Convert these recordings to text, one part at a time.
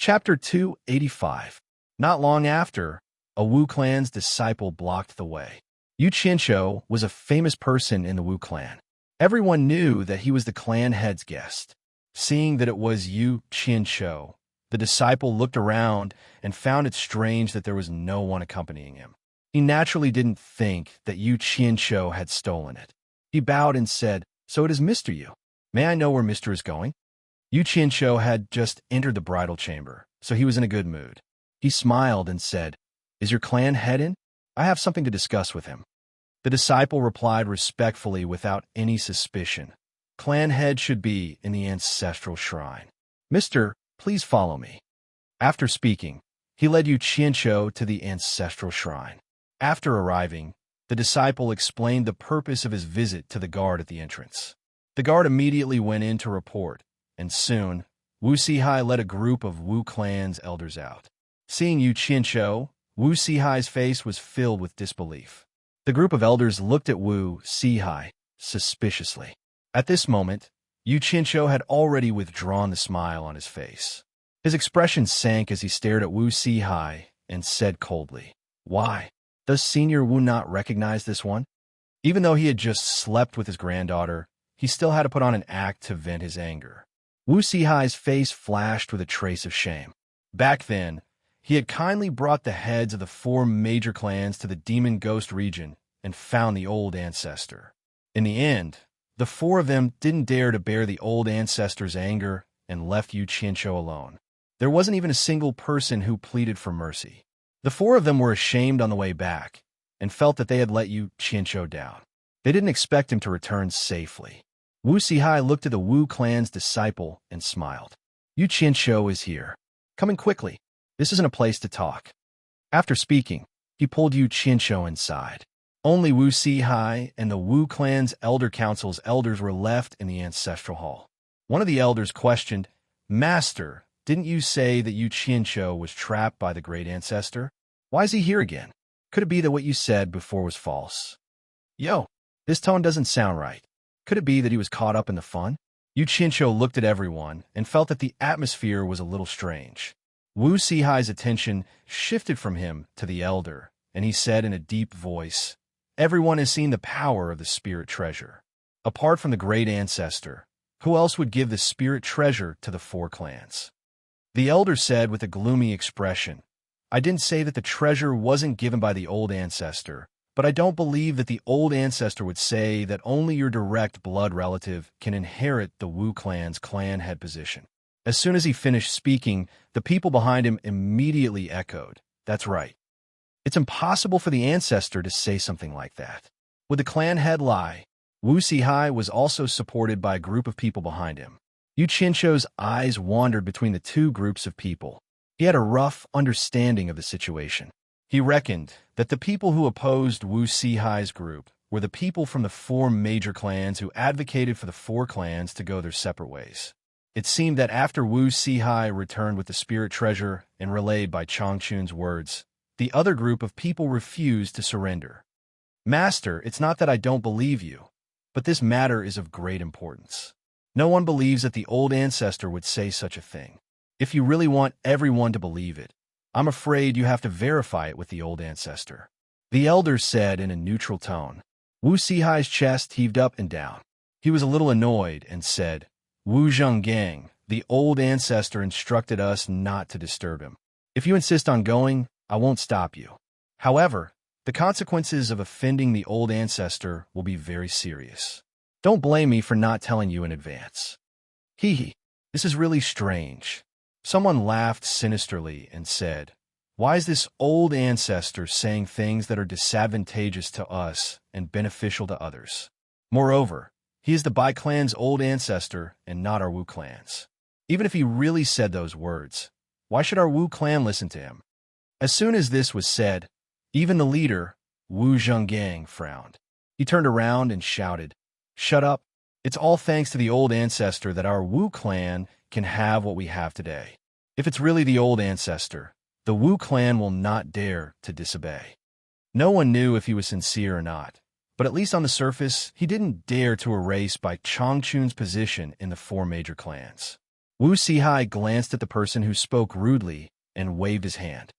Chapter 285. Not long after, a Wu clan's disciple blocked the way. Yu Qinsho was a famous person in the Wu clan. Everyone knew that he was the clan head's guest. Seeing that it was Yu Qinsho, the disciple looked around and found it strange that there was no one accompanying him. He naturally didn't think that Yu Qinsho had stolen it. He bowed and said, "So it is Mr. Yu. May I know where Mr. is going?" Yu Qinsho had just entered the bridal chamber, so he was in a good mood. He smiled and said, "Is your clan head in? I have something to discuss with him." The disciple replied respectfully without any suspicion. Clan head should be in the ancestral shrine. "Mister, please follow me." After speaking, he led Yu Qinsho to the ancestral shrine. After arriving, the disciple explained the purpose of his visit to the guard at the entrance. The guard immediately went in to report, and soon, Wu Sihai led a group of Wu clan's elders out. Seeing Yu Qinsho, Wu Sihai's face was filled with disbelief. The group of elders looked at Wu Sihai suspiciously. At this moment, Yu Qinsho had already withdrawn the smile on his face. His expression sank as he stared at Wu Sihai and said coldly, "Why? Does Senior Wu not recognize this one?" Even though he had just slept with his granddaughter, he still had to put on an act to vent his anger. Wu Sihai's face flashed with a trace of shame. Back then, he had kindly brought the heads of the 4 major clans to the Demon Ghost region and found the old ancestor. In the end, the 4 of them didn't dare to bear the old ancestor's anger and left Yu Qinsho alone. There wasn't even a single person who pleaded for mercy. The 4 of them were ashamed on the way back and felt that they had let Yu Qinsho down. They didn't expect him to return safely. Wu Sihai looked at the Wu clan's disciple and smiled. "Yu Qinsho is here. Coming quickly. This isn't a place to talk." After speaking, he pulled Yu Qinsho inside. Only Wu Sihai and the Wu clan's elder council's elders were left in the ancestral hall. One of the elders questioned, "Master, didn't you say that Yu Qinsho was trapped by the great ancestor? Why is he here again? Could it be that what you said before was false?" "Yo, this tone doesn't sound right. Could it be that he was caught up in the fun?" Yu Qinsho looked at everyone and felt that the atmosphere was a little strange. Wu Sihai's attention shifted from him to the elder, and he said in a deep voice, "Everyone has seen the power of the spirit treasure. Apart from the great ancestor, who else would give the spirit treasure to the 4 clans?" The elder said with a gloomy expression, "I didn't say that the treasure wasn't given by the old ancestor, but I don't believe that the old ancestor would say that only your direct blood relative can inherit the Wu clan's clan head position." As soon as he finished speaking, the people behind him immediately echoed, "That's right. It's impossible for the ancestor to say something like that. Would the clan head lie?" Wu Sihai was also supported by a group of people behind him. Yu Qinsho's eyes wandered between the 2 groups of people. He had a rough understanding of the situation. He reckoned that the people who opposed Wu Sihai's group were the people from the 4 major clans who advocated for the 4 clans to go their separate ways. It seemed that after Wu Sihai returned with the spirit treasure and relayed by Changchun's words, the other group of people refused to surrender. "Master, it's not that I don't believe you, but this matter is of great importance. No one believes that the old ancestor would say such a thing. If you really want everyone to believe it, I'm afraid you have to verify it with the old ancestor." The elder said in a neutral tone. Wu Sihai's chest heaved up and down. He was a little annoyed and said, "Wu Zhenggang, the old ancestor instructed us not to disturb him. If you insist on going, I won't stop you. However, the consequences of offending the old ancestor will be very serious. Don't blame me for not telling you in advance." "Hee, this is really strange." Someone laughed sinisterly and said, "Why is this old ancestor saying things that are disadvantageous to us and beneficial to others? Moreover, he is the Bai clan's old ancestor and not our Wu clan's. Even if he really said those words, why should our Wu clan listen to him?" As soon as this was said, even the leader, Wu Zhenggang, frowned. He turned around and shouted, "Shut up. It's all thanks to the old ancestor that our Wu clan can have what we have today. If it's really the old ancestor, the Wu clan will not dare to disobey." No one knew if he was sincere or not, but at least on the surface, he didn't dare to erase Bai Changchun's position in the 4 major clans. Wu Sihai glanced at the person who spoke rudely and waved his hand.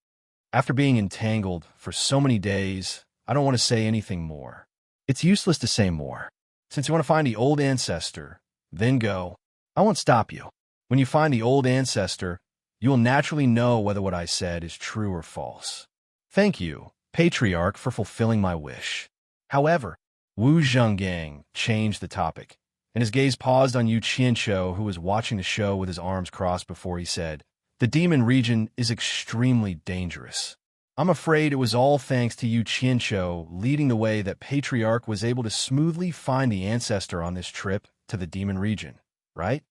After being entangled for so many days, I don't want to say anything more. It's useless to say more. Since you want to find the old ancestor, then go. I won't stop you. When you find the old ancestor, you will naturally know whether what I said is true or false. Thank you, Patriarch, for fulfilling my wish. However, Wu Zhenggang changed the topic, and his gaze paused on Yu Qianqiu, who was watching the show with his arms crossed before he said, "The demon region is extremely dangerous. I'm afraid it was all thanks to Yu Qianqiu leading the way that Patriarch was able to smoothly find the ancestor on this trip to the demon region, right?"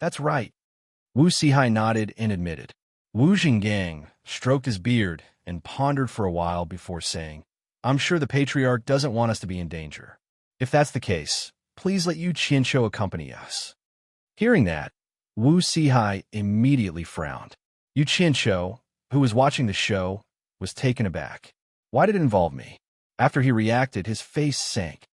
"That's right." Wu Sihai nodded and admitted. Wu Zhenggang stroked his beard and pondered for a while before saying, "I'm sure the Patriarch doesn't want us to be in danger. If that's the case, please let Yu Qianqiu accompany us." Hearing that, Wu Sihai immediately frowned. Yu Qianqiu, who was watching the show, was taken aback. Why did it involve me? After he reacted, his face sank.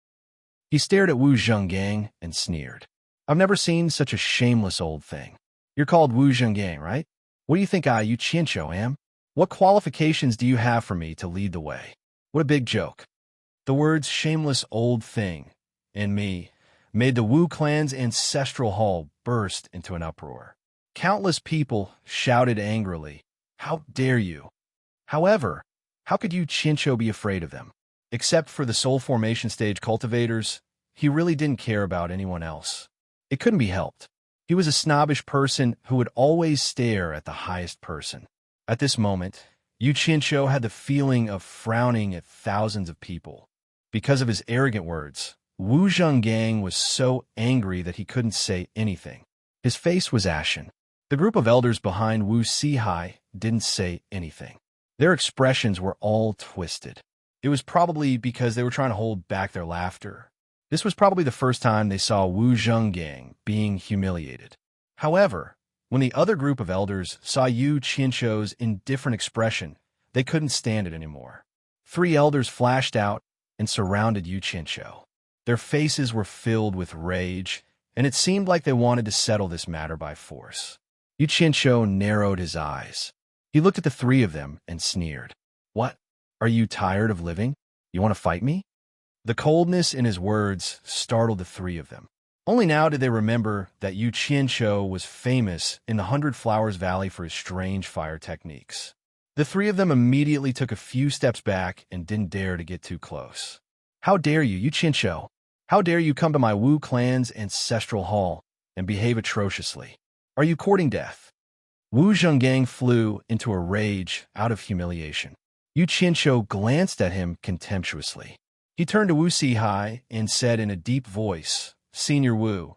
He stared at Wu Zhenggang and sneered. "I've never seen such a shameless old thing. You're called Wu Zhenggang, right? What do you think I, Yu Qianqiu, am? What qualifications do you have for me to lead the way? What a big joke." The words "shameless old thing" and "me" made the Wu clan's ancestral hall burst into an uproar. Countless people shouted angrily, "How dare you!" However, how could Yu Qianqiu be afraid of them? Except for the soul formation stage cultivators, he really didn't care about anyone else. It couldn't be helped. He was a snobbish person who would always stare at the highest person. At this moment, Yu Qianqiu had the feeling of frowning at thousands of people. Because of his arrogant words, Wu Zhenggang was so angry that he couldn't say anything. His face was ashen. The group of elders behind Wu Sihai didn't say anything. Their expressions were all twisted. It was probably because they were trying to hold back their laughter. This was probably the first time they saw Wu Zhenggang being humiliated. However, when the other group of elders saw Yu Qianqiu's indifferent expression, they couldn't stand it anymore. 3 elders flashed out and surrounded Yu Qianqiu. Their faces were filled with rage, and it seemed like they wanted to settle this matter by force. Yu Qianqiu narrowed his eyes. He looked at the 3 of them and sneered. "What? Are you tired of living? You want to fight me?" The coldness in his words startled the 3 of them. Only now did they remember that Yu Qianqiu was famous in the 100 Flowers Valley for his strange fire techniques. The 3 of them immediately took a few steps back and didn't dare to get too close. "How dare you, Yu Qianqiu? How dare you come to my Wu clan's ancestral hall and behave atrociously? Are you courting death?" Wu Zhenggang flew into a rage out of humiliation. Yu Qianqiu glanced at him contemptuously. He turned to Wu Sihai and said in a deep voice, "Senior Wu,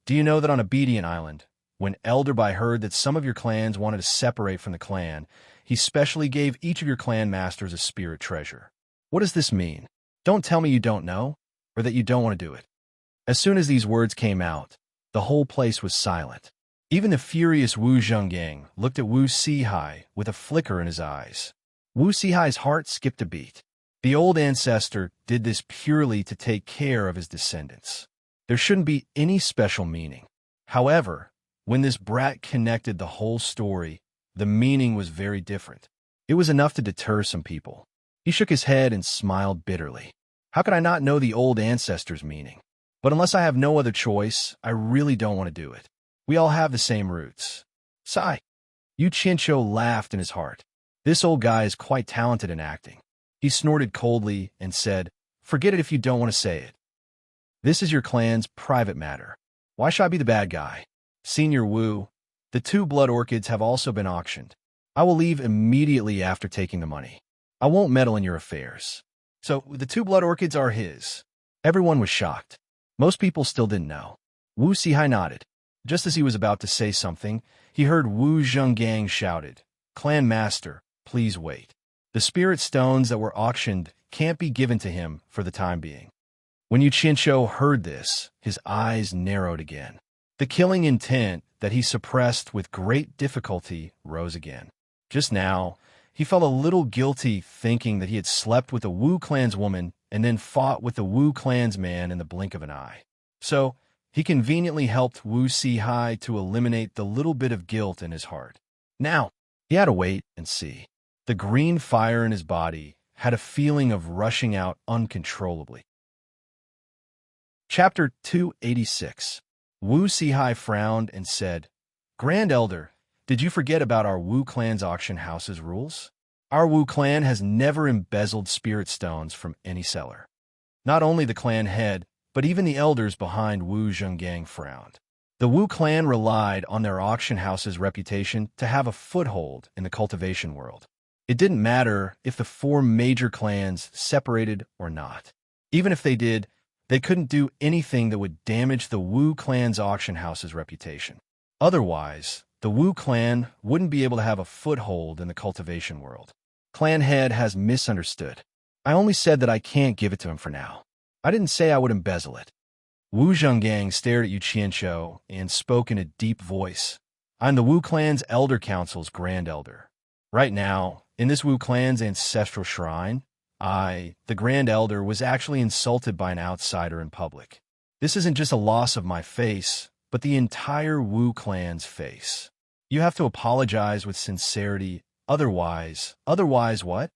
do you know that on Obedient Island, when Elder Bai heard that some of your clans wanted to separate from the clan, he specially gave each of your clan masters a spirit treasure? What does this mean? Don't tell me you don't know, or that you don't want to do it." As soon as these words came out, the whole place was silent. Even the furious Wu Zhenggang looked at Wu Sihai with a flicker in his eyes. Wu Sihai's heart skipped a beat. The old ancestor did this purely to take care of his descendants. There shouldn't be any special meaning. However, when this brat connected the whole story, the meaning was very different. It was enough to deter some people. He shook his head and smiled bitterly. "How could I not know the old ancestor's meaning? But unless I have no other choice, I really don't want to do it. We all have the same roots." Sigh. Yu Qianqiu laughed in his heart. This old guy is quite talented in acting. He snorted coldly and said, "Forget it if you don't want to say it. This is your clan's private matter. Why should I be the bad guy? Senior Wu, the 2 blood orchids have also been auctioned. I will leave immediately after taking the money. I won't meddle in your affairs." "So the 2 blood orchids are his?" Everyone was shocked. Most people still didn't know. Wu Sihai nodded. Just as he was about to say something, he heard Wu Zhenggang shouted, "Clan Master, please wait. The spirit stones that were auctioned can't be given to him for the time being." When Yu Qianqiu heard this, his eyes narrowed again. The killing intent that he suppressed with great difficulty rose again. Just now, he felt a little guilty thinking that he had slept with a Wu clan's woman and then fought with the Wu clan's man in the blink of an eye. So, He conveniently helped Wu Si-hai to eliminate the little bit of guilt in his heart. Now, he had to wait and see. The green fire in his body had a feeling of rushing out uncontrollably. Chapter 286. Wu Si-hai frowned and said, "Grand Elder, did you forget about our Wu clan's auction house's rules? Our Wu clan has never embezzled spirit stones from any seller." Not only the clan head, but even the elders behind Wu Zhenggang frowned. The Wu clan relied on their auction house's reputation to have a foothold in the cultivation world. It didn't matter if the four major clans separated or not. Even if they did, they couldn't do anything that would damage the Wu clan's auction house's reputation. Otherwise, the Wu clan wouldn't be able to have a foothold in the cultivation world. Clan head has misunderstood. I only said that I can't give it to him for now. I didn't say I would embezzle it. Wu Zhenggang stared at Yu Qianqiu and spoke in a deep voice. I'm the Wu clan's elder council's grand elder. Right now, in this Wu clan's ancestral shrine, I, the grand elder, was actually insulted by an outsider in public. This isn't just a loss of my face, but the entire Wu clan's face. You have to apologize with sincerity, otherwise what?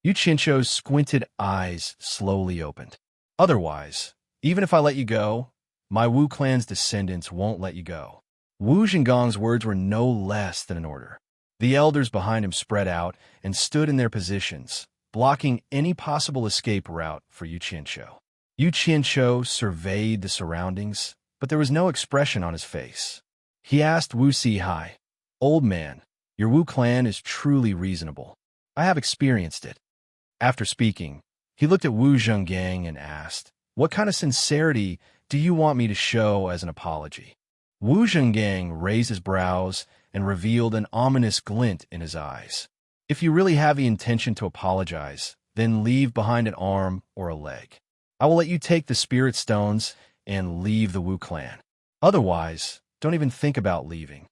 Yu Qianqiu's squinted eyes slowly opened. Otherwise, even if I let you go, my Wu clan's descendants won't let you go. Wu Zhenggang's words were no less than an order. The elders behind him spread out and stood in their positions, blocking any possible escape route for Yu Qianqiu. Yu Qianqiu surveyed the surroundings, but there was no expression on his face. He asked Wu Si-hai, "Old man, your Wu clan is truly reasonable. I have experienced it." After speaking, he looked at Wu Zhenggang and asked, "What kind of sincerity do you want me to show as an apology?" Wu Zhenggang raised his brows and revealed an ominous glint in his eyes. "If you really have the intention to apologize, then leave behind an arm or a leg. I will let you take the spirit stones and leave the Wu clan. Otherwise, don't even think about leaving."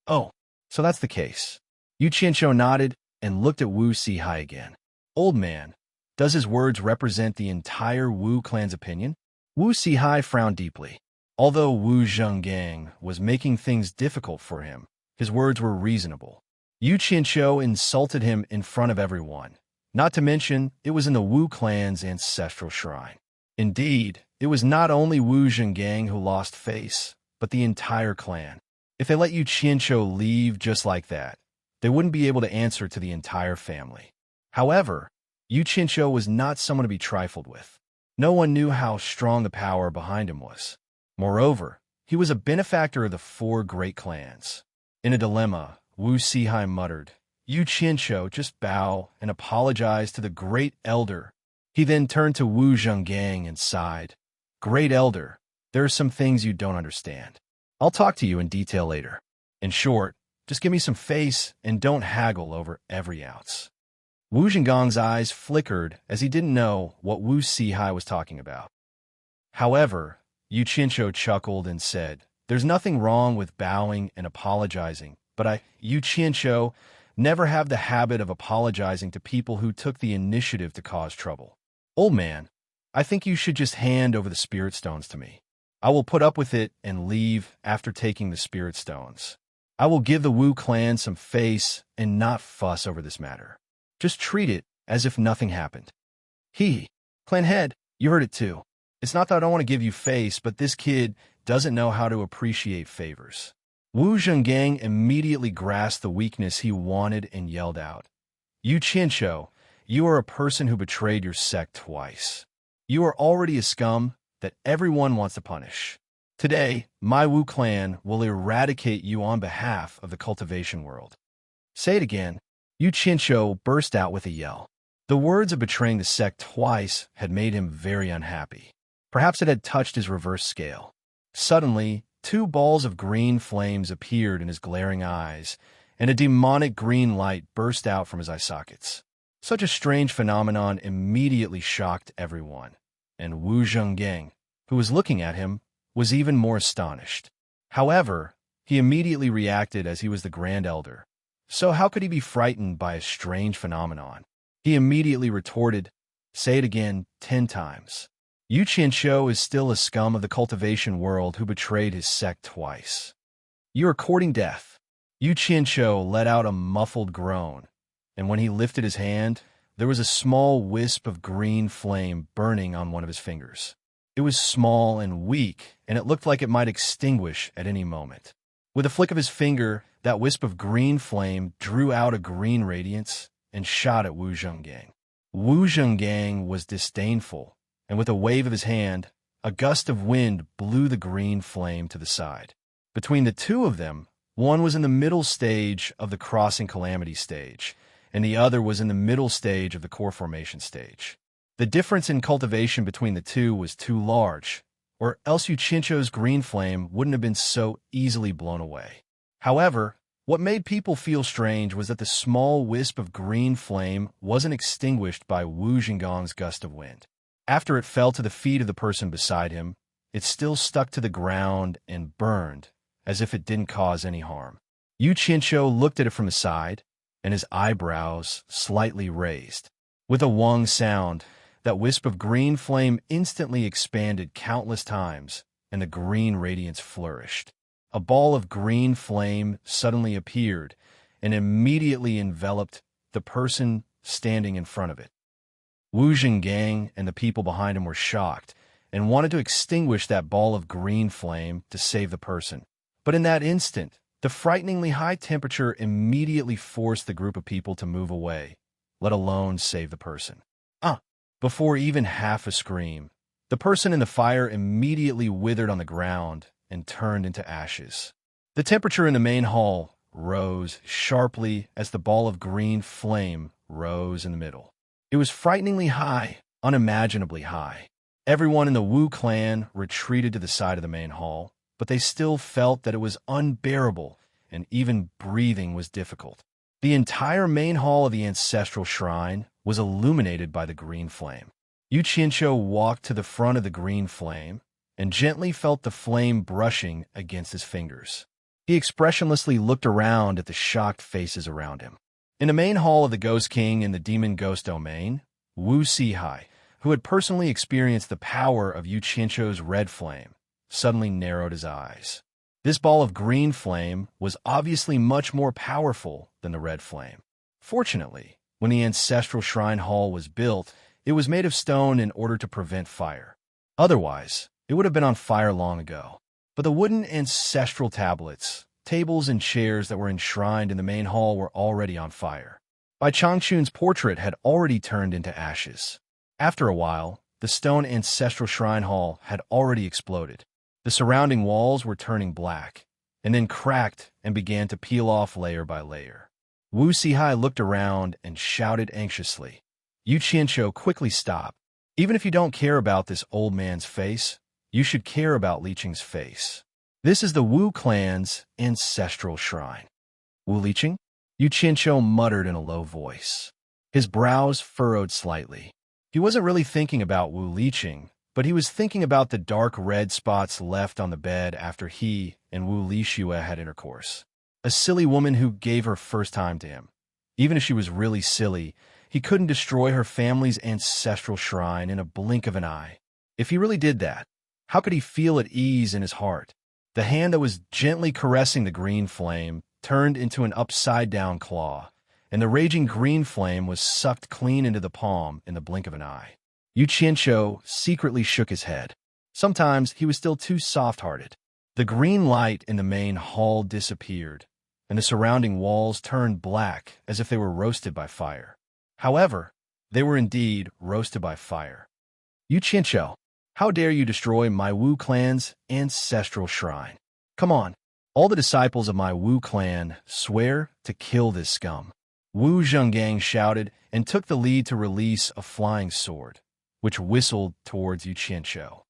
"Oh, so that's the case." Yu Qianqiu nodded and looked at Wu Si-hai again. "Old man, does his words represent the entire Wu clan's opinion?" Wu Si-hai frowned deeply. Although Wu Zhenggang was making things difficult for him, his words were reasonable. Yu Qianqiu insulted him in front of everyone, not to mention it was in the Wu clan's ancestral shrine. Indeed, it was not only Wu Zhenggang who lost face, but the entire clan. If they let Yu Qianqiu leave just like that, they wouldn't be able to answer to the entire family. However, Yu Qianqiu was not someone to be trifled with. No one knew how strong the power behind him was. Moreover, he was a benefactor of the four great clans. In a dilemma, Wu Si-hai muttered, "Yu Qianqiu, just bow and apologize to the great elder." He then turned to Wu Zhenggang and sighed, "Great elder, there are some things you don't understand. I'll talk to you in detail later. In short, just give me some face and don't haggle over every ounce." Wu Zhenggang's eyes flickered as he didn't know what Wu Si-hai was talking about. However, Yu Qianqiu chuckled and said, "There's nothing wrong with bowing and apologizing, but Yu Qianqiu, never have the habit of apologizing to people who took the initiative to cause trouble. Old man, I think you should just hand over the spirit stones to me. I will put up with it and leave after taking the spirit stones. I will give the Wu clan some face and not fuss over this matter. Just treat it as if nothing happened." Clan head, you heard it too. It's not that I don't want to give you face, but this kid doesn't know how to appreciate favors. Wu Zhenggang immediately grasped the weakness he wanted and yelled out, "Yu Qianqiu, you are a person who betrayed your sect twice. You are already a scum that everyone wants to punish. Today, my Wu clan will eradicate you on behalf of the cultivation world." "Say it again." Yu Qianqiu burst out with a yell. The words of betraying the sect twice had made him very unhappy. Perhaps it had touched his reverse scale. Suddenly, two balls of green flames appeared in his glaring eyes, and a demonic green light burst out from his eye sockets. Such a strange phenomenon immediately shocked everyone, and Wu Zhenggang, who was looking at him, was even more astonished. However, he immediately reacted as he was the Grand Elder. So how could he be frightened by a strange phenomenon? He immediately retorted, "Say it again 10 times." Yu Qianqiu is still a scum of the cultivation world who betrayed his sect twice. You are courting death. Yu Qianqiu let out a muffled groan, and when he lifted his hand, there was a small wisp of green flame burning on one of his fingers. It was small and weak, and it looked like it might extinguish at any moment. With a flick of his finger, that wisp of green flame drew out a green radiance and shot at Wu Zhenggang. Wu Zhenggang was disdainful, and with a wave of his hand, a gust of wind blew the green flame to the side. Between the two of them, one was in the middle stage of the crossing calamity stage, and the other was in the middle stage of the core formation stage. The difference in cultivation between the two was too large, or else Yu Qianqiu's green flame wouldn't have been so easily blown away. However, what made people feel strange was that the small wisp of green flame wasn't extinguished by Wu Zhenggang's gust of wind. After it fell to the feet of the person beside him, it still stuck to the ground and burned, as if it didn't cause any harm. Yu Qianqiu looked at it from the side, and his eyebrows slightly raised. With a wong sound, that wisp of green flame instantly expanded countless times, and the green radiance flourished. A ball of green flame suddenly appeared and immediately enveloped the person standing in front of it. Wu Zhengang and the people behind him were shocked and wanted to extinguish that ball of green flame to save the person. But in that instant, the frighteningly high temperature immediately forced the group of people to move away, let alone save the person. Before even half a scream, the person in the fire immediately withered on the ground and turned into ashes. The temperature in the main hall rose sharply as the ball of green flame rose in the middle. It was frighteningly high, unimaginably high. Everyone in the Wu clan retreated to the side of the main hall, but they still felt that it was unbearable, and even breathing was difficult. The entire main hall of the ancestral shrine was illuminated by the green flame. Yu Qianqiu walked to the front of the green flame and gently felt the flame brushing against his fingers. He expressionlessly looked around at the shocked faces around him. In the main hall of the Ghost King in the Demon Ghost domain, Wu Sihai, who had personally experienced the power of Yu Qianqiu's red flame, suddenly narrowed his eyes. This ball of green flame was obviously much more powerful than the red flame. Fortunately, when the ancestral shrine hall was built, it was made of stone in order to prevent fire. Otherwise, it would have been on fire long ago. But the wooden ancestral tablets, tables, and chairs that were enshrined in the main hall were already on fire. Bai Changchun's portrait had already turned into ashes. After a while, the stone ancestral shrine hall had already exploded. The surrounding walls were turning black, and then cracked and began to peel off layer by layer. Wu Sihai looked around and shouted anxiously. Yu Qianqiu quickly stopped. Even if you don't care about this old man's face, you should care about Li Qing's face. This is the Wu clan's ancestral shrine. Wu Liqing? Yu Qianqiu muttered in a low voice. His brows furrowed slightly. He wasn't really thinking about Wu Liqing, but he was thinking about the dark red spots left on the bed after he and Wu Lixue had intercourse. A silly woman who gave her first time to him. Even if she was really silly, he couldn't destroy her family's ancestral shrine in a blink of an eye. If he really did that, how could he feel at ease in his heart? The hand that was gently caressing the green flame turned into an upside-down claw, and the raging green flame was sucked clean into the palm in the blink of an eye. Yu Qianqiu secretly shook his head. Sometimes he was still too soft-hearted. The green light in the main hall disappeared, and the surrounding walls turned black as if they were roasted by fire. However, they were indeed roasted by fire. Yu Qianqiu, how dare you destroy my Wu clan's ancestral shrine? Come on, all the disciples of my Wu clan swear to kill this scum. Wu Zhengang shouted and took the lead to release a flying sword, which whistled towards Yu Qianqiu.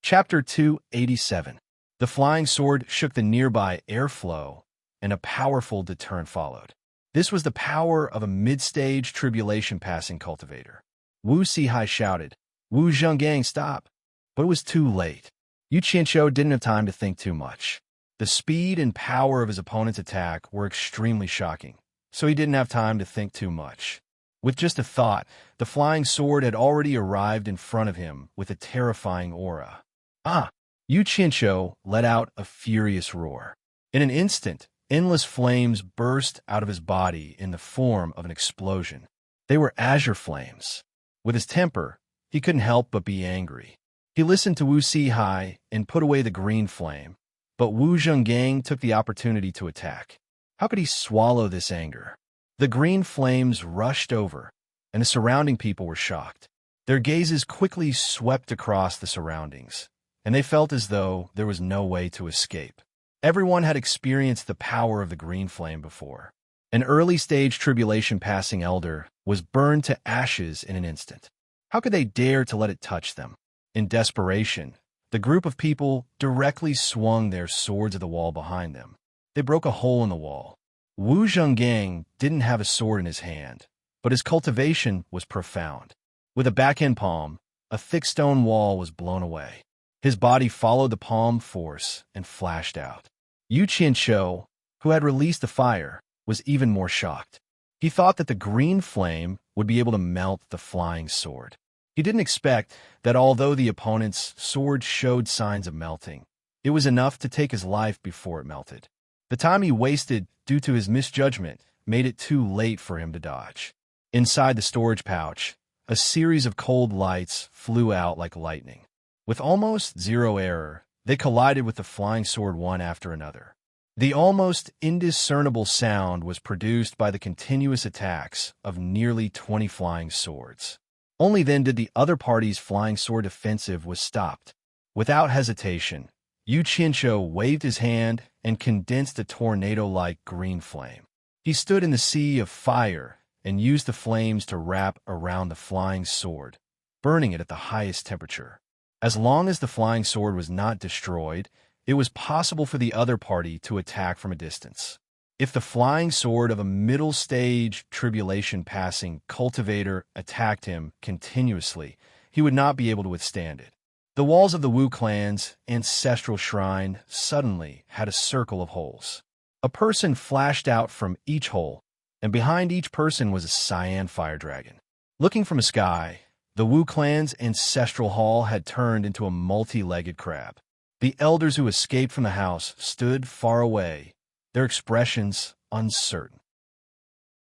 Chapter 287. The flying sword shook the nearby airflow, and a powerful deterrent followed. This was the power of a mid-stage tribulation-passing cultivator. Wu Sihai shouted, "Wu Zhengang, stop!" But it was too late. Yu Qianqiu didn't have time to think too much. The speed and power of his opponent's attack were extremely shocking, so he didn't have time to think too much. With just a thought, the flying sword had already arrived in front of him with a terrifying aura. Ah! Yu Qianqiu let out a furious roar. In an instant, endless flames burst out of his body in the form of an explosion. They were azure flames. With his temper, he couldn't help but be angry. He listened to Wu Sihai and put away the green flame, but Wu Zhenggang took the opportunity to attack. How could he swallow this anger? The green flames rushed over, and the surrounding people were shocked. Their gazes quickly swept across the surroundings, and they felt as though there was no way to escape. Everyone had experienced the power of the green flame before. An early-stage tribulation-passing elder was burned to ashes in an instant. How could they dare to let it touch them? In desperation, the group of people directly swung their swords at the wall behind them. They broke a hole in the wall. Wu Zhenggang didn't have a sword in his hand, but his cultivation was profound. With a backhand palm, a thick stone wall was blown away. His body followed the palm force and flashed out. Yu Qianqiu, who had released the fire, was even more shocked. He thought that the green flame would be able to melt the flying sword. He didn't expect that although the opponent's sword showed signs of melting, it was enough to take his life before it melted. The time he wasted due to his misjudgment made it too late for him to dodge. Inside the storage pouch, a series of cold lights flew out like lightning. With almost zero error, they collided with the flying sword one after another. The almost indiscernible sound was produced by the continuous attacks of nearly 20 flying swords. Only then did the other party's flying sword offensive was stopped. Without hesitation, Yu Qianqiu waved his hand and condensed a tornado-like green flame. He stood in the sea of fire and used the flames to wrap around the flying sword, burning it at the highest temperature. As long as the flying sword was not destroyed, it was possible for the other party to attack from a distance. If the flying sword of a middle-stage tribulation-passing cultivator attacked him continuously, he would not be able to withstand it. The walls of the Wu clan's ancestral shrine suddenly had a circle of holes. A person flashed out from each hole, and behind each person was a cyan fire dragon. Looking from a sky, the Wu clan's ancestral hall had turned into a multi-legged crab. The elders who escaped from the house stood far away, their expressions uncertain.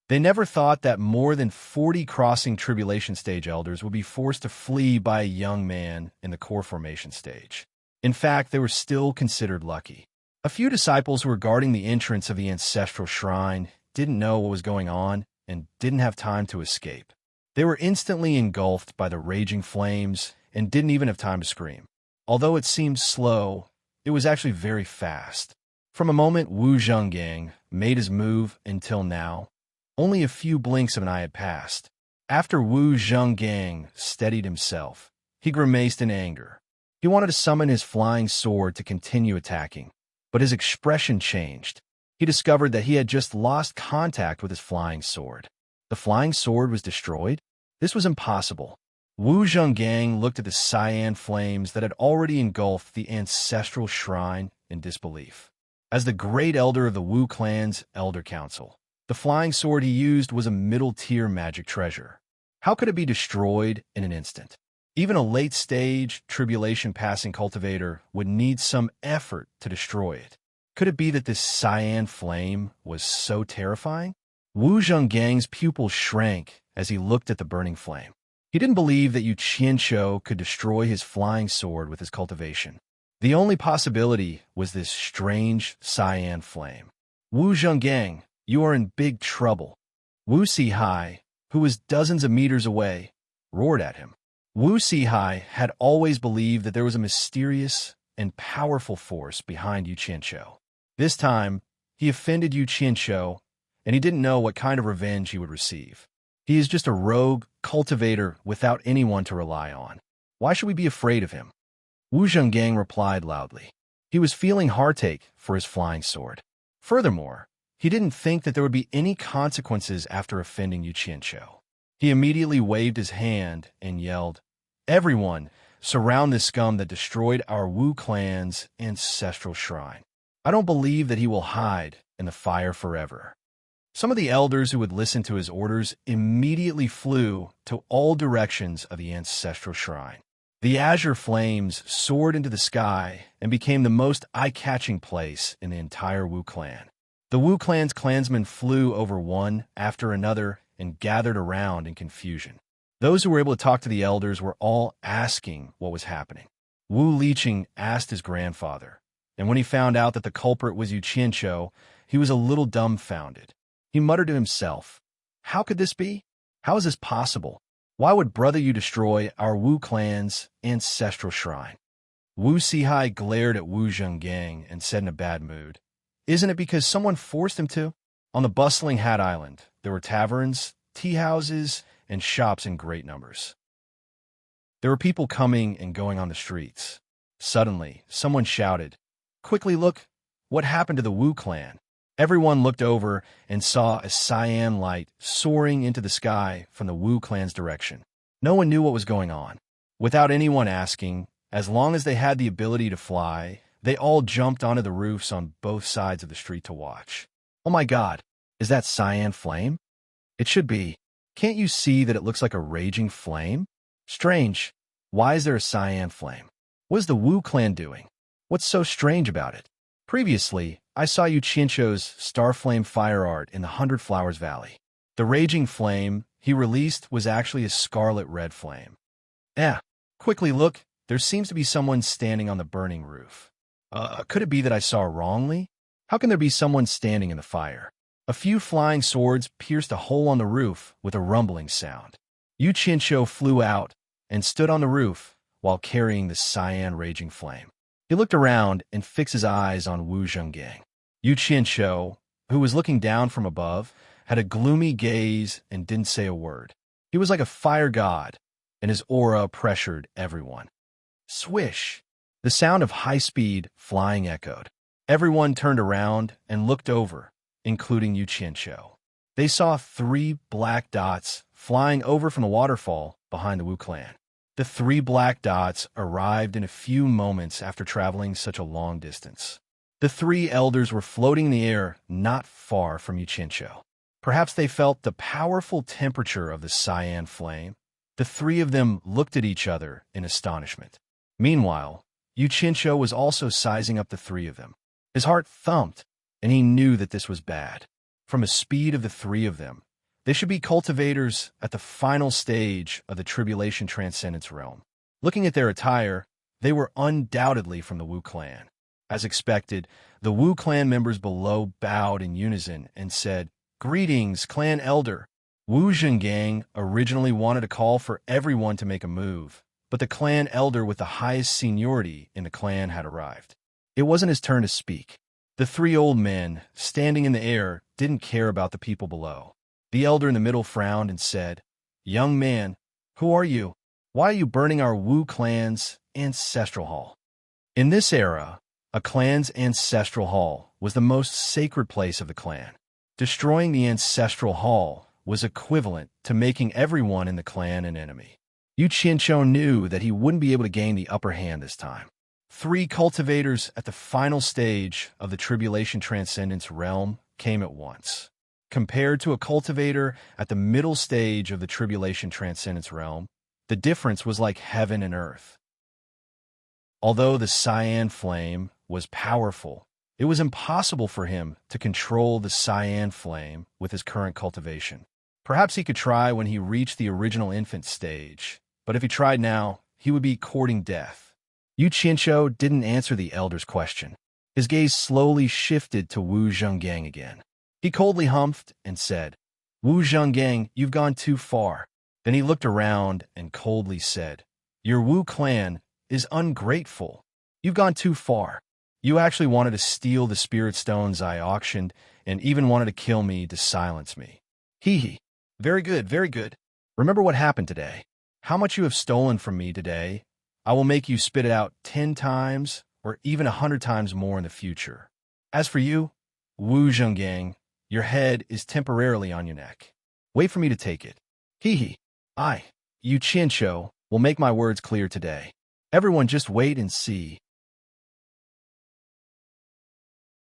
They never thought that more than 40 crossing tribulation stage elders would be forced to flee by a young man in the core formation stage. In fact, they were still considered lucky. A few disciples who were guarding the entrance of the ancestral shrine didn't know what was going on and didn't have time to escape. They were instantly engulfed by the raging flames and didn't even have time to scream. Although it seemed slow, it was actually very fast. From a moment Wu Zhenggang made his move until now, only a few blinks of an eye had passed. After Wu Zhenggang steadied himself, he grimaced in anger. He wanted to summon his flying sword to continue attacking, but his expression changed. He discovered that he had just lost contact with his flying sword. The flying sword was destroyed? This was impossible. Wu Zhenggang looked at the cyan flames that had already engulfed the ancestral shrine in disbelief. As the great elder of the Wu clan's elder council, the flying sword he used was a middle-tier magic treasure. How could it be destroyed in an instant? Even a late-stage, tribulation-passing cultivator would need some effort to destroy it. Could it be that this cyan flame was so terrifying? Wu Zhenggang's pupils shrank as he looked at the burning flame. He didn't believe that Yu Qianqiu could destroy his flying sword with his cultivation. The only possibility was this strange cyan flame. Wu Zhenggang, you are in big trouble. Wu Sihai, who was dozens of meters away, roared at him. Wu Sihai had always believed that there was a mysterious and powerful force behind Yu Qianqiu. This time, he offended Yu Qianqiu, and he didn't know what kind of revenge he would receive. He is just a rogue cultivator without anyone to rely on. Why should we be afraid of him? Wu Zhenggang replied loudly. He was feeling heartache for his flying sword. Furthermore, he didn't think that there would be any consequences after offending Yu Qianqiu. He immediately waved his hand and yelled, "Everyone, surround this scum that destroyed our Wu clan's ancestral shrine. I don't believe that he will hide in the fire forever." Some of the elders who would listen to his orders immediately flew to all directions of the ancestral shrine. The azure flames soared into the sky and became the most eye-catching place in the entire Wu clan. The Wu clan's clansmen flew over one after another and gathered around in confusion. Those who were able to talk to the elders were all asking what was happening. Wu Liqing asked his grandfather, and when he found out that the culprit was Yu Qianqiu, he was a little dumbfounded. He muttered to himself, "How could this be? How is this possible? Why would Brother Yu destroy our Wu clan's ancestral shrine?" Wu Sihai glared at Wu Zhenggang and said in a bad mood, "Isn't it because someone forced him to?" On the bustling Hat Island, there were taverns, tea houses, and shops in great numbers. There were people coming and going on the streets. Suddenly, someone shouted, "Quickly look! What happened to the Wu clan?" Everyone looked over and saw a cyan light soaring into the sky from the Wu clan's direction. No one knew what was going on. Without anyone asking, as long as they had the ability to fly, they all jumped onto the roofs on both sides of the street to watch. "Oh my God, is that cyan flame?" "It should be. Can't you see that it looks like a raging flame? Strange. Why is there a cyan flame? What is the Wu clan doing? What's so strange about it? Previously, I saw Yu Qianqiu's star flame fire art in the 100 Flowers Valley. The raging flame he released was actually a scarlet red flame. Quickly look, there seems to be someone standing on the burning roof. Could it be that I saw wrongly? How can there be someone standing in the fire?" A few flying swords pierced a hole on the roof with a rumbling sound. Yu Qianqiu flew out and stood on the roof while carrying the cyan raging flame. He looked around and fixed his eyes on Wu Zhenggang. Yu Qianqiu, who was looking down from above, had a gloomy gaze and didn't say a word. He was like a fire god, and his aura pressured everyone. Swish! The sound of high-speed flying echoed. Everyone turned around and looked over, including Yu Qianqiu. They saw 3 black dots flying over from the waterfall behind the Wu clan. The 3 black dots arrived in a few moments after traveling such a long distance. The 3 elders were floating in the air not far from Yu Qianqiu. Perhaps they felt the powerful temperature of the cyan flame. The 3 of them looked at each other in astonishment. Meanwhile, Yu Qianqiu was also sizing up the 3 of them. His heart thumped, and he knew that this was bad. From the speed of the 3 of them, they should be cultivators at the final stage of the Tribulation Transcendence realm. Looking at their attire, they were undoubtedly from the Wu clan. As expected, the Wu clan members below bowed in unison and said, "Greetings, clan elder." Wu Zhenggang originally wanted to call for everyone to make a move, but the clan elder with the highest seniority in the clan had arrived. It wasn't his turn to speak. The 3 old men, standing in the air, didn't care about the people below. The elder in the middle frowned and said, "Young man, who are you? Why are you burning our Wu clan's ancestral hall?" In this era, a clan's ancestral hall was the most sacred place of the clan. Destroying the ancestral hall was equivalent to making everyone in the clan an enemy. Yu Qianqiu knew that he wouldn't be able to gain the upper hand this time. 3 cultivators at the final stage of the Tribulation Transcendence realm came at once. Compared to a cultivator at the middle stage of the Tribulation Transcendence realm, the difference was like heaven and earth. Although the cyan flame was powerful, it was impossible for him to control the cyan flame with his current cultivation. Perhaps he could try when he reached the original infant stage, but if he tried now, he would be courting death. Yu Qianqiu didn't answer the elder's question. His gaze slowly shifted to Wu Zhenggang again. He coldly humphed and said, "Wu Zhenggang, you've gone too far." Then he looked around and coldly said, "Your Wu clan is ungrateful. You've gone too far. You actually wanted to steal the spirit stones I auctioned and even wanted to kill me to silence me. Hee hee. Very good, very good. Remember what happened today. How much you have stolen from me today. I will make you spit it out 10 times or even 100 times more in the future. As for you, Wu Zhenggang, your head is temporarily on your neck. Wait for me to take it. Hee hee. I, Yu Qianqiu, will make my words clear today. Everyone just wait and see."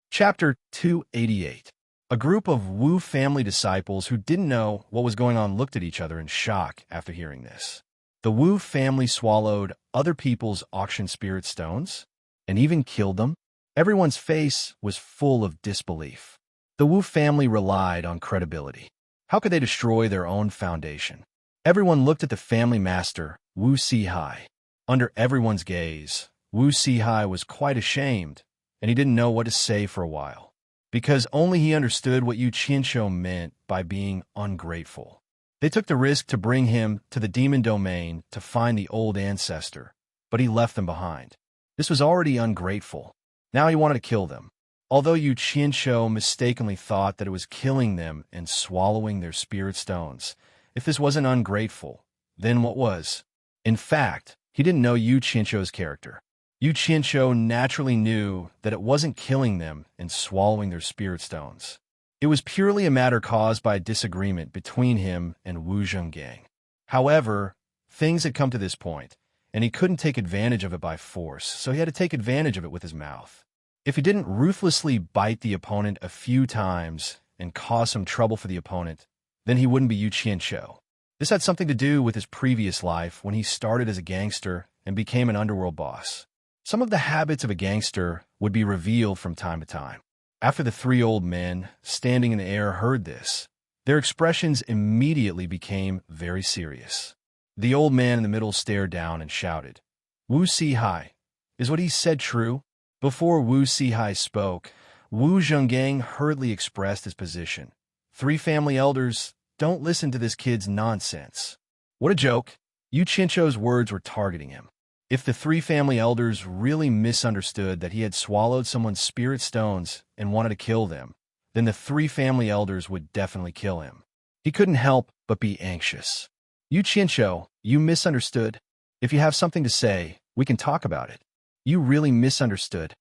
Chapter 288. A group of Wu family disciples who didn't know what was going on looked at each other in shock after hearing this. The Wu family swallowed other people's auction spirit stones and even killed them. Everyone's face was full of disbelief. The Wu family relied on credibility. How could they destroy their own foundation? Everyone looked at the family master, Wu Sihai. Under everyone's gaze, Wu Sihai was quite ashamed, and he didn't know what to say for a while, because only he understood what Yu Qianshou meant by being ungrateful. They took the risk to bring him to the demon domain to find the old ancestor, but he left them behind. This was already ungrateful. Now he wanted to kill them. Although Yu Qianshou mistakenly thought that it was killing them and swallowing their spirit stones, if this wasn't ungrateful, then what was? In fact, he didn't know Yu Qianshou's character. Yu Qianshou naturally knew that it wasn't killing them and swallowing their spirit stones. It was purely a matter caused by a disagreement between him and Wu Zhenggang. However, things had come to this point, and he couldn't take advantage of it by force, so he had to take advantage of it with his mouth. If he didn't ruthlessly bite the opponent a few times and cause some trouble for the opponent, then he wouldn't be Yu Qianshou. This had something to do with his previous life when he started as a gangster and became an underworld boss. Some of the habits of a gangster would be revealed from time to time. After the three old men standing in the air heard this, their expressions immediately became very serious. The old man in the middle stared down and shouted, "Wu Sihai, is what he said true?" Before Wu Sihai spoke, Wu Zhenggang hurriedly expressed his position. "Three family elders, don't listen to this kid's nonsense." What a joke! Yu Qianshou's words were targeting him. If the three family elders really misunderstood that he had swallowed someone's spirit stones and wanted to kill them, then the three family elders would definitely kill him. He couldn't help but be anxious. "Yu Qianshou, you misunderstood. If you have something to say, we can talk about it." "You really misunderstood."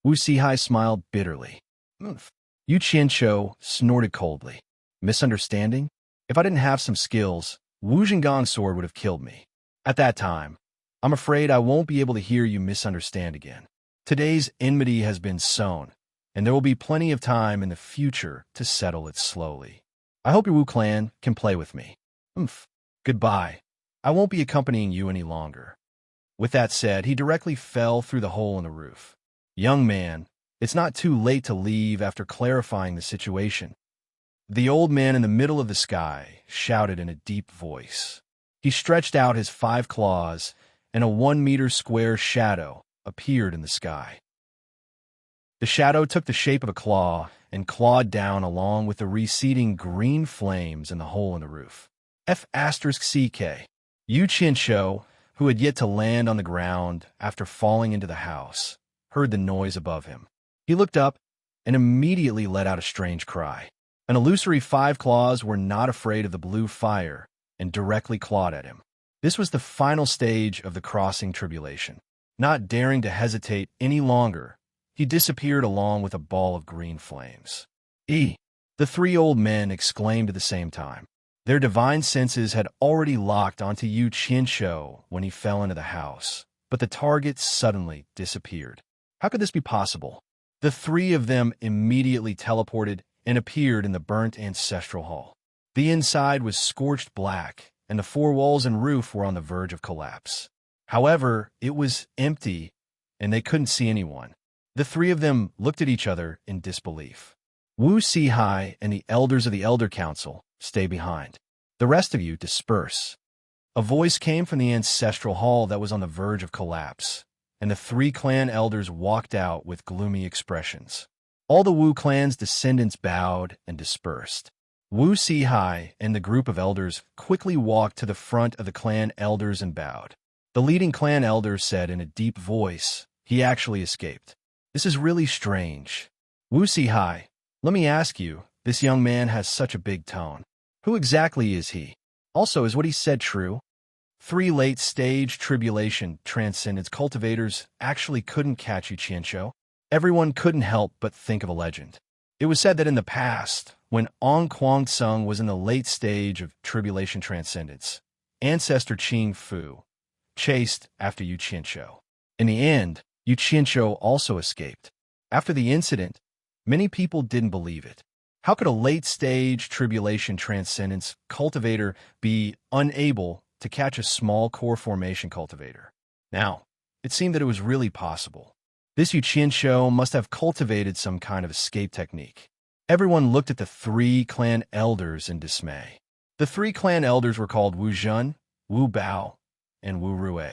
Wu Sihai smiled bitterly. Yu Qianshou snorted coldly. "Misunderstanding? If I didn't have some skills, Wu Zhenggang's sword would have killed me. At that time, I'm afraid I won't be able to hear you misunderstand again. Today's enmity has been sown, and there will be plenty of time in the future to settle it slowly. I hope your Wu clan can play with me. Goodbye. I won't be accompanying you any longer." With that said, he directly fell through the hole in the roof. "Young man, it's not too late to leave after clarifying the situation." The old man in the middle of the sky shouted in a deep voice. He stretched out his 5 claws, and a 1-meter square shadow appeared in the sky. The shadow took the shape of a claw and clawed down along with the receding green flames in the hole in the roof. F***CK. Yu Qianshou, who had yet to land on the ground after falling into the house, heard the noise above him. He looked up and immediately let out a strange cry. An illusory 5 claws were not afraid of the blue fire and directly clawed at him. This was the final stage of the crossing tribulation. Not daring to hesitate any longer, he disappeared along with a ball of green flames. The 3 old men exclaimed at the same time. Their divine senses had already locked onto Yu Qianshou when he fell into the house, but the target suddenly disappeared. How could this be possible? The 3 of them immediately teleported and appeared in the burnt ancestral hall. The inside was scorched black, and the 4 walls and roof were on the verge of collapse. However, it was empty, and they couldn't see anyone. The 3 of them looked at each other in disbelief. Wu Sihai and the elders of the Elder Council stay behind. The rest of you disperse. A voice came from the ancestral hall that was on the verge of collapse, and the 3 clan elders walked out with gloomy expressions. All the Wu clan's descendants bowed and dispersed. Wu Sihai and the group of elders quickly walked to the front of the clan elders and bowed. The leading clan elder said in a deep voice, "He actually escaped. This is really strange. Wu Sihai, let me ask you, this young man has such a big tone. Who exactly is he? Also, is what he said true?" 3 late-stage tribulation transcendence cultivators actually couldn't catch Yu Qianshou. Everyone couldn't help but think of a legend. It was said that in the past, when Ong Kwang-tsung was in the late stage of tribulation transcendence, ancestor Qing Fu chased after Yu Qianshou. In the end, Yu Qianshou also escaped. After the incident, many people didn't believe it. How could a late-stage tribulation transcendence cultivator be unable to catch a small core formation cultivator? Now, it seemed that it was really possible. This Yuqinsho must have cultivated some kind of escape technique. Everyone looked at the three clan elders in dismay. The three clan elders were called Wu Zhen, Wu Bao, and Wu Rue.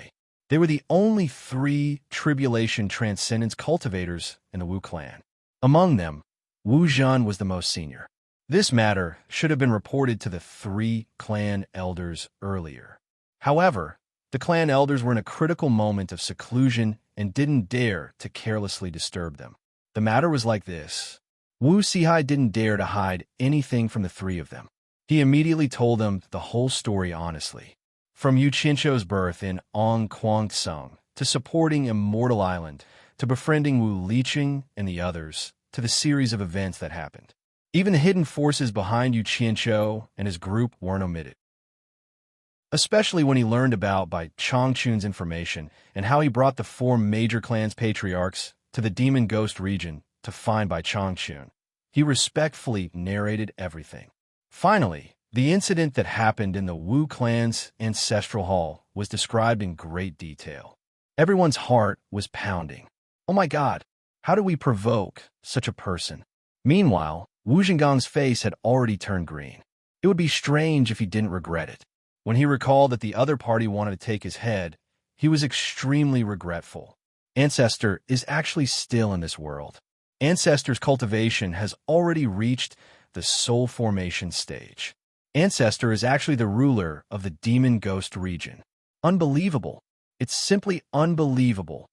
They were the only three tribulation transcendence cultivators in the Wu clan. Among them, Wu Zhen was the most senior. This matter should have been reported to the three clan elders earlier. However, the clan elders were in a critical moment of seclusion and didn't dare to carelessly disturb them. The matter was like this. Wu Sihai didn't dare to hide anything from the three of them. He immediately told them the whole story honestly. From Yu Qinsho's birth in Ong Kwangsung, to supporting Immortal Island, to befriending Wu Liqing and the others, to the series of events that happened. Even the hidden forces behind Yu Qinsho and his group weren't omitted. Especially when he learned about by Changchun's information and how he brought the four major clans' patriarchs to the Demon Ghost region to find Bai Changchun. He respectfully narrated everything. Finally, the incident that happened in the Wu clan's ancestral hall was described in great detail. Everyone's heart was pounding. Oh my God, how do we provoke such a person? Meanwhile, Wu Zhenggang's face had already turned green. It would be strange if he didn't regret it. When he recalled that the other party wanted to take his head, he was extremely regretful. Ancestor is actually still in this world. Ancestor's cultivation has already reached the soul formation stage. Ancestor is actually the ruler of the Demon Ghost region. Unbelievable. It's simply unbelievable.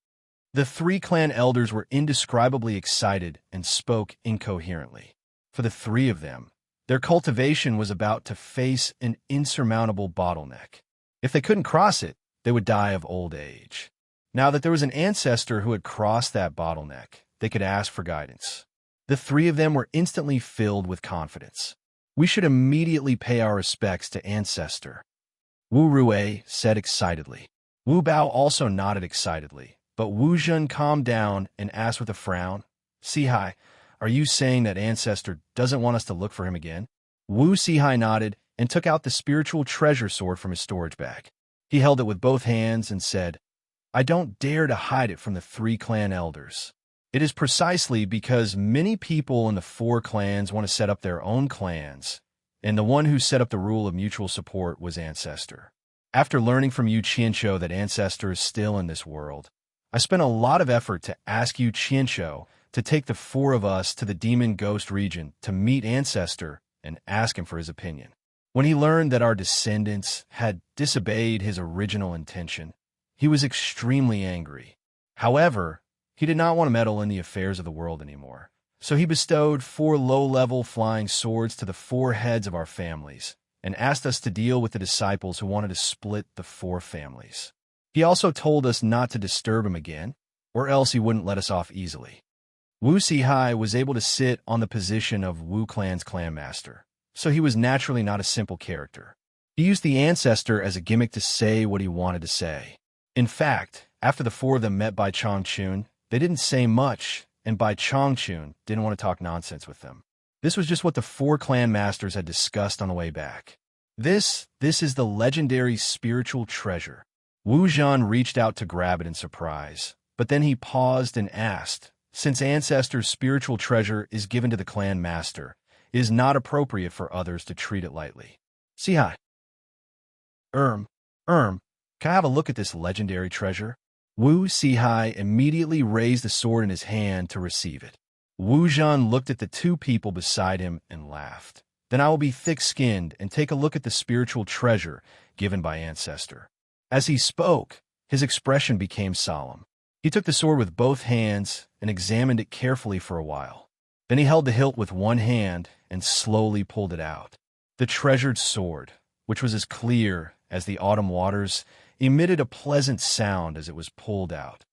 The three clan elders were indescribably excited and spoke incoherently. For the three of them, their cultivation was about to face an insurmountable bottleneck. If they couldn't cross it, they would die of old age. Now that there was an ancestor who had crossed that bottleneck, they could ask for guidance. The three of them were instantly filled with confidence. We should immediately pay our respects to Ancestor, Wu Rue said excitedly. Wu Bao also nodded excitedly, but Wu Zhen calmed down and asked with a frown, Sihai, are you saying that Ancestor doesn't want us to look for him again? Wu Sihai nodded and took out the spiritual treasure sword from his storage bag. He held it with both hands and said, I don't dare to hide it from the three clan elders. It is precisely because many people in the four clans want to set up their own clans, and the one who set up the rule of mutual support was Ancestor. After learning from Yu Qinsho that Ancestor is still in this world, I spent a lot of effort to ask Yu Qinsho to take the four of us to the Demon Ghost region to meet Ancestor and ask him for his opinion. When he learned that our descendants had disobeyed his original intention, he was extremely angry. However, he did not want to meddle in the affairs of the world anymore, so he bestowed 4 low-level flying swords to the 4 heads of our families and asked us to deal with the disciples who wanted to split the 4 families. He also told us not to disturb him again, or else he wouldn't let us off easily. Wu Sihai was able to sit on the position of Wu Clan's clan master, so he was naturally not a simple character. He used the Ancestor as a gimmick to say what he wanted to say. In fact, after the 4 of them met Bai Changchun, they didn't say much, and Bai Changchun didn't want to talk nonsense with them. This was just what the 4 clan masters had discussed on the way back. This is the legendary spiritual treasure. Wu Zhen reached out to grab it in surprise, but then he paused and asked, since Ancestor's spiritual treasure is given to the clan master, it is not appropriate for others to treat it lightly. Sihai. Can I have a look at this legendary treasure? Wu Sihai immediately raised the sword in his hand to receive it. Wu Zhen looked at the 2 people beside him and laughed. Then I will be thick-skinned and take a look at the spiritual treasure given by Ancestor. As he spoke, his expression became solemn. He took the sword with both hands and examined it carefully for a while. Then he held the hilt with one hand and slowly pulled it out. The treasured sword, which was as clear as the autumn waters, emitted a pleasant sound as it was pulled out.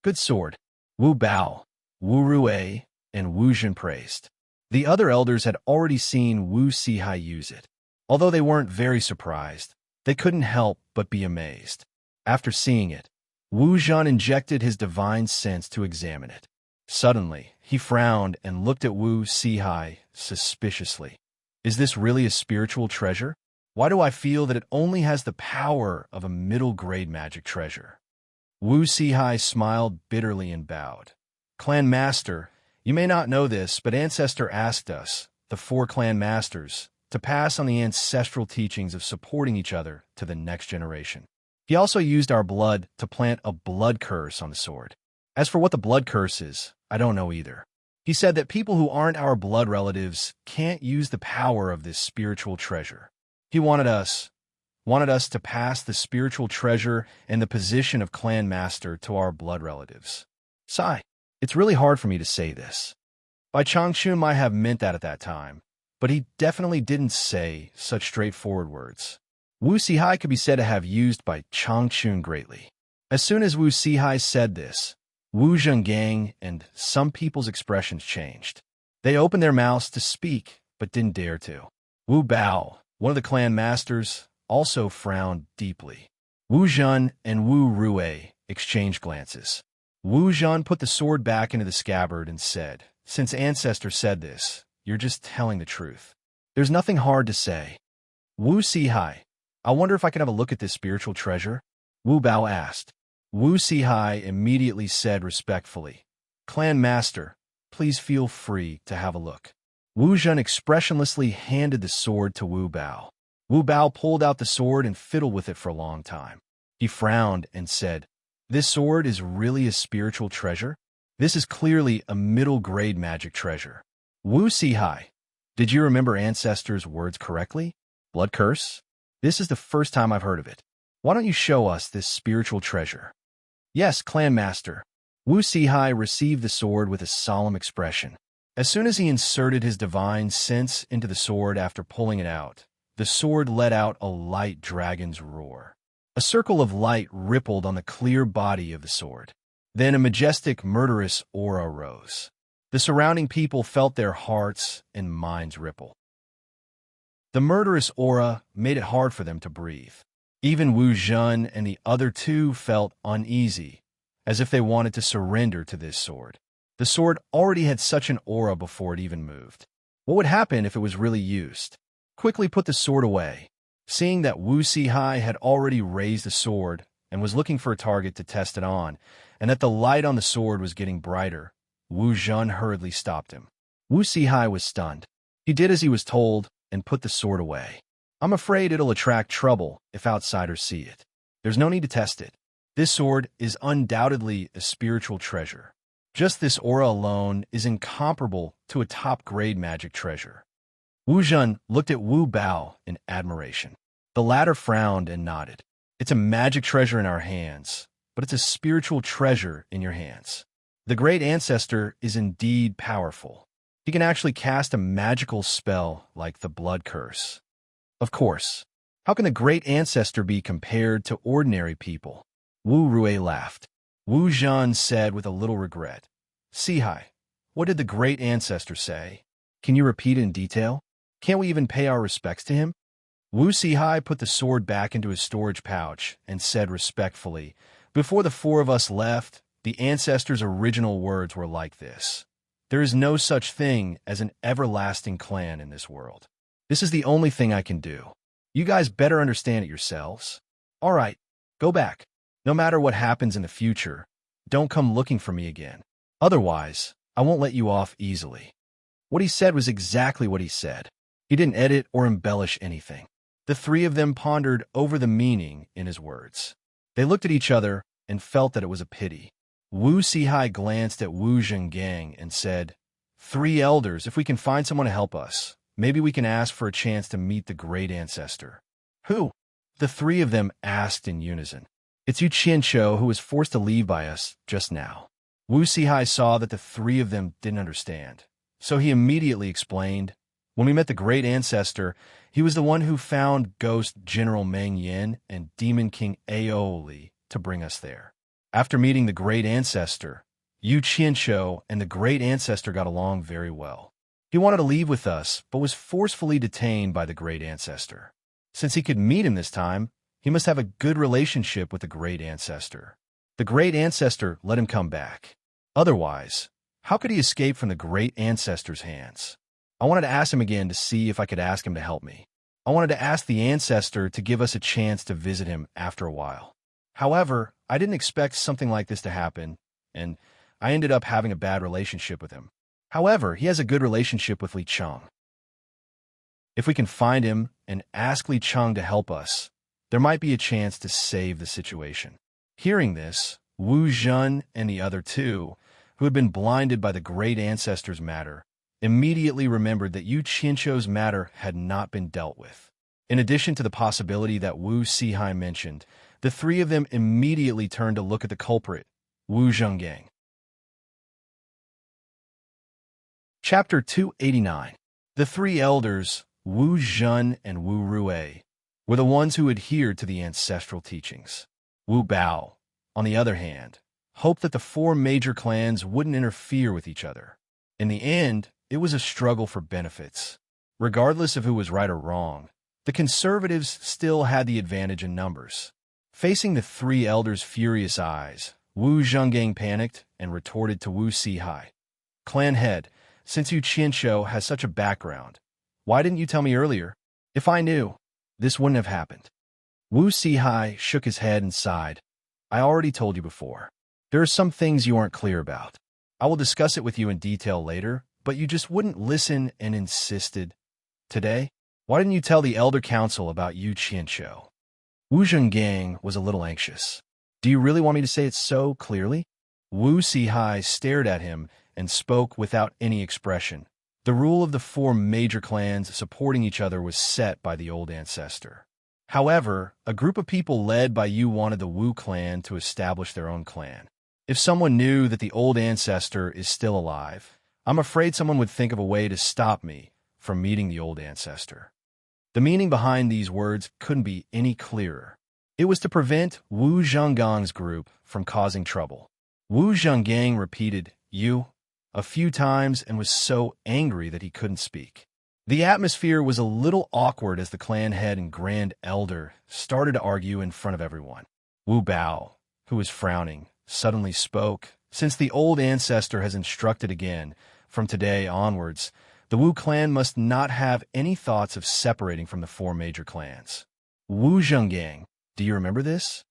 Good sword, Wu Bao, Wu Rue, and Wu Zhen praised. The other elders had already seen Wu Sihai use it. Although they weren't very surprised, they couldn't help but be amazed. After seeing it, Wu Zhen injected his divine sense to examine it. Suddenly, He frowned and looked at Wu Sihai suspiciously. Is this really a spiritual treasure? Why do I feel that it only has the power of a middle-grade magic treasure? Wu Sihai smiled bitterly and bowed. Clan Master, you may not know this, but Ancestor asked us, the 4 clan masters, to pass on the ancestral teachings of supporting each other to the next generation. He also used our blood to plant a blood curse on the sword. As for what the blood curse is, I don't know either. He said that people who aren't our blood relatives can't use the power of this spiritual treasure. He wanted us to pass the spiritual treasure and the position of clan master to our blood relatives. Sigh. It's really hard for me to say this. Bai Changchun might have meant that at that time, but he definitely didn't say such straightforward words. Wu Sihai could be said to have used Bai Changchun greatly. As soon as Wu Sihai said this, Wu Zhengang and some people's expressions changed. They opened their mouths to speak, but didn't dare to. Wu Bao, one of the clan masters, also frowned deeply. Wu Zhen and Wu Rue exchanged glances. Wu Zhen put the sword back into the scabbard and said, "Since Ancestor said this, you're just telling the truth. There's nothing hard to say." Wu Sihai, I wonder if I can have a look at this spiritual treasure? Wu Bao asked. Wu Sihai immediately said respectfully, "Clan Master, please feel free to have a look." Wu Zhen expressionlessly handed the sword to Wu Bao. Wu Bao pulled out the sword and fiddled with it for a long time. He frowned and said, "This sword is really a spiritual treasure? This is clearly a middle-grade magic treasure." Wu Sihai, did you remember Ancestor's words correctly? Blood curse? This is the first time I've heard of it. Why don't you show us this spiritual treasure? Yes, Clan Master. Wu Sihai received the sword with a solemn expression. As soon as he inserted his divine sense into the sword after pulling it out, the sword let out a light dragon's roar. A circle of light rippled on the clear body of the sword. Then a majestic, murderous aura rose. The surrounding people felt their hearts and minds ripple. The murderous aura made it hard for them to breathe. Even Wu Zhen and the other 2 felt uneasy, as if they wanted to surrender to this sword. The sword already had such an aura before it even moved. What would happen if it was really used? Quickly put the sword away. Seeing that Wu Sihai had already raised the sword and was looking for a target to test it on, and that the light on the sword was getting brighter, Wu Zhen hurriedly stopped him. Wu Sihai was stunned. He did as he was told and put the sword away. I'm afraid it'll attract trouble if outsiders see it. There's no need to test it. This sword is undoubtedly a spiritual treasure. Just this aura alone is incomparable to a top-grade magic treasure. Wu Zhen looked at Wu Bao in admiration. The latter frowned and nodded. It's a magic treasure in our hands, but it's a spiritual treasure in your hands. The great ancestor is indeed powerful. He can actually cast a magical spell like the blood curse. Of course, how can the great ancestor be compared to ordinary people? Wu Rue laughed. Wu Zhen said with a little regret, "Sihai, what did the great ancestor say? Can you repeat it in detail? Can't we even pay our respects to him?" Wu Sihai put the sword back into his storage pouch and said respectfully, "Before the 4 of us left, the ancestor's original words were like this. There is no such thing as an everlasting clan in this world. This is the only thing I can do. You guys better understand it yourselves. All right, go back. No matter what happens in the future, don't come looking for me again. Otherwise, I won't let you off easily." What he said was exactly what he said. He didn't edit or embellish anything. The 3 of them pondered over the meaning in his words. They looked at each other and felt that it was a pity. Wu Sihai glanced at Wu Zhengang and said, 3 elders, if we can find someone to help us, maybe we can ask for a chance to meet the great ancestor." "Who?" the 3 of them asked in unison. "It's Yu Qianqiu who was forced to leave by us just now." Wu Sihai saw that the 3 of them didn't understand, so he immediately explained, "When we met the great ancestor, he was the one who found Ghost General Meng Yin and Demon King Aoli to bring us there. After meeting the great ancestor, Yu Qianqiu and the great ancestor got along very well. He wanted to leave with us, but was forcefully detained by the great ancestor. Since he could meet him this time, he must have a good relationship with the great ancestor. The great ancestor let him come back. Otherwise, How could he escape from the great ancestor's hands? I wanted to ask him again to see if I could ask him to help me. I wanted to ask the ancestor to give us a chance to visit him after a while. However, I didn't expect something like this to happen, and I ended up having a bad relationship with him. However, he has a good relationship with Li Cheng. If we can find him and ask Li Cheng to help us, there might be a chance to save the situation. Hearing this, Wu Zhen and the other two, who had been blinded by the great ancestor's matter, immediately remembered that Yu Qianqiu's matter had not been dealt with. In addition to the possibility that Wu Sihai mentioned, the three of them immediately turned to look at the culprit, Wu Zhenggang. Chapter 289. The three elders, Wu Zhen and Wu Rui, were the ones who adhered to the ancestral teachings. Wu Bao, on the other hand, hoped that the four major clans wouldn't interfere with each other. In the end, it was a struggle for benefits. Regardless of who was right or wrong, the conservatives still had the advantage in numbers. Facing the three elders' furious eyes, Wu Zhenggang panicked and retorted to Wu Sihai, "Clan head, since Yu Qianqiu has such a background, why didn't you tell me earlier? If I knew, this wouldn't have happened." Wu Sihai shook his head and sighed. "I already told you before. There are some things you aren't clear about. I will discuss it with you in detail later, but you just wouldn't listen and insisted. Today, why didn't you tell the Elder Council about Yu Qianqiu?" Wu Zhenggang was a little anxious. "Do you really want me to say it so clearly?" Wu Sihai stared at him and spoke without any expression. The rule of the four major clans supporting each other was set by the old ancestor. However, a group of people led by Yu wanted the Wu clan to establish their own clan. If someone knew that the old ancestor is still alive, I'm afraid someone would think of a way to stop me from meeting the old ancestor. The meaning behind these words couldn't be any clearer. It was to prevent Wu Zhenggang's group from causing trouble. Wu Zhenggang repeated "you" a few times and was so angry that he couldn't speak. The atmosphere was a little awkward as the clan head and grand elder started to argue in front of everyone. Wu Bao, who was frowning, suddenly spoke. "Since the old ancestor has instructed again, from today onwards, the Wu clan must not have any thoughts of separating from the four major clans." Wu Zhenggang, do you remember this?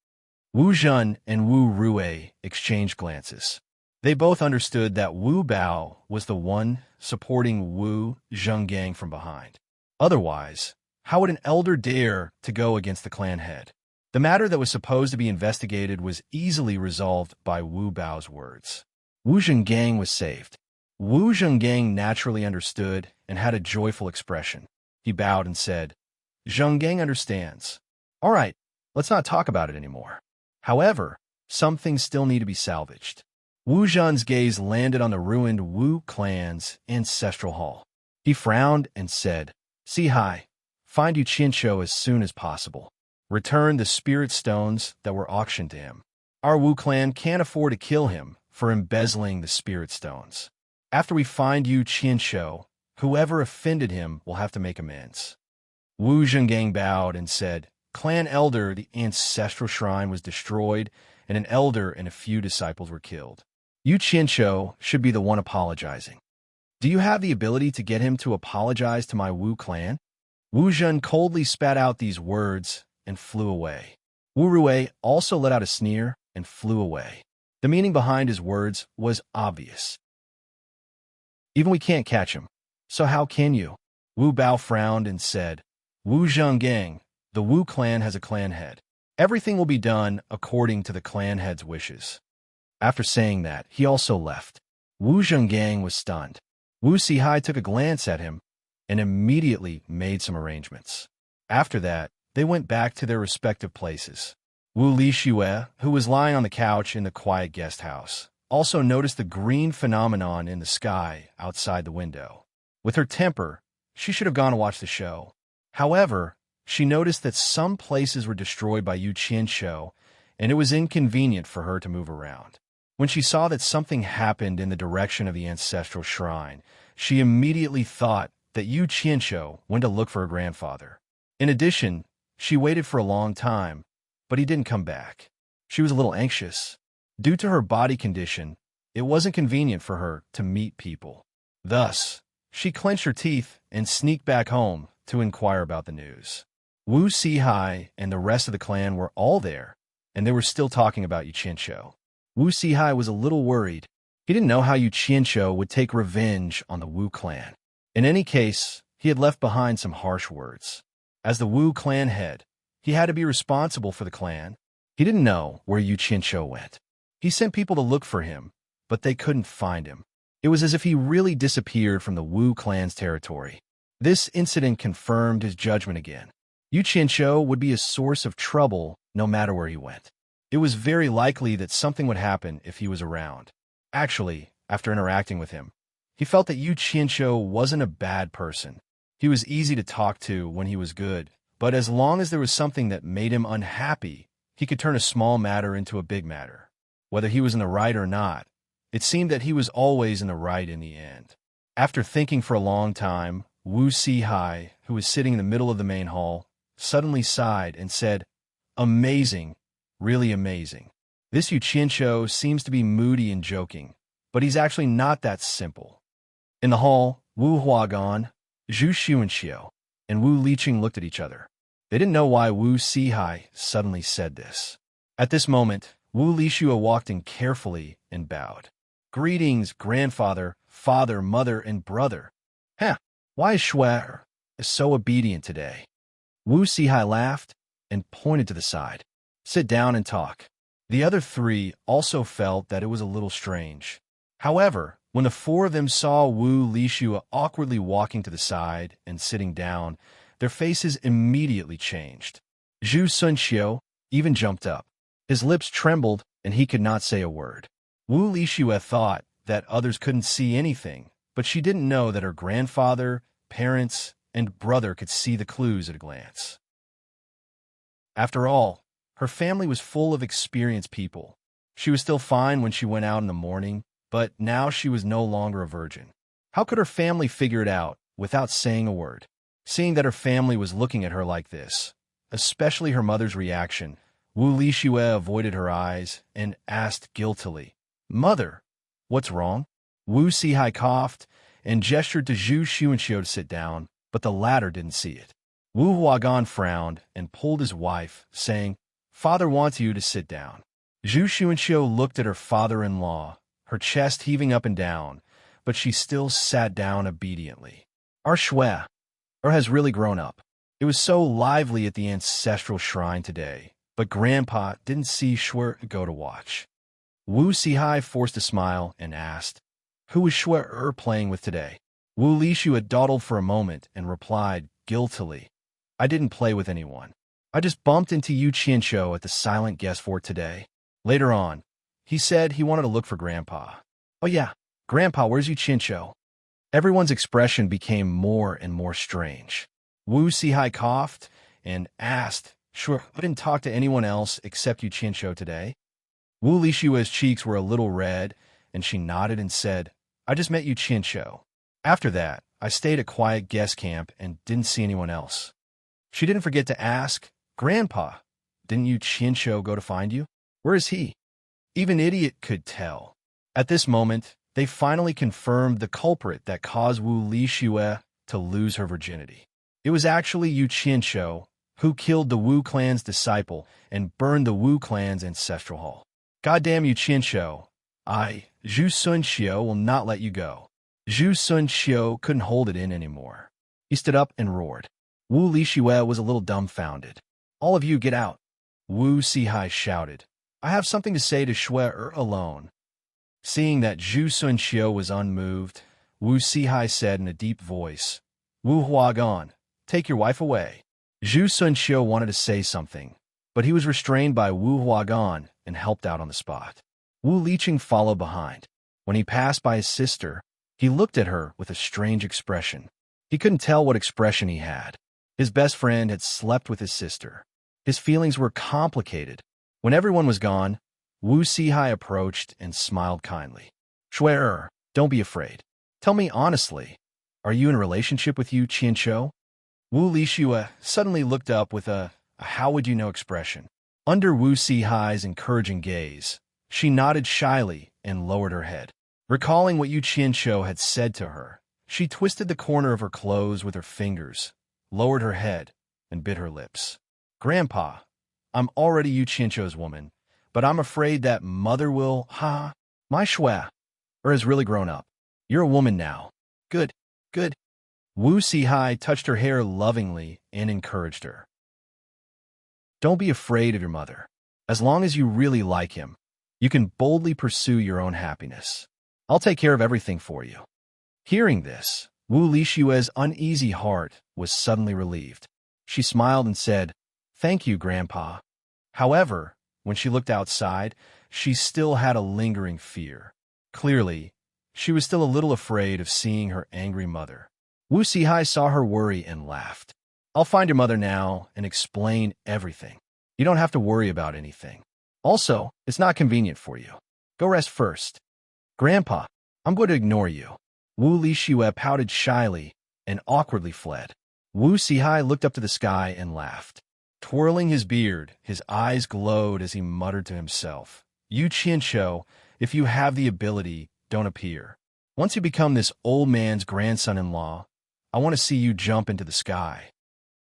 Wu Zhen and Wu Rui exchanged glances. They both understood that Wu Bao was the one supporting Wu Zhenggang from behind. Otherwise, how would an elder dare to go against the clan head? The matter that was supposed to be investigated was easily resolved by Wu Bao's words. Wu Zhenggang was saved. Wu Zhenggang naturally understood and had a joyful expression. He bowed and said, "Zhenggang understands. All right, let's not talk about it anymore." However, some things still need to be salvaged. Wu Zhen's gaze landed on the ruined Wu clan's ancestral hall. He frowned and said, "Sihai, find Yu Qianqiu as soon as possible. Return the spirit stones that were auctioned to him. Our Wu clan can't afford to kill him for embezzling the spirit stones. After we find Yu Qianqiu, whoever offended him will have to make amends." Wu Zhenggang bowed and said, "Clan elder, the ancestral shrine was destroyed, and an elder and a few disciples were killed. Yu Qianqiu should be the one apologizing. Do you have the ability to get him to apologize to my Wu clan?" Wu Zhen coldly spat out these words and flew away. Wu Rui also let out a sneer and flew away. The meaning behind his words was obvious. "Even we can't catch him, so how can you?" Wu Bao frowned and said, "Wu Zhenggang, the Wu clan has a clan head. Everything will be done according to the clan head's wishes." After saying that, he also left. Wu Zhenggang was stunned. Wu Sihai took a glance at him and immediately made some arrangements. After that, they went back to their respective places. Wu Lixue, who was lying on the couch in the quiet guest house, also noticed the green phenomenon in the sky outside the window. With her temper, she should have gone to watch the show. However, she noticed that some places were destroyed by Yu Qianqiu, and it was inconvenient for her to move around. When she saw that something happened in the direction of the ancestral shrine, she immediately thought that Yu Qianqiu went to look for her grandfather. In addition, she waited for a long time, but he didn't come back. She was a little anxious. Due to her body condition, It wasn't convenient for her to meet people. Thus, she clenched her teeth and sneaked back home to inquire about the news. Wu Sihai and the rest of the clan were all there, and they were still talking about Yu Qianqiu. Wu Sihai was a little worried. He didn't know how Yu Qianqiu would take revenge on the Wu clan. In any case, he had left behind some harsh words. As the Wu clan head, he had to be responsible for the clan. He didn't know where Yu Qianqiu went. He sent people to look for him, but they couldn't find him. It was as if he really disappeared from the Wu clan's territory. This incident confirmed his judgment again. Yu Qianqiu would be a source of trouble no matter where he went. It was very likely that something would happen if he was around. Actually, after interacting with him, he felt that Yu Qianqiu wasn't a bad person. He was easy to talk to when he was good, but as long as there was something that made him unhappy, he could turn a small matter into a big matter. Whether he was in the right or not, it seemed that he was always in the right in the end. After thinking for a long time, Wu Sihai, who was sitting in the middle of the main hall, suddenly sighed and said, "Amazing, really amazing. This Yu Qianqiu seems to be moody and joking, but he's actually not that simple." In the hall, Wu Huagan, Zhu Xuanxiu, and Wu Liqing looked at each other. They didn't know why Wu Sihai suddenly said this. At this moment, Wu Liqing walked in carefully and bowed. "Greetings, grandfather, father, mother, and brother. Why is Shui so obedient today?" Wu Sihai laughed and pointed to the side. "Sit down and talk." The other three also felt that it was a little strange. However, when the four of them saw Wu Liqing awkwardly walking to the side and sitting down, their faces immediately changed. Zhu Sunxiu even jumped up. His lips trembled and he could not say a word. Wu Liqing thought that others couldn't see anything, but she didn't know that her grandfather, parents, and brother could see the clues at a glance. After all, her family was full of experienced people. She was still fine when she went out in the morning, but now she was no longer a virgin. How could her family figure it out without saying a word? Seeing that her family was looking at her like this, especially her mother's reaction, Wu Liqing avoided her eyes and asked guiltily, "Mother, what's wrong?" Wu Sihai coughed and gestured to Zhu Xuanxiu to sit down, but the latter didn't see it. Wu Huagan frowned and pulled his wife, saying, "Father wants you to sit down." Zhu Xuanxiu looked at her father-in-law, her chest heaving up and down, but she still sat down obediently. Our Shui has really grown up. It was so lively at the ancestral shrine today, but Grandpa didn't see Shui go to watch. Wu Sihai forced a smile and asked, "Who was Shui playing with today?" Wu Liqing dawdled for a moment and replied guiltily, "I didn't play with anyone. I just bumped into Yu Qianqiu at the silent guest fort today." Later on, he said he wanted to look for Grandpa. "Oh yeah, Grandpa, where's Yu Qianqiu?" Everyone's expression became more and more strange. Wu Sihai coughed and asked, "Sure, I didn't talk to anyone else except Yu Qianqiu today." Wu Liqing's cheeks were a little red, and she nodded and said, "I just met Yu Qianqiu. After that, I stayed at quiet guest camp and didn't see anyone else." She didn't forget to ask, "Grandpa, didn't Yu Qianqiu go to find you? Where is he?" Even Idiot could tell. At this moment, they finally confirmed the culprit that caused Wu Liqing to lose her virginity. It was actually Yu Qianqiu, who killed the Wu clan's disciple and burned the Wu clan's ancestral hall. "Goddamn Yu Qianqiu, Zhu Sunxiu will not let you go." Zhu Sunxiu couldn't hold it in anymore. He stood up and roared. Wu Liqing was a little dumbfounded. "All of you get out!" Wu Sihai shouted. "I have something to say to Shui alone." Seeing that Zhu Sunxiu was unmoved, Wu Sihai said in a deep voice, "Wu Huagan, take your wife away." Zhu Sunxiu wanted to say something, but he was restrained by Wu Huagan and helped out on the spot. Wu Liqing followed behind. When he passed by his sister, he looked at her with a strange expression. He couldn't tell what expression he had. His best friend had slept with his sister. His feelings were complicated. When everyone was gone, Wu Sihai approached and smiled kindly. "Shui, don't be afraid. Tell me honestly, are you in a relationship with Yu Qianqiu?" Wu Liqing suddenly looked up with a "how would you know" expression. Under Wu Sihai's encouraging gaze, she nodded shyly and lowered her head. Recalling what Yu Qianqiu had said to her, she twisted the corner of her clothes with her fingers, lowered her head, and bit her lips. Grandpa, I'm already Yu Qianqiu's woman, but I'm afraid that mother will, my shua, or has really grown up. You're a woman now. Good, good. Wu Sihai touched her hair lovingly and encouraged her. Don't be afraid of your mother. As long as you really like him, you can boldly pursue your own happiness. I'll take care of everything for you. Hearing this, Wu Lishue's uneasy heart was suddenly relieved. She smiled and said, "Thank you, Grandpa." However, when she looked outside, she still had a lingering fear. Clearly, she was still a little afraid of seeing her angry mother. Wu Sihai saw her worry and laughed. I'll find your mother now and explain everything. You don't have to worry about anything. Also, it's not convenient for you. Go rest first. Grandpa, I'm going to ignore you. Wu Lishue pouted shyly and awkwardly fled. Wu Sihai looked up to the sky and laughed. Twirling his beard, his eyes glowed as he muttered to himself, Yu Qianqiu, if you have the ability, don't appear. Once you become this old man's grandson-in-law, I want to see you jump into the sky.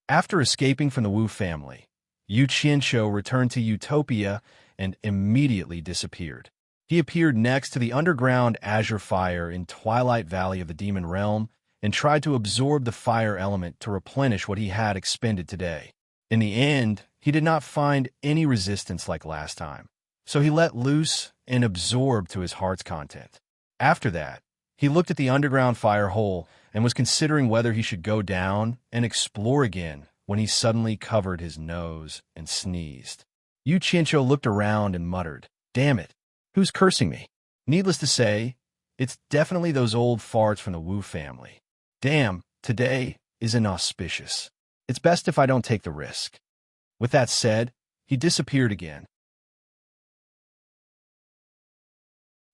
After escaping from the Wu family, Yu Qianqiu returned to Utopia and immediately disappeared. He appeared next to the underground azure fire in Twilight Valley of the Demon Realm and tried to absorb the fire element to replenish what he had expended today. In the end, he did not find any resistance like last time, so he let loose and absorbed to his heart's content. After that, he looked at the underground fire hole and was considering whether he should go down and explore again when he suddenly covered his nose and sneezed. Yu Qianqiu looked around and muttered, "Damn it, who's cursing me?" Needless to say, it's definitely those old farts from the Wu family. Damn, today is inauspicious. It's best if I don't take the risk. With that said, he disappeared again.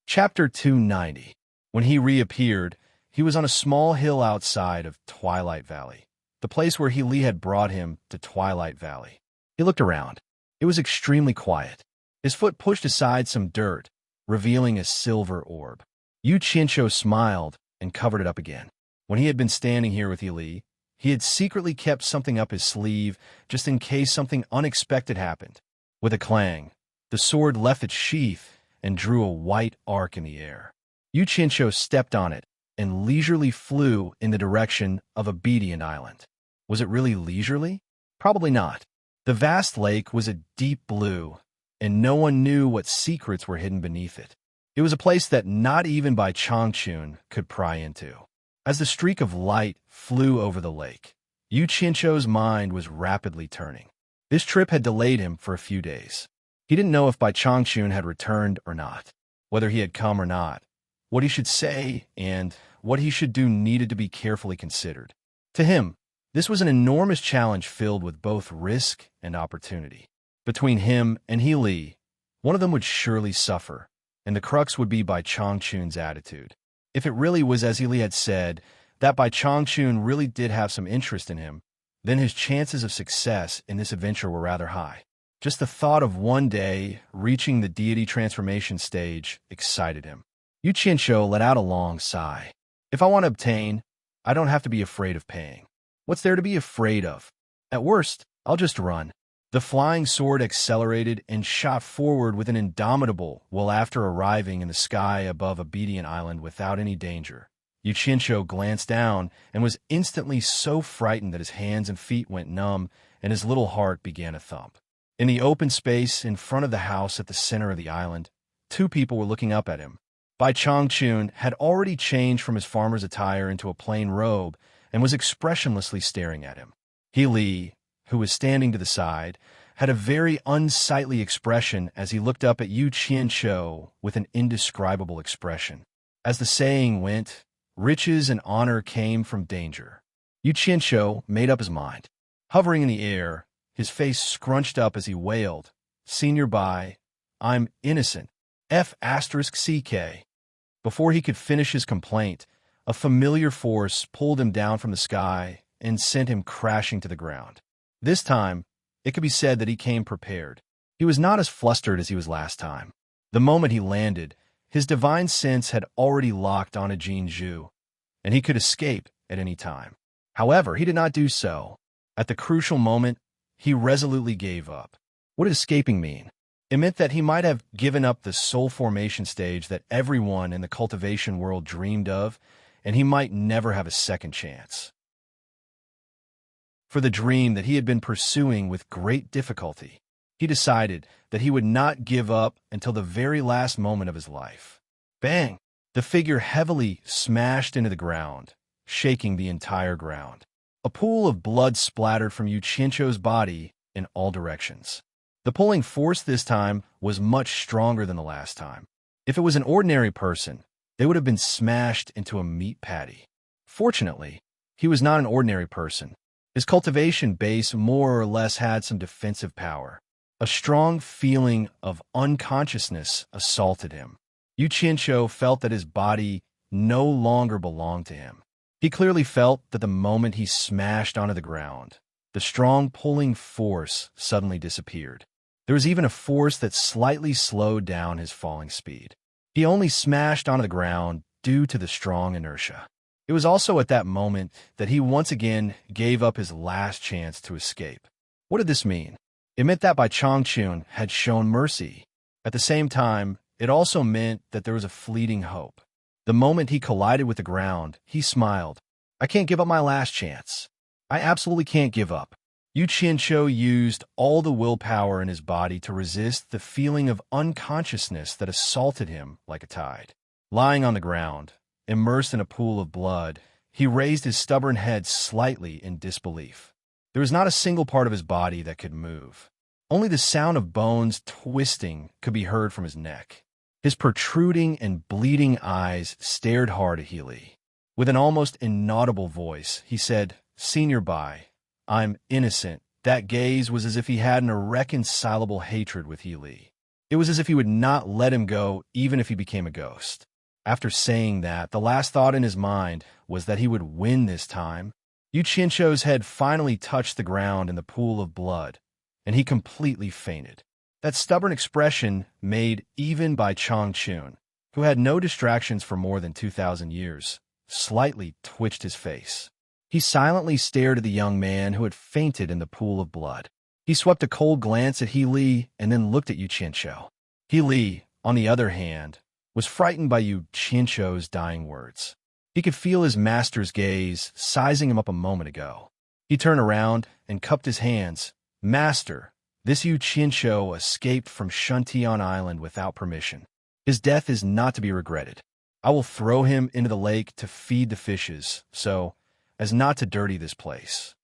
Chapter 290. When he reappeared, he was on a small hill outside of Twilight Valley, the place where He Li had brought him to Twilight Valley. He looked around. It was extremely quiet. His foot pushed aside some dirt, revealing a silver orb. Yu Qianqiu smiled and covered it up again. When he had been standing here with He Li, he had secretly kept something up his sleeve just in case something unexpected happened. With a clang, the sword left its sheath and drew a white arc in the air. Yu Qianqiu stepped on it and leisurely flew in the direction of Obedient Island. Was it really leisurely? Probably not. The vast lake was a deep blue, and no one knew what secrets were hidden beneath it. It was a place that not even Bai Changchun could pry into. As the streak of light flew over the lake, Yu Qianqiu's mind was rapidly turning. This trip had delayed him for a few days. He didn't know if Bai Changchun had returned or not, whether he had come or not. What he should say and what he should do needed to be carefully considered. To him, this was an enormous challenge filled with both risk and opportunity. Between him and He Li, one of them would surely suffer, and the crux would be Bai Changchun's attitude. If it really was as He Li had said, that Bai Changchun really did have some interest in him, then his chances of success in this adventure were rather high. Just the thought of one day reaching the deity transformation stage excited him. Yu Qianqiu let out a long sigh. If I want to obtain, I don't have to be afraid of paying. What's there to be afraid of? At worst, I'll just run. The flying sword accelerated and shot forward with an indomitable while after arriving in the sky above Obedient Island without any danger. Yu Qianqiu glanced down and was instantly so frightened that his hands and feet went numb and his little heart began to thump. In the open space in front of the house at the center of the island, two people were looking up at him. Bai Changchun had already changed from his farmer's attire into a plain robe and was expressionlessly staring at him. He Li, who was standing to the side, had a very unsightly expression as he looked up at Yu Qianqiu with an indescribable expression. As the saying went, riches and honor came from danger. Yu Qianqiu made up his mind. Hovering in the air, his face scrunched up as he wailed, "Senior Bai, I'm innocent. F***CK. Before he could finish his complaint, a familiar force pulled him down from the sky and sent him crashing to the ground. This time, it could be said that he came prepared. He was not as flustered as he was last time. The moment he landed, His divine sense had already locked onto Jin Zhu, and he could escape at any time. However, he did not do so. At the crucial moment, he resolutely gave up. What did escaping mean? It meant that he might have given up the soul formation stage that everyone in the cultivation world dreamed of, and he might never have a second chance. For the dream that he had been pursuing with great difficulty, he decided that he would not give up until the very last moment of his life. Bang! The figure heavily smashed into the ground, shaking the entire ground. A pool of blood splattered from Yu Qianzhou's body in all directions. The pulling force this time was much stronger than the last time. If it was an ordinary person, they would have been smashed into a meat patty. Fortunately, he was not an ordinary person. His cultivation base more or less had some defensive power. A strong feeling of unconsciousness assaulted him. Yu Qianzhou felt that his body no longer belonged to him. He clearly felt that the moment he smashed onto the ground, the strong pulling force suddenly disappeared. There was even a force that slightly slowed down his falling speed. He only smashed onto the ground due to the strong inertia. It was also at that moment that he once again gave up his last chance to escape. What did this mean? It meant that Bai Changchun had shown mercy. At the same time, it also meant that there was a fleeting hope. The moment he collided with the ground, he smiled. I can't give up my last chance. I absolutely can't give up. Yu Qianzhou used all the willpower in his body to resist the feeling of unconsciousness that assaulted him like a tide. Lying on the ground, immersed in a pool of blood, he raised his stubborn head slightly in disbelief. There was not a single part of his body that could move. Only the sound of bones twisting could be heard from his neck. His protruding and bleeding eyes stared hard at Healy. With an almost inaudible voice, he said, "Senior Bai, I'm innocent." That gaze was as if he had an irreconcilable hatred with Healy. It was as if he would not let him go even if he became a ghost. After saying that, the last thought in his mind was that he would win this time. Yu Qianzhou's head finally touched the ground in the pool of blood, and he completely fainted. That stubborn expression made even Bai Changchun, who had no distractions for more than 2,000 years, slightly twitched his face. He silently stared at the young man who had fainted in the pool of blood. He swept a cold glance at He Li and then looked at Yu Qianzhou. He Li, on the other hand, was frightened by Yu Qianzhou's dying words. He could feel his master's gaze sizing him up a moment ago. He turned around and cupped his hands. "Master, this Yu Qianzhou escaped from Shuntian Island without permission. His death is not to be regretted. I will throw him into the lake to feed the fishes, so as not to dirty this place.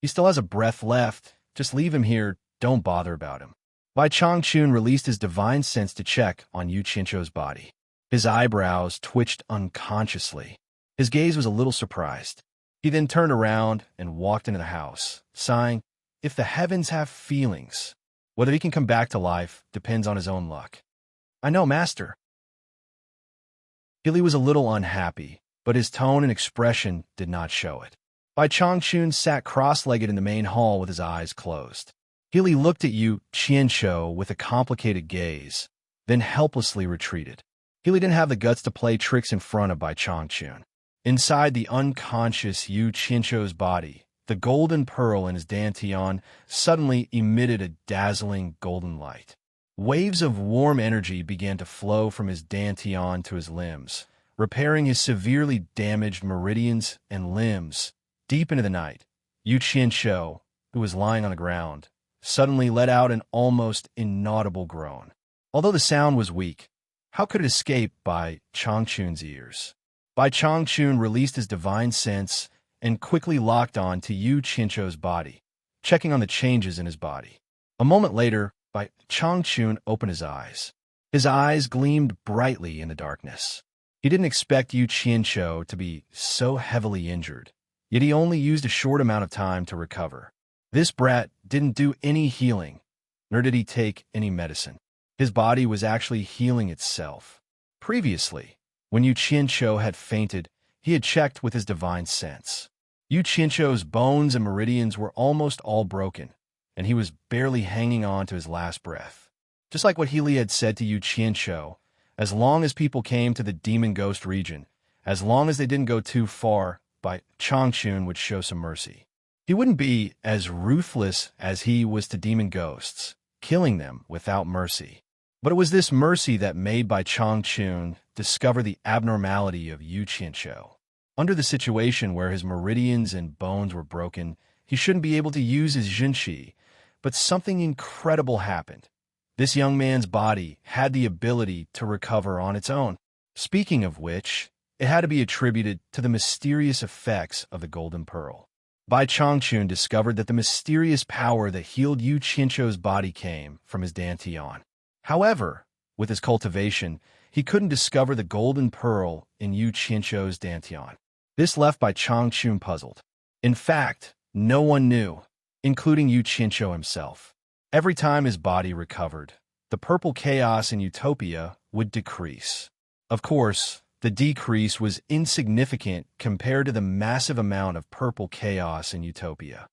He still has a breath left. Just leave him here. Don't bother about him." Bai Changchun released his divine sense to check on Yu Qianzhou's body. His eyebrows twitched unconsciously. His gaze was a little surprised. He then turned around and walked into the house, sighing, "If the heavens have feelings, whether he can come back to life depends on his own luck." "I know, Master." Healy was a little unhappy, but his tone and expression did not show it. Bai Changchun sat cross-legged in the main hall with his eyes closed. Healy looked at Yu Qianzhou with a complicated gaze, then helplessly retreated. Healy didn't have the guts to play tricks in front of Bai Changchun. Inside the unconscious Yu Qianzhou's body, the golden pearl in his dantian suddenly emitted a dazzling golden light. Waves of warm energy began to flow from his dantian to his limbs, repairing his severely damaged meridians and limbs. Deep into the night, Yu Qianzhou, who was lying on the ground, suddenly let out an almost inaudible groan. Although the sound was weak, how could it escape Bai Changchun's ears? Bai Changchun released his divine sense and quickly locked on to Yu Qianzhou's body, checking on the changes in his body. A moment later, Bai Changchun opened his eyes. His eyes gleamed brightly in the darkness. He didn't expect Yu Qianzhou to be so heavily injured, yet he only used a short amount of time to recover. This brat didn't do any healing, nor did he take any medicine. His body was actually healing itself. Previously, when Yu Qianzhou had fainted, he had checked with his divine sense. Yu Qianzhou's bones and meridians were almost all broken, and he was barely hanging on to his last breath. Just like what Healy had said to Yu Qianzhou, As long as people came to the demon ghost region, as long as they didn't go too far, Bai Changchun would show some mercy. He wouldn't be as ruthless as he was to demon ghosts, killing them without mercy. But it was this mercy that made Bai Changchun discover the abnormality of Yu Qianqiu. Under the situation where his meridians and bones were broken, he shouldn't be able to use his Jinqi, but something incredible happened. This young man's body had the ability to recover on its own. Speaking of which, it had to be attributed to the mysterious effects of the Golden Pearl. Bai Changchun discovered that the mysterious power that healed Yu Qianqiu's body came from his dantian. However, with his cultivation, he couldn't discover the Golden Pearl in Yu Qianqiu's dantian. This left Bai Changchun puzzled. In fact, no one knew, including Yu Qianqiu himself. Every time his body recovered, the purple chaos in Utopia would decrease. Of course, the decrease was insignificant compared to the massive amount of purple chaos in Utopia.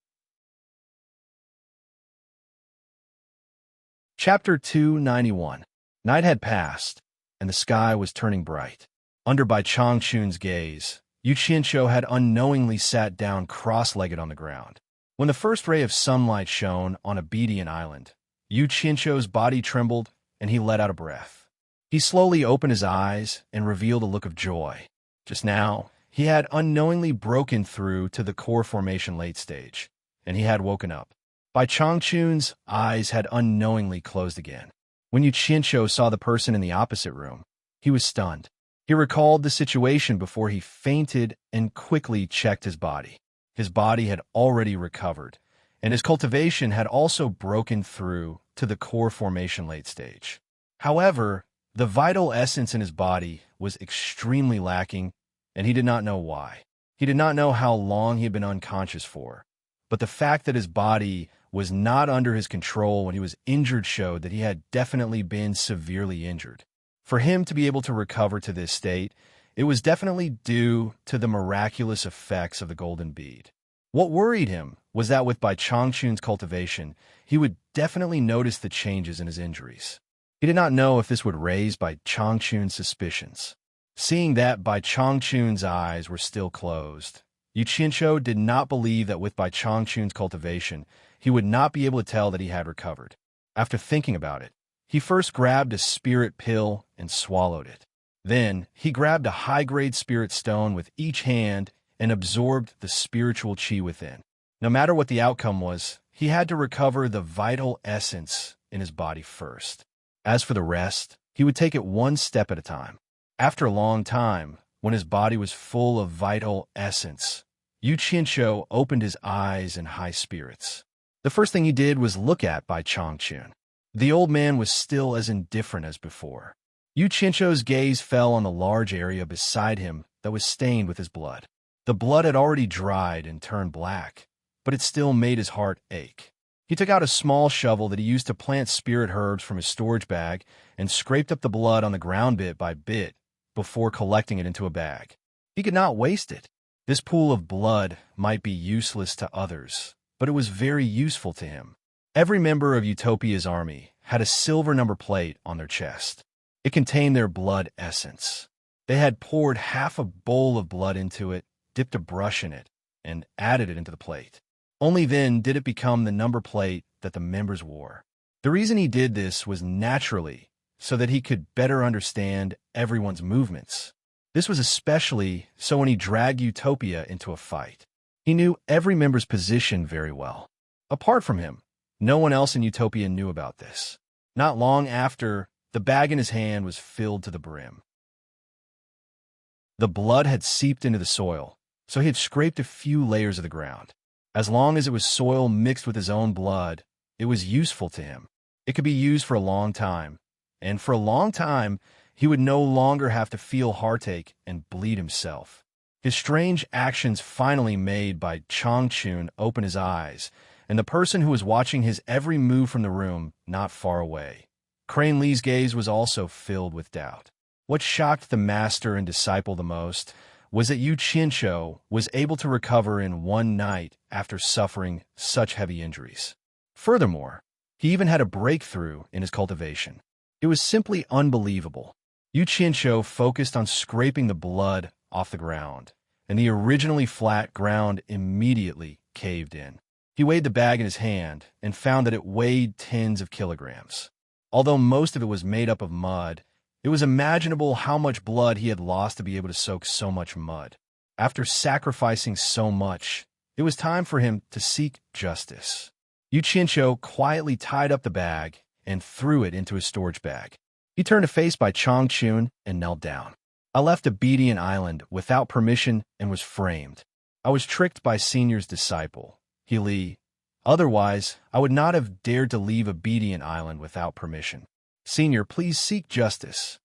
Chapter 291. Night had passed, and the sky was turning bright. Under Bai Changchun's gaze, Yu Qianqiu had unknowingly sat down cross-legged on the ground. When the first ray of sunlight shone on Obedient Island, Yu Qianqiu's body trembled, and he let out a breath. He slowly opened his eyes and revealed a look of joy. Just now, he had unknowingly broken through to the core formation late stage, and he had woken up. Bai Changchun's eyes had unknowingly closed again. When Yu Qianqiu saw the person in the opposite room, he was stunned. He recalled the situation before he fainted and quickly checked his body. His body had already recovered, and his cultivation had also broken through to the core formation late stage. However, the vital essence in his body was extremely lacking, and he did not know why. He did not know how long he had been unconscious for, but the fact that his body was not under his control when he was injured showed that he had definitely been severely injured. For him to be able to recover to this state, it was definitely due to the miraculous effects of the golden bead. What worried him was that with Bai Changchun's cultivation, he would definitely notice the changes in his injuries. He did not know if this would raise Bai Changchun's suspicions. Seeing that Bai Changchun's eyes were still closed, Yu Qianqiu did not believe that with Bai Changchun's cultivation, he would not be able to tell that he had recovered. After thinking about it, he first grabbed a spirit pill and swallowed it. Then, he grabbed a high-grade spirit stone with each hand and absorbed the spiritual qi within. No matter what the outcome was, he had to recover the vital essence in his body first. As for the rest, he would take it one step at a time. After a long time, when his body was full of vital essence, Yu Qianqiu opened his eyes in high spirits. The first thing he did was look at Bai Changchun. The old man was still as indifferent as before. Yu Qianqiu's gaze fell on the large area beside him that was stained with his blood. The blood had already dried and turned black, but it still made his heart ache. He took out a small shovel that he used to plant spirit herbs from his storage bag and scraped up the blood on the ground bit by bit before collecting it into a bag. He could not waste it. This pool of blood might be useless to others, but it was very useful to him. Every member of Utopia's army had a silver number plate on their chest. It contained their blood essence. They had poured half a bowl of blood into it, dipped a brush in it, and added it into the plate. Only then did it become the number plate that the members wore. The reason he did this was naturally so that he could better understand everyone's movements. This was especially so when he dragged Utopia into a fight. He knew every member's position very well. Apart from him, no one else in Utopia knew about this. Not long after, the bag in his hand was filled to the brim. The blood had seeped into the soil, so he had scraped a few layers of the ground. As long as it was soil mixed with his own blood, it was useful to him. It could be used for a long time, and for a long time, he would no longer have to feel heartache and bleed himself. His strange actions finally made Bai Changchun open his eyes, and the person who was watching his every move from the room not far away. Crane Li's gaze was also filled with doubt. What shocked the master and disciple the most was that Yu Qianqiu was able to recover in one night after suffering such heavy injuries. Furthermore, he even had a breakthrough in his cultivation. It was simply unbelievable. Yu Qianqiu focused on scraping the blood off the ground, and the originally flat ground immediately caved in. He weighed the bag in his hand and found that it weighed tens of kilograms. Although most of it was made up of mud, it was imaginable how much blood he had lost to be able to soak so much mud. After sacrificing so much, it was time for him to seek justice. Yu Qianqiu quietly tied up the bag and threw it into his storage bag. He turned to face Bai Changchun and knelt down. I left Obedient Island without permission and was framed. I was tricked by Senior's disciple, He Li. Otherwise, I would not have dared to leave Obedient Island without permission. Senior, please seek justice.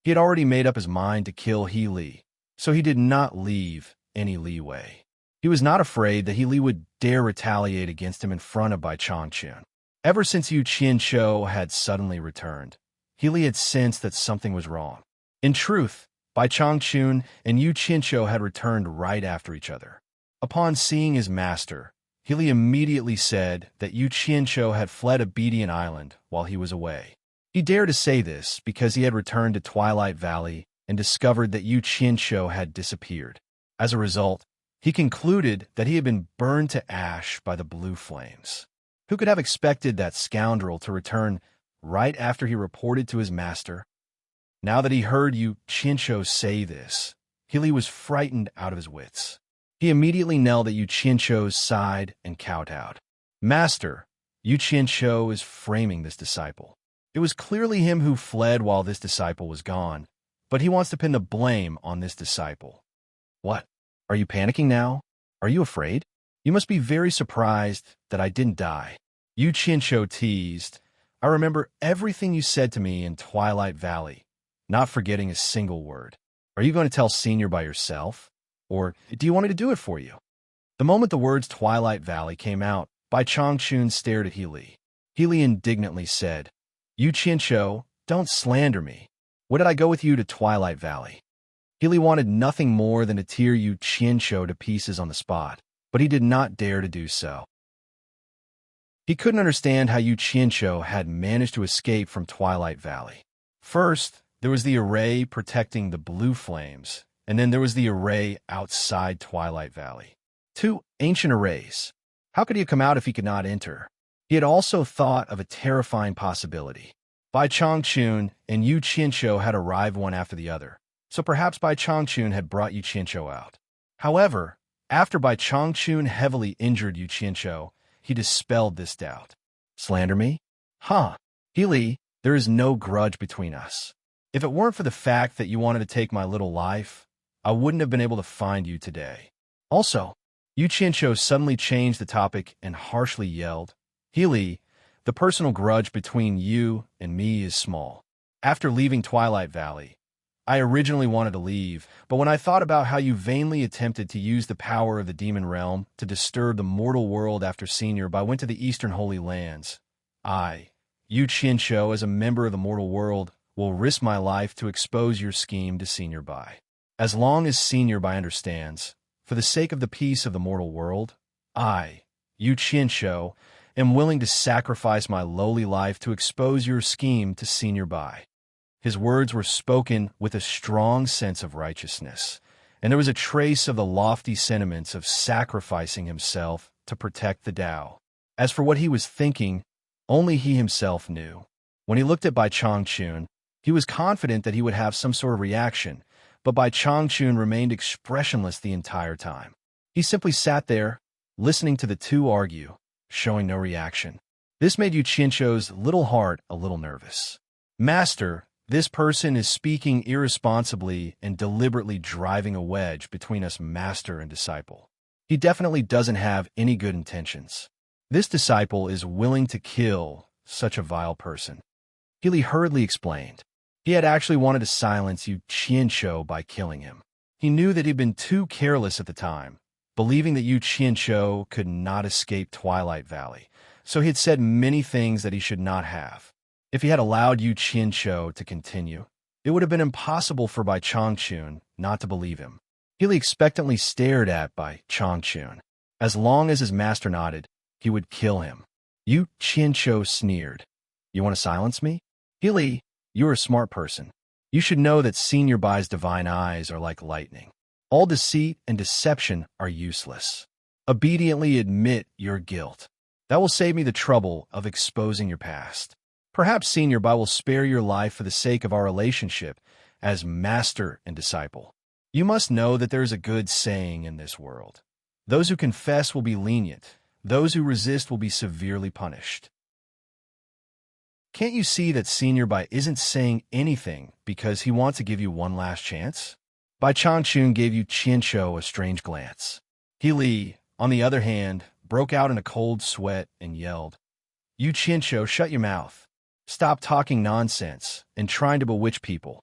He had already made up his mind to kill He Li, so he did not leave any leeway. He was not afraid that He Li would dare retaliate against him in front of Bai Changchun. Ever since Yu Qianqiu had suddenly returned, He Li had sensed that something was wrong. In truth, Bai Changchun and Yu Qianqiu had returned right after each other. Upon seeing his master, He Li immediately said that Yu Qianqiu had fled Obedient Island while he was away. He dared to say this because he had returned to Twilight Valley and discovered that Yu Qianqiu had disappeared. As a result, he concluded that he had been burned to ash by the blue flames. Who could have expected that scoundrel to return right after he reported to his master? Now that he heard Yu Qianqiu say this, He Li was frightened out of his wits. He immediately knelt at Yu Qianqiu's side and kowtowed. Master, Yu Qianqiu is framing this disciple. It was clearly him who fled while this disciple was gone, but he wants to pin the blame on this disciple. What? Are you panicking now? Are you afraid? You must be very surprised that I didn't die. Yu Qianqiu teased. I remember everything you said to me in Twilight Valley, not forgetting a single word. Are you going to tell Senior by yourself? Or do you want me to do it for you? The moment the words Twilight Valley came out, Bai Changchun stared at He Li. He Li indignantly said, Yu Qianqiu, don't slander me. What did I go with you to Twilight Valley? He Li wanted nothing more than to tear Yu Qianqiu to pieces on the spot, but he did not dare to do so. He couldn't understand how Yu Qianqiu had managed to escape from Twilight Valley. First, there was the array protecting the blue flames, and then there was the array outside Twilight Valley. Two ancient arrays. How could he have come out if he could not enter? He had also thought of a terrifying possibility. Bai Changchun and Yu Qianqiu had arrived one after the other, so perhaps Bai Changchun had brought Yu Qianqiu out. However, after Bai Changchun heavily injured Yu Qianqiu, he dispelled this doubt. Slander me? Huh. He Li, there is no grudge between us. If it weren't for the fact that you wanted to take my little life, I wouldn't have been able to find you today. Also, Yu Qianqiu suddenly changed the topic and harshly yelled, He Li, the personal grudge between you and me is small. After leaving Twilight Valley, I originally wanted to leave, but when I thought about how you vainly attempted to use the power of the demon realm to disturb the mortal world after Senior went to the Eastern Holy Lands, I, Yu Qianqiu, as a member of the mortal world, will risk my life to expose your scheme to Senior Bai. As long as Senior Bai understands, for the sake of the peace of the mortal world, I, Yu Qianqiu, am willing to sacrifice my lowly life to expose your scheme to Senior Bai. His words were spoken with a strong sense of righteousness, and there was a trace of the lofty sentiments of sacrificing himself to protect the Tao. As for what he was thinking, only he himself knew. When he looked at Bai Changchun, he was confident that he would have some sort of reaction, but Bai Changchun remained expressionless the entire time. He simply sat there, listening to the two argue, showing no reaction. This made Yu Qianqiu's little heart a little nervous. Master, this person is speaking irresponsibly and deliberately driving a wedge between us master and disciple. He definitely doesn't have any good intentions. This disciple is willing to kill such a vile person. He Li hurriedly explained. He had actually wanted to silence Yu Qianqiu by killing him. He knew that he'd been too careless at the time, believing that Yu Qianqiu could not escape Twilight Valley, so he had said many things that he should not have. If he had allowed Yu Qianqiu to continue, it would have been impossible for Bai Changchun not to believe him. He Li expectantly stared at Bai Changchun. As long as his master nodded, he would kill him. Yu Qianqiu sneered. You want to silence me? He Li, you're a smart person. You should know that Senior Bai's divine eyes are like lightning. All deceit and deception are useless. Obediently admit your guilt. That will save me the trouble of exposing your past. Perhaps Senior Bai will spare your life for the sake of our relationship as master and disciple. You must know that there is a good saying in this world. Those who confess will be lenient. Those who resist will be severely punished. Can't you see that Senior Bai isn't saying anything because he wants to give you one last chance? Bai Changchun gave Yu Qianqiu a strange glance. He Li, on the other hand, broke out in a cold sweat and yelled, "Yu Qianqiu, shut your mouth. Stop talking nonsense and trying to bewitch people."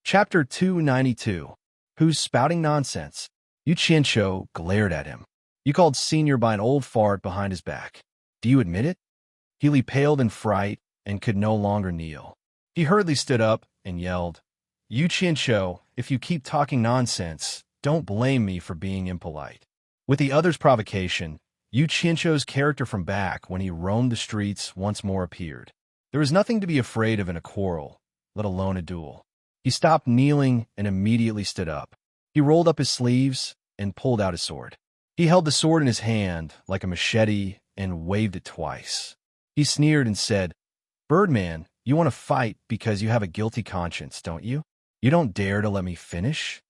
Chapter 292. Who's spouting nonsense? Yu Qianqiu glared at him. You called Senior Bai an old fart behind his back. Do you admit it? He paled in fright and could no longer kneel. He hurriedly stood up and yelled, "Yu Qianqiu, if you keep talking nonsense, don't blame me for being impolite." With the other's provocation, Yu Qianqiu's character from back when he roamed the streets once more appeared. There was nothing to be afraid of in a quarrel, let alone a duel. He stopped kneeling and immediately stood up. He rolled up his sleeves and pulled out his sword. He held the sword in his hand like a machete and waved it twice. He sneered and said, "Birdman, you want to fight because you have a guilty conscience, don't you? You don't dare to let me finish?"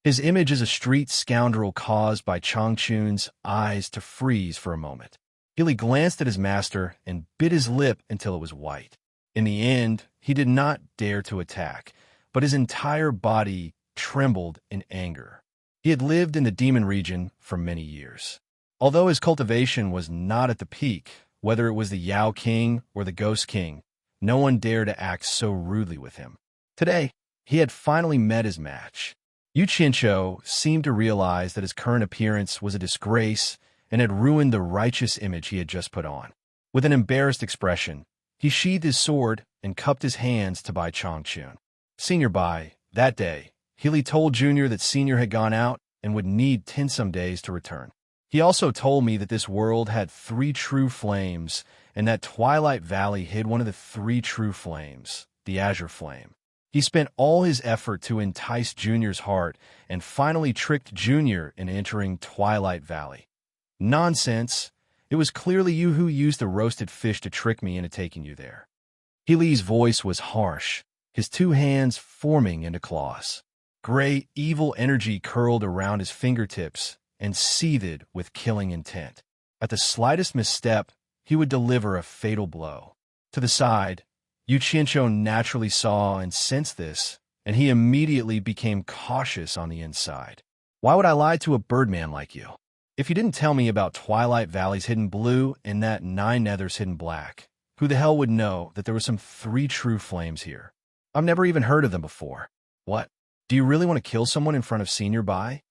His image as a street scoundrel caused Bai Changchun's eyes to freeze for a moment. He glanced at his master and bit his lip until it was white. In the end, he did not dare to attack, but his entire body trembled in anger. He had lived in the demon region for many years. Although his cultivation was not at the peak, whether it was the Yao King or the Ghost King, no one dared to act so rudely with him. Today, he had finally met his match. Yu Qianqiu seemed to realize that his current appearance was a disgrace and had ruined the righteous image he had just put on. With an embarrassed expression, he sheathed his sword and cupped his hands to Bai Changchun. Senior Bai, that day, Healy told Junior that Senior had gone out and would need 10 some days to return. He also told me that this world had 3 true flames and that Twilight Valley hid one of the 3 true flames, the Azure Flame. He spent all his effort to entice Junior's heart and finally tricked Junior into entering Twilight Valley. Nonsense! It was clearly you who used the roasted fish to trick me into taking you there. Healy's voice was harsh, his 2 hands forming into claws. Gray, evil energy curled around his fingertips and seethed with killing intent. At the slightest misstep, he would deliver a fatal blow. To the side, Yu Qianqiu naturally saw and sensed this, and he immediately became cautious on the inside. Why would I lie to a birdman like you? If you didn't tell me about Twilight Valley's hidden blue and that 9 Nether's hidden black, who the hell would know that there were some 3 true flames here? I've never even heard of them before. What? Do you really want to kill someone in front of Senior Bai?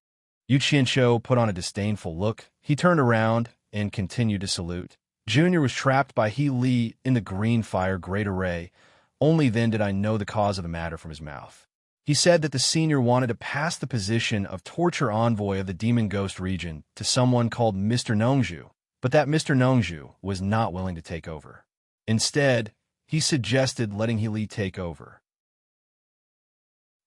Yu Qianqiu put on a disdainful look. He turned around and continued to salute. Junior was trapped by He Li in the green fire great array. Only then did I know the cause of the matter from his mouth. He said that the senior wanted to pass the position of torture envoy of the demon ghost region to someone called Mr. Nongzhu, but that Mr. Nongzhu was not willing to take over. Instead, he suggested letting He Li take over.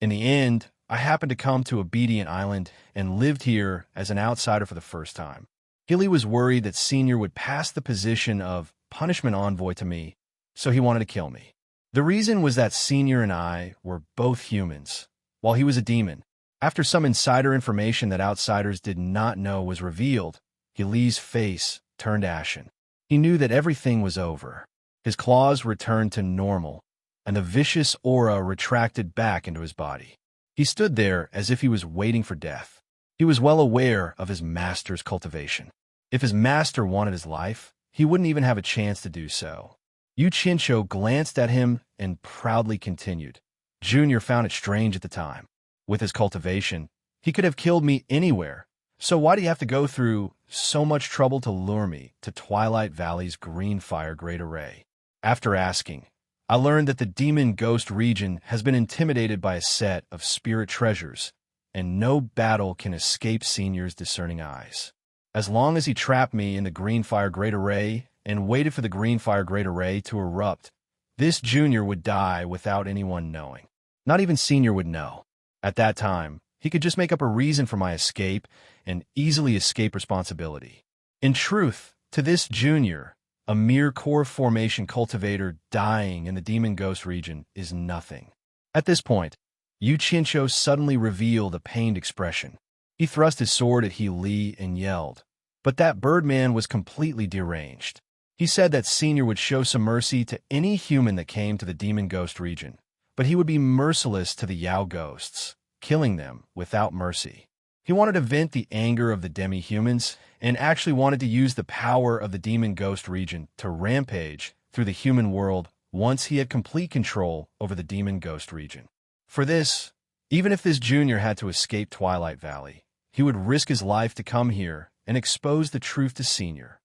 In the end, I happened to come to Obedient Island and lived here as an outsider for the first time. He Li was worried that Senior would pass the position of punishment envoy to me, so he wanted to kill me. The reason was that Senior and I were both humans, while he was a demon. After some insider information that outsiders did not know was revealed, He Li's face turned ashen. He knew that everything was over. His claws returned to normal, and the vicious aura retracted back into his body. He stood there as if he was waiting for death. He was well aware of his master's cultivation. If his master wanted his life, he wouldn't even have a chance to do so. Yu Qianqiu glanced at him and proudly continued. Junior found it strange at the time. With his cultivation, he could have killed me anywhere. So why do you have to go through so much trouble to lure me to Twilight Valley's green fire great array? After asking, I learned that the demon ghost region has been intimidated by a set of spirit treasures, and no battle can escape Senior's discerning eyes. As long as he trapped me in the green fire great array and waited for the green fire great array to erupt, This junior would die without anyone knowing. Not even senior would know. At that time, he could just make up a reason for my escape and easily escape responsibility. In truth, to this junior, a mere core formation cultivator dying in the demon ghost region is nothing. At this point, Yu Qianqiu suddenly revealed a pained expression. He thrust his sword at He Li and yelled. But that Birdman was completely deranged. He said that Senior would show some mercy to any human that came to the demon ghost region, but he would be merciless to the Yao ghosts, killing them without mercy. He wanted to vent the anger of the demi-humans and actually wanted to use the power of the demon ghost region to rampage through the human world once he had complete control over the demon ghost region. For this, even if this junior had to escape Twilight Valley, he would risk his life to come here and expose the truth to Senior.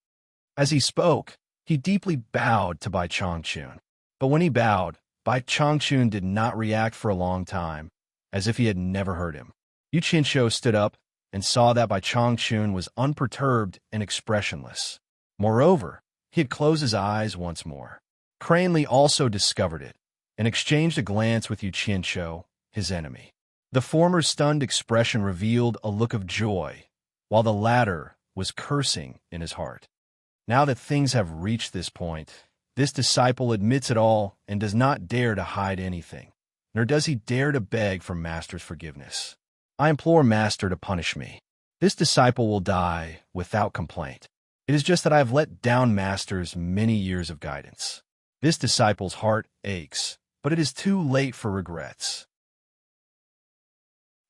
As he spoke, he deeply bowed to Bai Changchun. But when he bowed, Bai Changchun did not react for a long time, as if he had never heard him. Yu Qianqiu stood up and saw that Bai Changchun was unperturbed and expressionless. Moreover, he had closed his eyes once more. Crane Li also discovered it and exchanged a glance with Yu Qianqiu, his enemy. The former's stunned expression revealed a look of joy, while the latter was cursing in his heart. Now that things have reached this point, this disciple admits it all and does not dare to hide anything, nor does he dare to beg for Master's forgiveness. I implore Master to punish me. This disciple will die without complaint. It is just that I have let down Master's many years of guidance. This disciple's heart aches, but it is too late for regrets.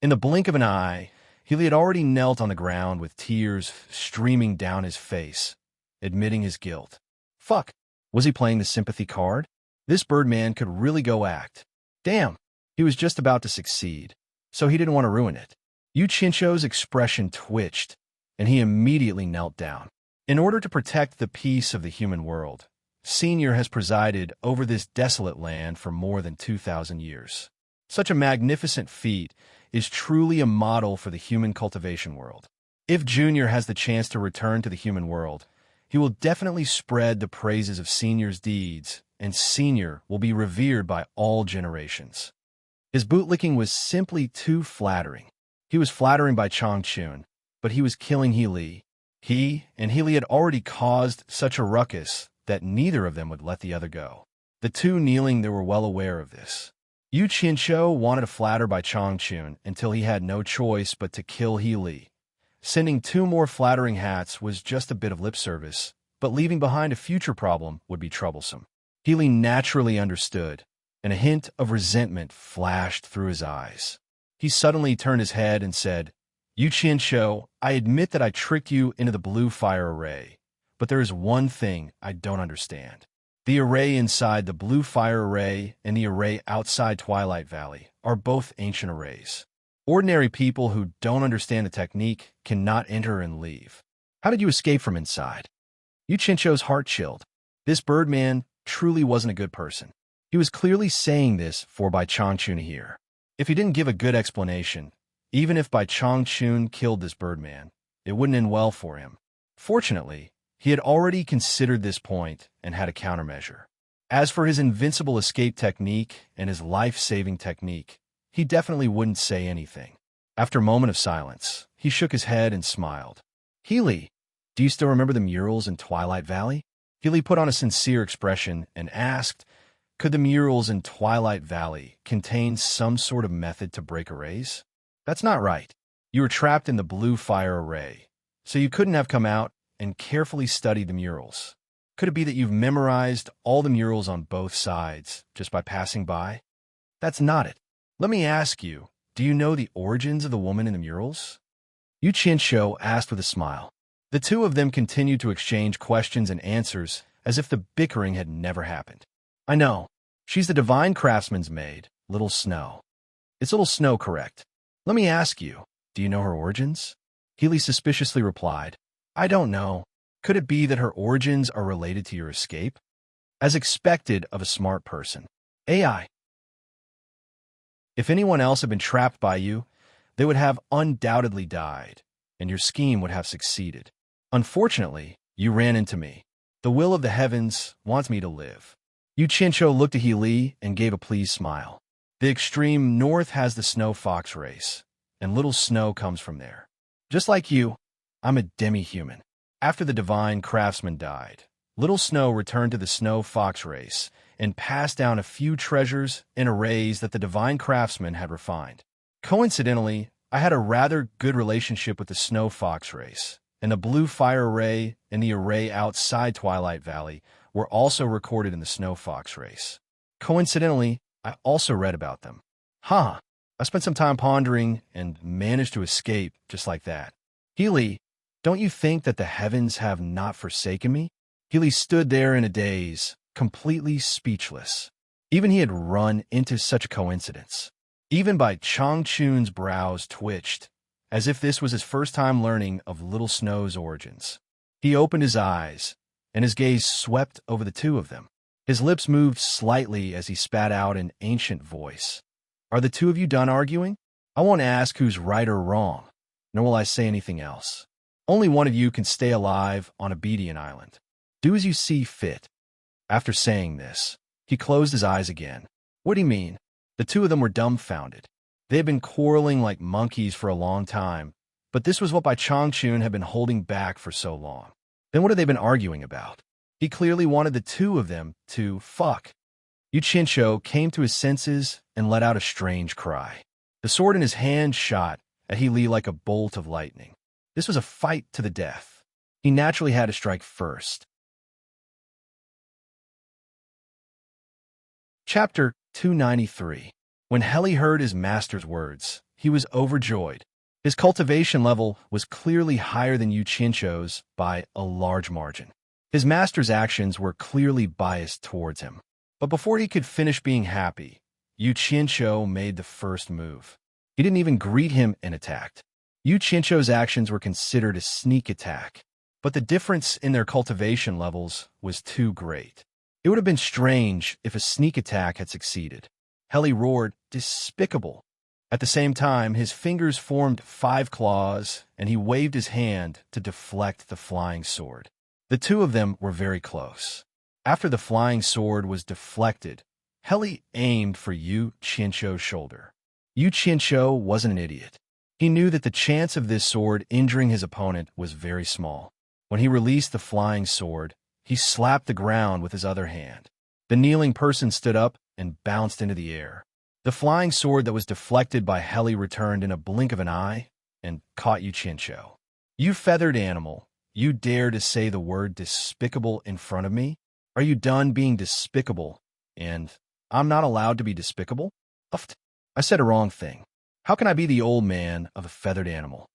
In the blink of an eye, He Li had already knelt on the ground with tears streaming down his face, admitting his guilt. Fuck, was he playing the sympathy card? This Birdman could really go act. Damn, he was just about to succeed, so he didn't want to ruin it. Yu Qianqiu's expression twitched, and he immediately knelt down. In order to protect the peace of the human world, Senior has presided over this desolate land for more than 2,000 years. Such a magnificent feat is truly a model for the human cultivation world. If Junior has the chance to return to the human world, he will definitely spread the praises of Senior's deeds, and Senior will be revered by all generations. His bootlicking was simply too flattering. He was flattering Bai Changchun, but he was killing He Li. He and He Li had already caused such a ruckus that neither of them would let the other go. The two kneeling there were well aware of this. Yu Qianqiu wanted to flatter Bai Changchun until he had no choice but to kill He Li. Sending two more flattering hats was just a bit of lip service, but leaving behind a future problem would be troublesome. He Li naturally understood, and a hint of resentment flashed through his eyes. He suddenly turned his head and said, Yu Qianqiu, I admit that I tricked you into the blue fire array, but there is one thing I don't understand. The array inside the blue fire array and the array outside Twilight Valley are both ancient arrays. Ordinary people who don't understand the technique cannot enter and leave. How did you escape from inside? Yu Qianqiu's heart chilled. This Birdman truly wasn't a good person. He was clearly saying this for Bai Changchun to hear. If he didn't give a good explanation, even if Bai Changchun killed this Birdman, it wouldn't end well for him. Fortunately, he had already considered this point and had a countermeasure. As for his invincible escape technique and his life-saving technique, he definitely wouldn't say anything. After a moment of silence, he shook his head and smiled. He Li, do you still remember the murals in Twilight Valley? He Li put on a sincere expression and asked, could the murals in Twilight Valley contain some sort of method to break arrays? That's not right. You were trapped in the blue fire array, so you couldn't have come out and carefully studied the murals. Could it be that you've memorized all the murals on both sides just by passing by? That's not it. Let me ask you, do you know the origins of the woman in the murals? Yu Qianqiu asked with a smile. The two of them continued to exchange questions and answers as if the bickering had never happened. I know. She's the divine craftsman's maid, Little Snow. It's Little Snow, correct? Let me ask you, do you know her origins? He Li suspiciously replied, I don't know. Could it be that her origins are related to your escape? As expected of a smart person. AI. If anyone else had been trapped by you, they would have undoubtedly died, and your scheme would have succeeded. Unfortunately, you ran into me. The will of the heavens wants me to live. Yu Qianqiu looked at He Li and gave a pleased smile. The extreme north has the snow fox race, and little snow comes from there. Just like you, I'm a demi-human. After the divine craftsman died, little snow returned to the snow fox race and passed down a few treasures and arrays that the divine craftsman had refined. Coincidentally, I had a rather good relationship with the snow fox race, and the blue fire array and the array outside Twilight Valley were also recorded in the snow fox race. Coincidentally, I also read about them. I spent some time pondering and managed to escape just like that. He Li, don't you think that the heavens have not forsaken me? He Li stood there in a daze, completely speechless. Even he had run into such a coincidence. Even Bai Changchun's brows twitched, as if this was his first time learning of Little Snow's origins. He opened his eyes, and his gaze swept over the two of them. His lips moved slightly as he spat out an ancient voice. Are the two of you done arguing? I won't ask who's right or wrong, nor will I say anything else. Only one of you can stay alive on Obedian Island. Do as you see fit. After saying this, he closed his eyes again. What do you mean? The two of them were dumbfounded. They had been quarreling like monkeys for a long time, but this was what Bai Changchun had been holding back for so long. Then what had they been arguing about? He clearly wanted the two of them to fuck. Yu Qianqiu came to his senses and let out a strange cry. The sword in his hand shot at He Li like a bolt of lightning. This was a fight to the death. He naturally had to strike first. Chapter 293. When Heli heard his master's words, he was overjoyed. His cultivation level was clearly higher than Yu Qianqiu's by a large margin. His master's actions were clearly biased towards him. But before he could finish being happy, Yu Qianqiu made the first move. He didn't even greet him and attacked. Yu Qianqiu's actions were considered a sneak attack, but the difference in their cultivation levels was too great. It would have been strange if a sneak attack had succeeded. Heli roared, "Despicable!" At the same time, his fingers formed 5 claws, and he waved his hand to deflect the flying sword. The two of them were very close. After the flying sword was deflected, Heli aimed for Yu Qianqiu's shoulder. Yu Qianqiu wasn't an idiot. He knew that the chance of this sword injuring his opponent was very small. When he released the flying sword, he slapped the ground with his other hand. The kneeling person stood up and bounced into the air. The flying sword that was deflected by Heli returned in a blink of an eye and caught Yu Qianqiu. You feathered animal, you dare to say the word despicable in front of me? Are you done being despicable? And I'm not allowed to be despicable? I said a wrong thing. How can I be the old man of a feathered animal?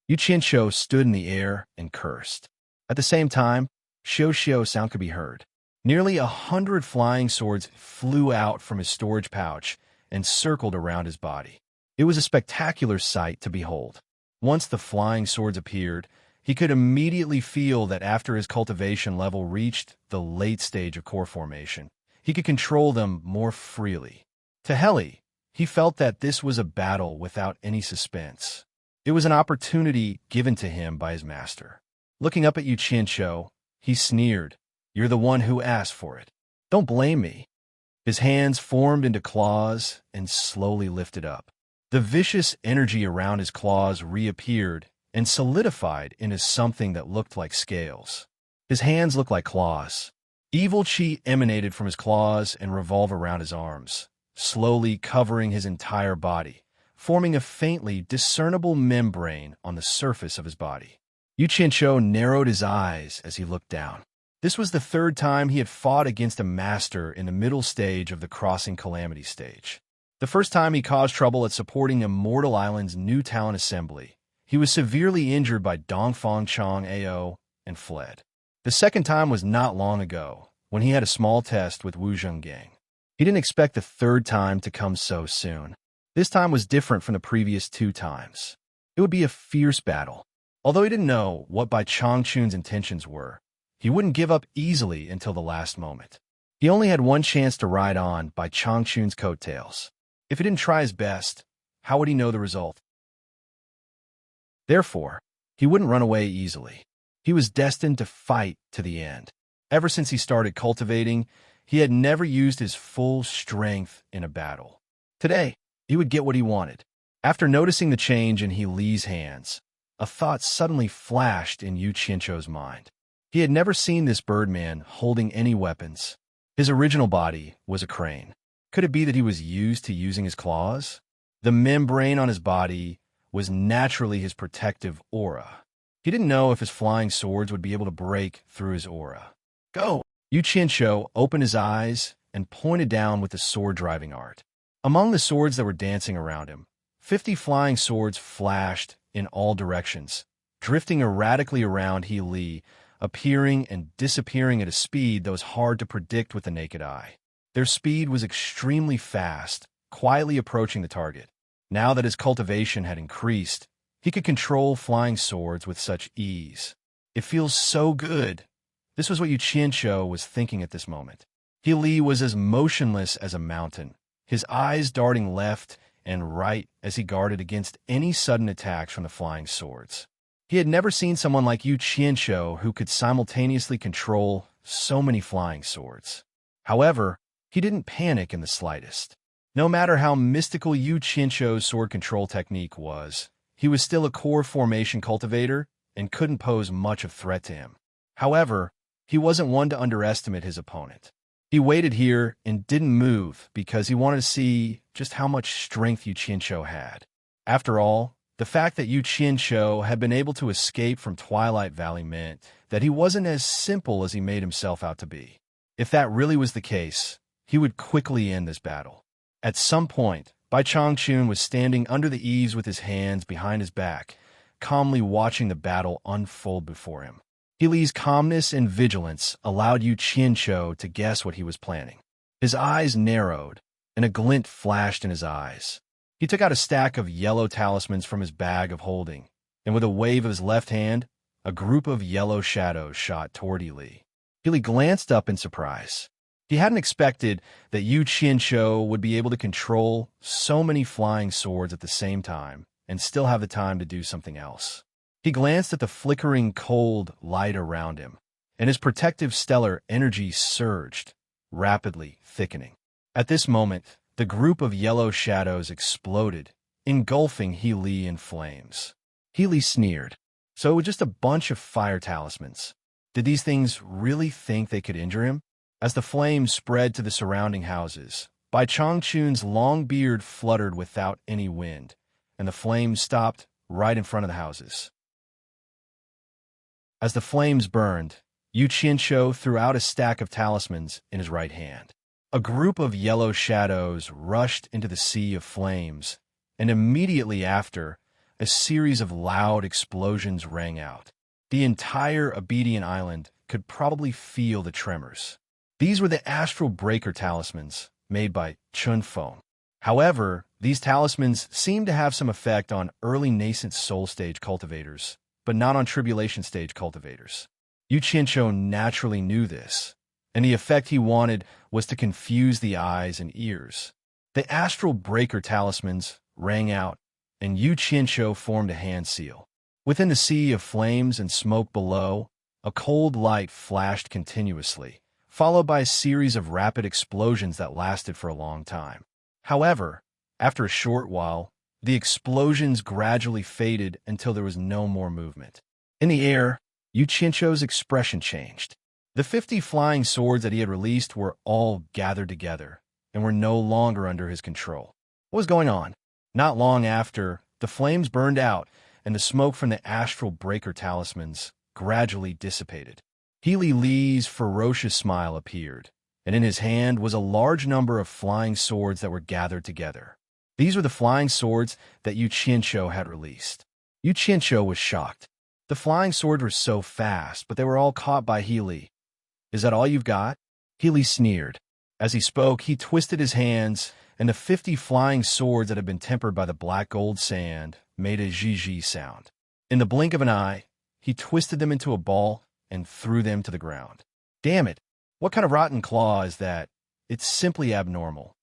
Yu Qianqiu stood in the air and cursed. At the same time, Xiao sound could be heard. Nearly 100 flying swords flew out from his storage pouch and circled around his body. It was a spectacular sight to behold. Once the flying swords appeared, he could immediately feel that after his cultivation level reached the late stage of core formation, he could control them more freely. To Heli, he felt that this was a battle without any suspense. It was an opportunity given to him by his master. Looking up at Yu Qianqiu, he sneered, "You're the one who asked for it. Don't blame me." His hands formed into claws and slowly lifted up. The vicious energy around his claws reappeared and solidified into something that looked like scales. His hands looked like claws. Evil chi emanated from his claws and revolved around his arms, slowly covering his entire body, forming a faintly discernible membrane on the surface of his body. Yu Qianqiu narrowed his eyes as he looked down. This was the 3rd time he had fought against a master in the middle stage of the Crossing Calamity stage. The first time he caused trouble at supporting Immortal Island's new talent assembly. He was severely injured by Dongfang Chong AO and fled. The second time was not long ago, when he had a small test with Wu Zhenggang. He didn't expect the 3rd time to come so soon. This time was different from the previous 2 times. It would be a fierce battle. Although he didn't know what Bai Changchun's intentions were, he wouldn't give up easily until the last moment. He only had one chance to ride on Bai Changchun's coattails. If he didn't try his best, how would he know the result? Therefore, he wouldn't run away easily. He was destined to fight to the end. Ever since he started cultivating, He had never used his full strength in a battle. Today, he would get what he wanted. After noticing the change in He Li's hands, a thought suddenly flashed in Yu Qianzhou's mind. He had never seen this birdman holding any weapons. His original body was a crane. Could it be that he was used to using his claws? The membrane on his body was naturally his protective aura. He didn't know if his flying swords would be able to break through his aura. Go! Yu Qianzhou opened his eyes and pointed down with the sword-driving art. Among the swords that were dancing around him, 50 flying swords flashed in all directions, drifting erratically around He Li, appearing and disappearing at a speed that was hard to predict with the naked eye. Their speed was extremely fast, quietly approaching the target. Now that his cultivation had increased, he could control flying swords with such ease. It feels so good. This was what Yu Qianzhou was thinking at this moment. He Li was as motionless as a mountain, his eyes darting left and right as he guarded against any sudden attacks from the flying swords. He had never seen someone like Yu Qianzhou who could simultaneously control so many flying swords. However, he didn't panic in the slightest. No matter how mystical Yu Qianzhou's sword control technique was, he was still a core formation cultivator and couldn't pose much of a threat to him. However, he wasn't one to underestimate his opponent. He waited here and didn't move because he wanted to see just how much strength Yu Qianzhou had. After all, the fact that Yu Qianzhou had been able to escape from Twilight Valley meant that he wasn't as simple as he made himself out to be. If that really was the case, he would quickly end this battle. At some point, Bai Changchun was standing under the eaves with his hands behind his back, calmly watching the battle unfold before him. He Li's calmness and vigilance allowed Yu Qianzhou to guess what he was planning. His eyes narrowed, and a glint flashed in his eyes. He took out a stack of yellow talismans from his bag of holding, and with a wave of his left hand, a group of yellow shadows shot toward He Li. He Li glanced up in surprise. He hadn't expected that Yu Qianzhou would be able to control so many flying swords at the same time and still have the time to do something else. He glanced at the flickering cold light around him, and his protective stellar energy surged, rapidly thickening. At this moment, the group of yellow shadows exploded, engulfing He Li in flames. He Li sneered. So it was just a bunch of fire talismans. Did these things really think they could injure him? As the flames spread to the surrounding houses, Bai Changchun's long beard fluttered without any wind, and the flames stopped right in front of the houses. As the flames burned, Yu Qianzhou threw out a stack of talismans in his right hand. A group of yellow shadows rushed into the sea of flames, and immediately after, a series of loud explosions rang out. The entire Abedian Island could probably feel the tremors. These were the astral breaker talismans made by Chun Feng. However, these talismans seemed to have some effect on early nascent soul stage cultivators, but not on tribulation stage cultivators. Yu Qianzhou naturally knew this, and the effect he wanted was to confuse the eyes and ears. The astral breaker talismans rang out, and Yu Qianzhou formed a hand seal. Within the sea of flames and smoke below, a cold light flashed continuously, followed by a series of rapid explosions that lasted for a long time. However, after a short while, the explosions gradually faded until there was no more movement. In the air, Yu Qianzhou's expression changed. The 50 flying swords that he had released were all gathered together and were no longer under his control. What was going on? Not long after, the flames burned out and the smoke from the astral breaker talismans gradually dissipated. He Li's ferocious smile appeared, and in his hand was a large number of flying swords that were gathered together. These were the flying swords that Yu Qianzhou had released. Yu Qianzhou was shocked. The flying swords were so fast, but they were all caught by He Li. Is that all you've got? He Li sneered. As he spoke, he twisted his hands, and the 50 flying swords that had been tempered by the black gold sand made a zhi-zhi sound. In the blink of an eye, he twisted them into a ball and threw them to the ground. Damn it! What kind of rotten claw is that? It's simply abnormal.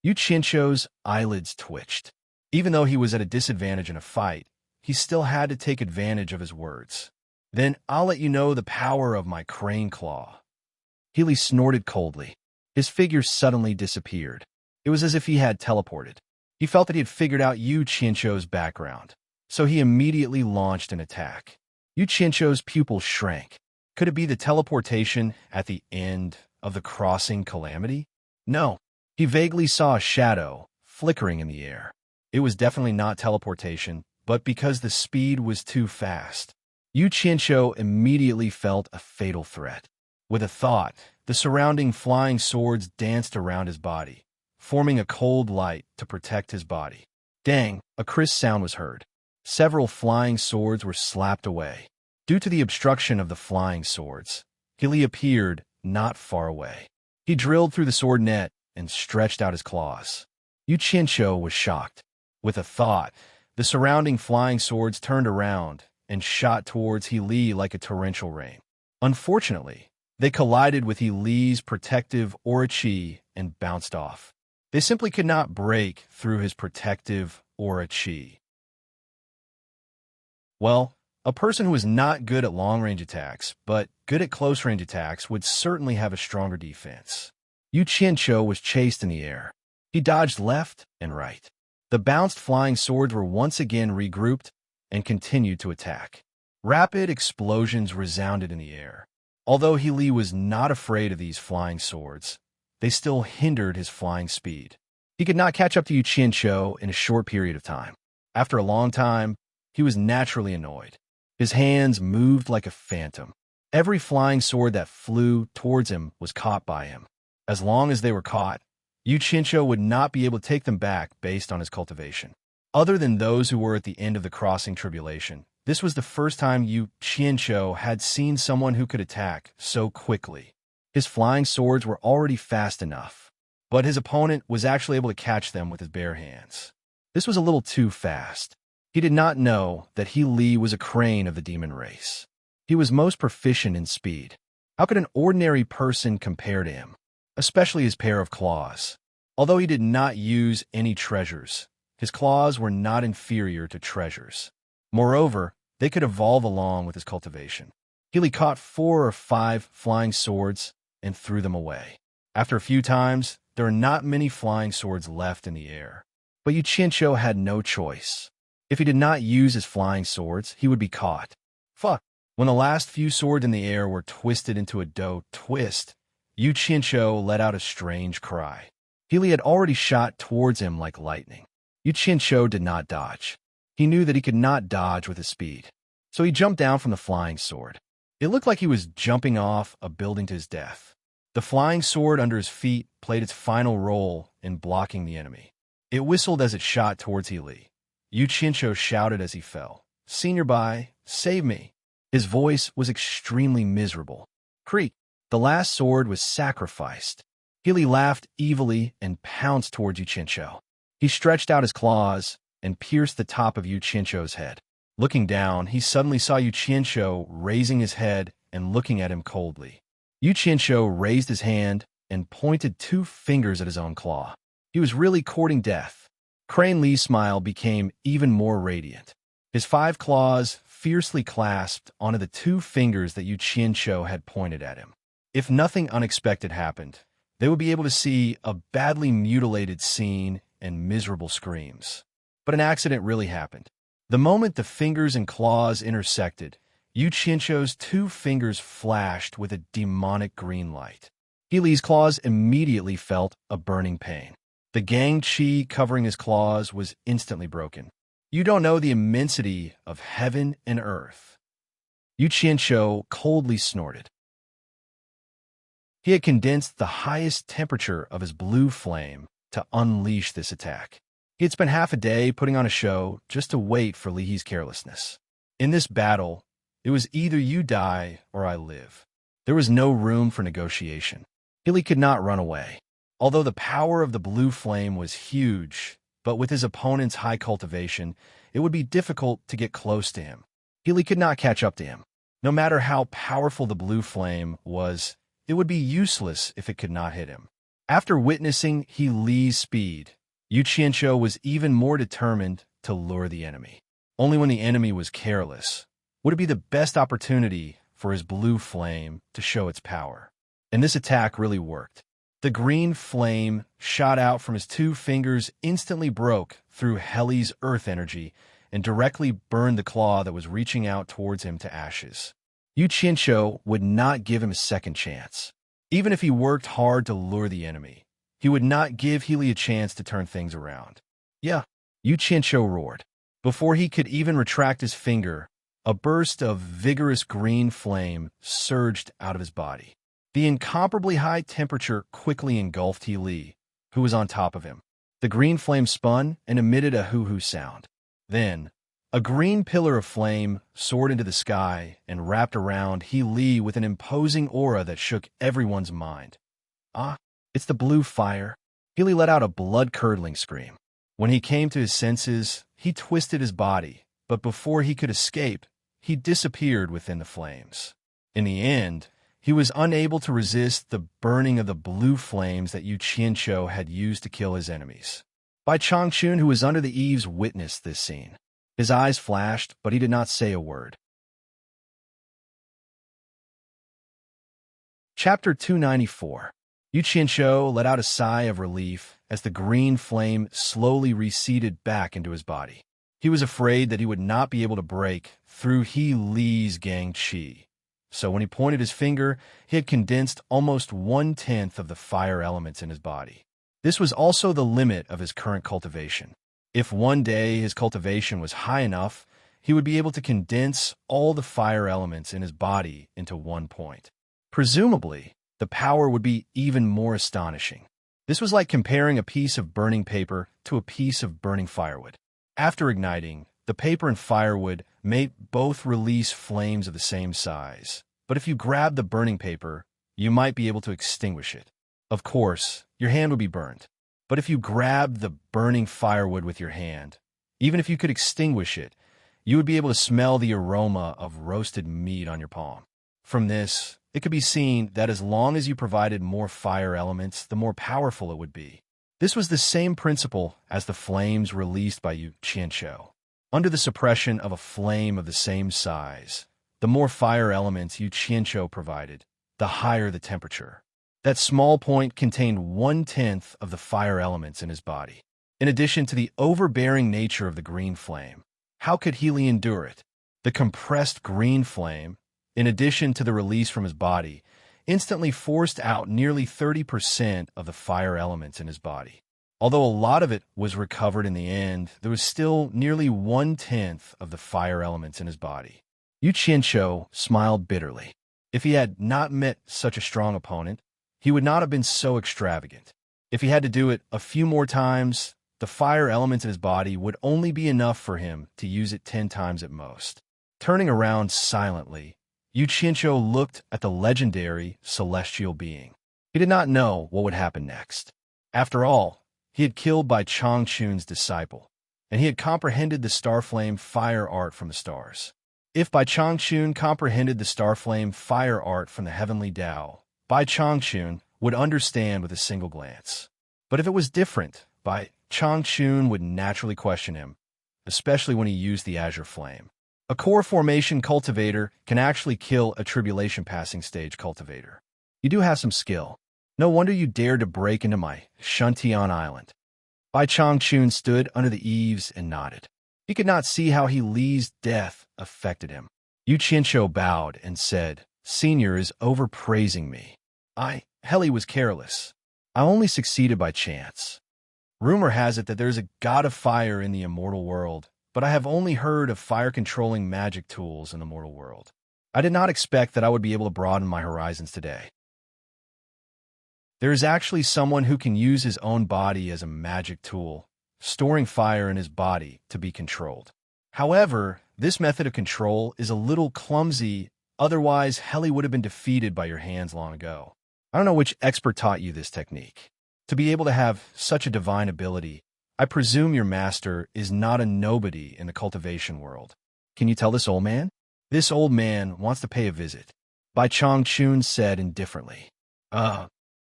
Yu Qianzhou's eyelids twitched. Even though he was at a disadvantage in a fight, he still had to take advantage of his words. Then I'll let you know the power of my crane claw. He Li snorted coldly. His figure suddenly disappeared. It was as if he had teleported. He felt that he had figured out Yu Qianzhou's background, so he immediately launched an attack. Yu Qianzhou's pupils shrank. Could it be the teleportation at the end of the crossing calamity? No. He vaguely saw a shadow flickering in the air. It was definitely not teleportation, but because the speed was too fast. Yu Qianzhou immediately felt a fatal threat. With a thought, the surrounding flying swords danced around his body, forming a cold light to protect his body. Dang, a crisp sound was heard. Several flying swords were slapped away. Due to the obstruction of the flying swords, Li appeared not far away. He drilled through the sword net and stretched out his claws. Yu Qianzhou was shocked. With a thought, the surrounding flying swords turned around and shot towards Li like a torrential rain. Unfortunately, they collided with Li's protective aura qi and bounced off. They simply could not break through his protective aura qi. Well, a person who is not good at long-range attacks, but good at close-range attacks would certainly have a stronger defense. Yu Qianzhou was chased in the air. He dodged left and right. The bounced flying swords were once again regrouped and continued to attack. Rapid explosions resounded in the air. Although Li was not afraid of these flying swords, they still hindered his flying speed. He could not catch up to Yu Qianzhou in a short period of time. After a long time, he was naturally annoyed. His hands moved like a phantom. Every flying sword that flew towards him was caught by him. As long as they were caught, Yu Qianzhou would not be able to take them back based on his cultivation. Other than those who were at the end of the crossing tribulation, this was the first time Yu Qianzhou had seen someone who could attack so quickly. His flying swords were already fast enough, but his opponent was actually able to catch them with his bare hands. This was a little too fast. He did not know that Li was a crane of the demon race. He was most proficient in speed. How could an ordinary person compare to him, especially his pair of claws? Although he did not use any treasures, his claws were not inferior to treasures. Moreover, they could evolve along with his cultivation. Li caught 4 or 5 flying swords and threw them away. After a few times, there are not many flying swords left in the air. But Yu Qianzhou had no choice. If he did not use his flying swords, he would be caught. Fuck. When the last few swords in the air were twisted into a dough twist, Yu Qianzhou let out a strange cry. Li had already shot towards him like lightning. Yu Qianzhou did not dodge. He knew that he could not dodge with his speed. So he jumped down from the flying sword. It looked like he was jumping off a building to his death. The flying sword under his feet played its final role in blocking the enemy. It whistled as it shot towards Li. Yu Qianzhou shouted as he fell, "Senior Bai, save me." His voice was extremely miserable. Creak. The last sword was sacrificed. Li laughed evilly and pounced towards Yu Qianzhou. He stretched out his claws and pierced the top of Yu Qianzhou's head. Looking down, he suddenly saw Yu Qianzhou raising his head and looking at him coldly. Yu Qianzhou raised his hand and pointed 2 fingers at his own claw. He was really courting death. Crane Li's smile became even more radiant. His 5 claws fiercely clasped onto the 2 fingers that Yu Qianzhou had pointed at him. If nothing unexpected happened, they would be able to see a badly mutilated scene and miserable screams. But an accident really happened. The moment the fingers and claws intersected, Yu Qianzhou's 2 fingers flashed with a demonic green light. Li's claws immediately felt a burning pain. The gang qi covering his claws was instantly broken. You don't know the immensity of heaven and earth. Yu Qianzhou coldly snorted. He had condensed the highest temperature of his blue flame to unleash this attack. He had spent half a day putting on a show just to wait for Li's carelessness. In this battle, it was either you die or I live. There was no room for negotiation. Li could not run away. Although the power of the blue flame was huge, but with his opponent's high cultivation, it would be difficult to get close to him. Li could not catch up to him. No matter how powerful the blue flame was, it would be useless if it could not hit him. After witnessing Li's speed, Yu Qianzhou was even more determined to lure the enemy. Only when the enemy was careless would it be the best opportunity for his blue flame to show its power. And this attack really worked. The green flame shot out from his 2 fingers, instantly broke through Heli's earth energy, and directly burned the claw that was reaching out towards him to ashes. Yu Qianqiu would not give him a second chance. Even if he worked hard to lure the enemy, he would not give Heli a chance to turn things around. Yeah, Yu Qianqiu roared. Before he could even retract his finger, a burst of vigorous green flame surged out of his body. The incomparably high temperature quickly engulfed Heli, who was on top of him. The green flame spun and emitted a hoo-hoo sound. Then, a green pillar of flame soared into the sky and wrapped around Heli with an imposing aura that shook everyone's mind. Ah, it's the blue fire. Heli let out a blood-curdling scream. When he came to his senses, he twisted his body, but before he could escape, he disappeared within the flames. In the end, he was unable to resist the burning of the blue flames that Yu Qianqiu had used to kill his enemies. Bai Changchun, who was under the eaves, witnessed this scene. His eyes flashed, but he did not say a word. Chapter 294. Yu Qianqiu let out a sigh of relief as the green flame slowly receded back into his body. He was afraid that he would not be able to break through Heli's gang qi. So when he pointed his finger, he had condensed almost 1/10 of the fire elements in his body. This was also the limit of his current cultivation. If one day his cultivation was high enough, he would be able to condense all the fire elements in his body into one point. Presumably, the power would be even more astonishing. This was like comparing a piece of burning paper to a piece of burning firewood. After igniting, the paper and firewood may both release flames of the same size, but if you grab the burning paper, you might be able to extinguish it. Of course, your hand would be burned. But if you grabbed the burning firewood with your hand, even if you could extinguish it, you would be able to smell the aroma of roasted meat on your palm. From this, it could be seen that as long as you provided more fire elements, the more powerful it would be. This was the same principle as the flames released by Yu Qianqiu. Under the suppression of a flame of the same size, the more fire elements Yu Qianqiu provided, the higher the temperature. That small point contained 1/10 of the fire elements in his body. In addition to the overbearing nature of the green flame, how could Heli endure it? The compressed green flame, in addition to the release from his body, instantly forced out nearly 30% of the fire elements in his body. Although a lot of it was recovered in the end, there was still nearly 1/10 of the fire elements in his body. Yu Qianqiu smiled bitterly. If he had not met such a strong opponent, he would not have been so extravagant. If he had to do it a few more times, the fire elements in his body would only be enough for him to use it 10 times at most. Turning around silently, Yu Qianqiu looked at the legendary celestial being. He did not know what would happen next. After all, he had killed Bai Changchun's disciple, and he had comprehended the Starflame fire art from the stars. If Bai Changchun comprehended the Starflame fire art from the heavenly Tao, Bai Changchun would understand with a single glance. But if it was different, Bai Changchun would naturally question him, especially when he used the azure flame. A core formation cultivator can actually kill a tribulation passing stage cultivator. You do have some skill. No wonder you dared to break into my Shuntian island. Bai Changchun stood under the eaves and nodded. He could not see how Heli's death affected him. Yu Qianqiu bowed and said, "Senior is overpraising me. Heli was careless. I only succeeded by chance. Rumor has it that there is a god of fire in the immortal world, but I have only heard of fire-controlling magic tools in the mortal world. I did not expect that I would be able to broaden my horizons today. There is actually someone who can use his own body as a magic tool, storing fire in his body to be controlled. However, this method of control is a little clumsy, otherwise Heli would have been defeated by your hands long ago. I don't know which expert taught you this technique. To be able to have such a divine ability, I presume your master is not a nobody in the cultivation world. Can you tell this old man? This old man wants to pay a visit," Bai Changchun said indifferently.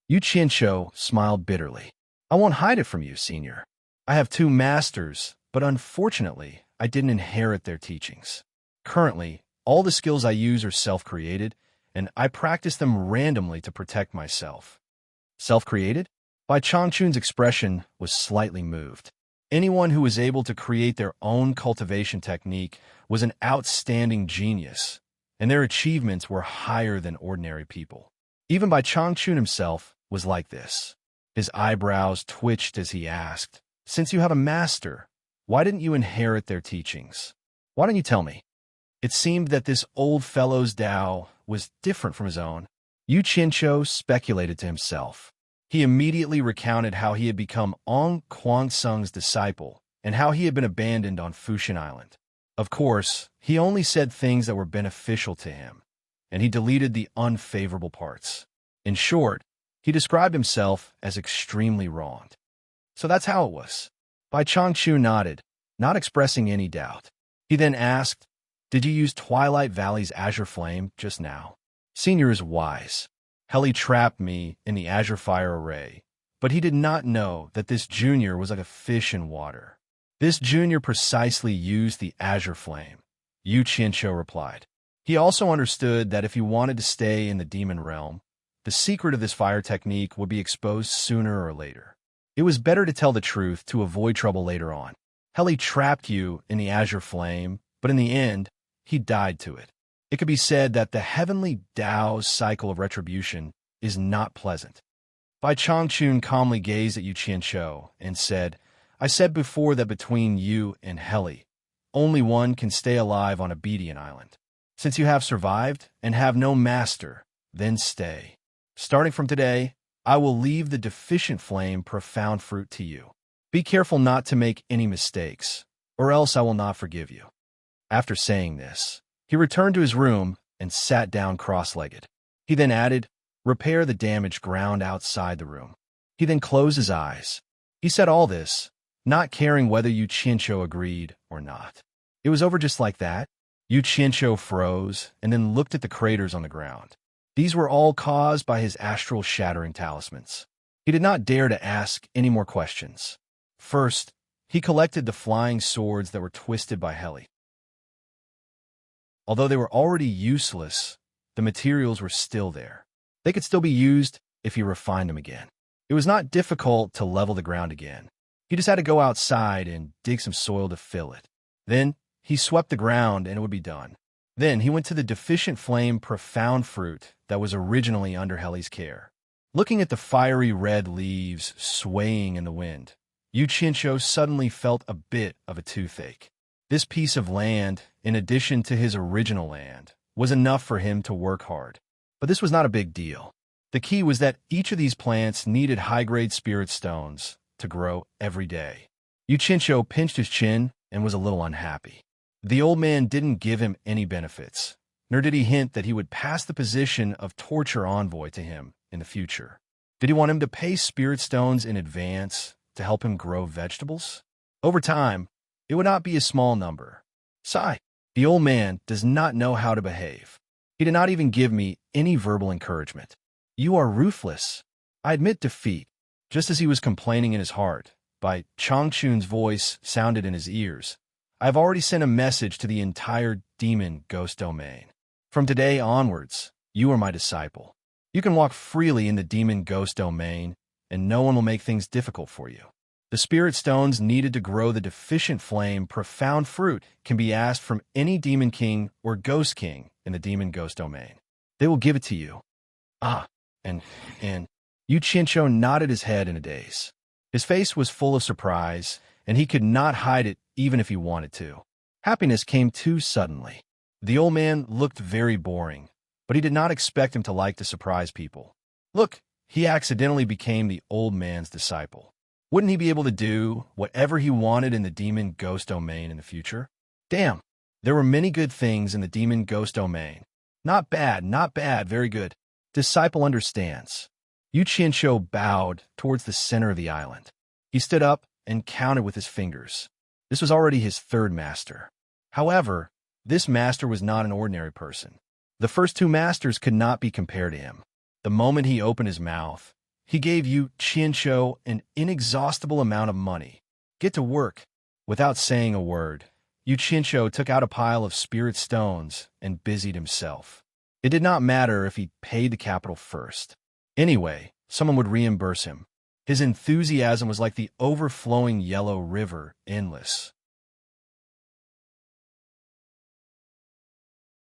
Yu Qianqiu smiled bitterly. "I won't hide it from you, senior. I have 2 masters, but unfortunately, I didn't inherit their teachings. Currently, all the skills I use are self-created, and I practice them randomly to protect myself. Self-created? Bai Changchun's expression was slightly moved. Anyone who was able to create their own cultivation technique was an outstanding genius, and their achievements were higher than ordinary people. Even Bai Changchun himself was like this. His eyebrows twitched as he asked, "Since you have a master, why didn't you inherit their teachings? Why don't you tell me?" It seemed that this old fellow's Tao was different from his own. Yu Qianqiu speculated to himself. He immediately recounted how he had become Ong Kwangsung's disciple and how he had been abandoned on Fushan Island. Of course, he only said things that were beneficial to him, and he deleted the unfavorable parts. In short, he described himself as extremely wronged. So that's how it was. Bai Changchu nodded, not expressing any doubt. He then asked, "Did you use Twilight Valley's Azure Flame just now?" Senior is wise. Heli trapped me in the Azure Fire Array, but he did not know that this junior was like a fish in water. This junior precisely used the Azure Flame, Yu Qianqiu replied. He also understood that if he wanted to stay in the demon realm, the secret of this fire technique would be exposed sooner or later. It was better to tell the truth to avoid trouble later on. Heli trapped you in the Azure Flame, but in the end, he died to it. It could be said that the heavenly Tao's cycle of retribution is not pleasant. Bai Changchun calmly gazed at Yu Qianqiu and said, "I said before that between you and Heli, only one can stay alive on Obedient Island. Since you have survived and have no master, then stay. Starting from today, I will leave the deficient flame profound fruit to you. Be careful not to make any mistakes, or else I will not forgive you." After saying this, he returned to his room and sat down cross-legged. He then added, "Repair the damaged ground outside the room." He then closed his eyes. He said all this, not caring whether Yu Qianqiu agreed or not. It was over just like that. Yu Qianqiu froze and then looked at the craters on the ground. These were all caused by his astral shattering talismans. He did not dare to ask any more questions. First, he collected the flying swords that were twisted by Heli. Although they were already useless, the materials were still there. They could still be used if he refined them again. It was not difficult to level the ground again. He just had to go outside and dig some soil to fill it. Then he swept the ground and it would be done. Then he went to the deficient flame profound fruit that was originally under Heli's care. Looking at the fiery red leaves swaying in the wind, Yu Qianqiu suddenly felt a bit of a toothache. This piece of land, in addition to his original land, was enough for him to work hard. But this was not a big deal. The key was that each of these plants needed high-grade spirit stones to grow every day. Yu Qianqiu pinched his chin and was a little unhappy. The old man didn't give him any benefits, nor did he hint that he would pass the position of torture envoy to him in the future. Did he want him to pay spirit stones in advance to help him grow vegetables? Over time, it would not be a small number. Sigh, the old man does not know how to behave. He did not even give me any verbal encouragement. You are ruthless. I admit defeat. Just as he was complaining in his heart, Bai Changchun's voice sounded in his ears. I have already sent a message to the entire demon ghost domain. From today onwards, you are my disciple. You can walk freely in the demon ghost domain, and no one will make things difficult for you. The spirit stones needed to grow the deficient flame profound fruit can be asked from any demon king or ghost king in the demon ghost domain. They will give it to you. And Yu Qianqiu nodded his head in a daze. His face was full of surprise, and he could not hide it even if he wanted to. Happiness came too suddenly. The old man looked very boring, but he did not expect him to like to surprise people. Look, he accidentally became the old man's disciple. Wouldn't he be able to do whatever he wanted in the demon ghost domain in the future? Damn, there were many good things in the demon ghost domain. Not bad, very good. Disciple understands. Yu Qianqiu bowed towards the center of the island. He stood up and counted with his fingers. This was already his third master. However, this master was not an ordinary person. The first two masters could not be compared to him. The moment he opened his mouth, he gave Yu Qianqiu an inexhaustible amount of money. Get to work. Without saying a word, Yu Qianqiu took out a pile of spirit stones and busied himself. It did not matter if he paid the capital first. Anyway, someone would reimburse him. His enthusiasm was like the overflowing yellow river, endless.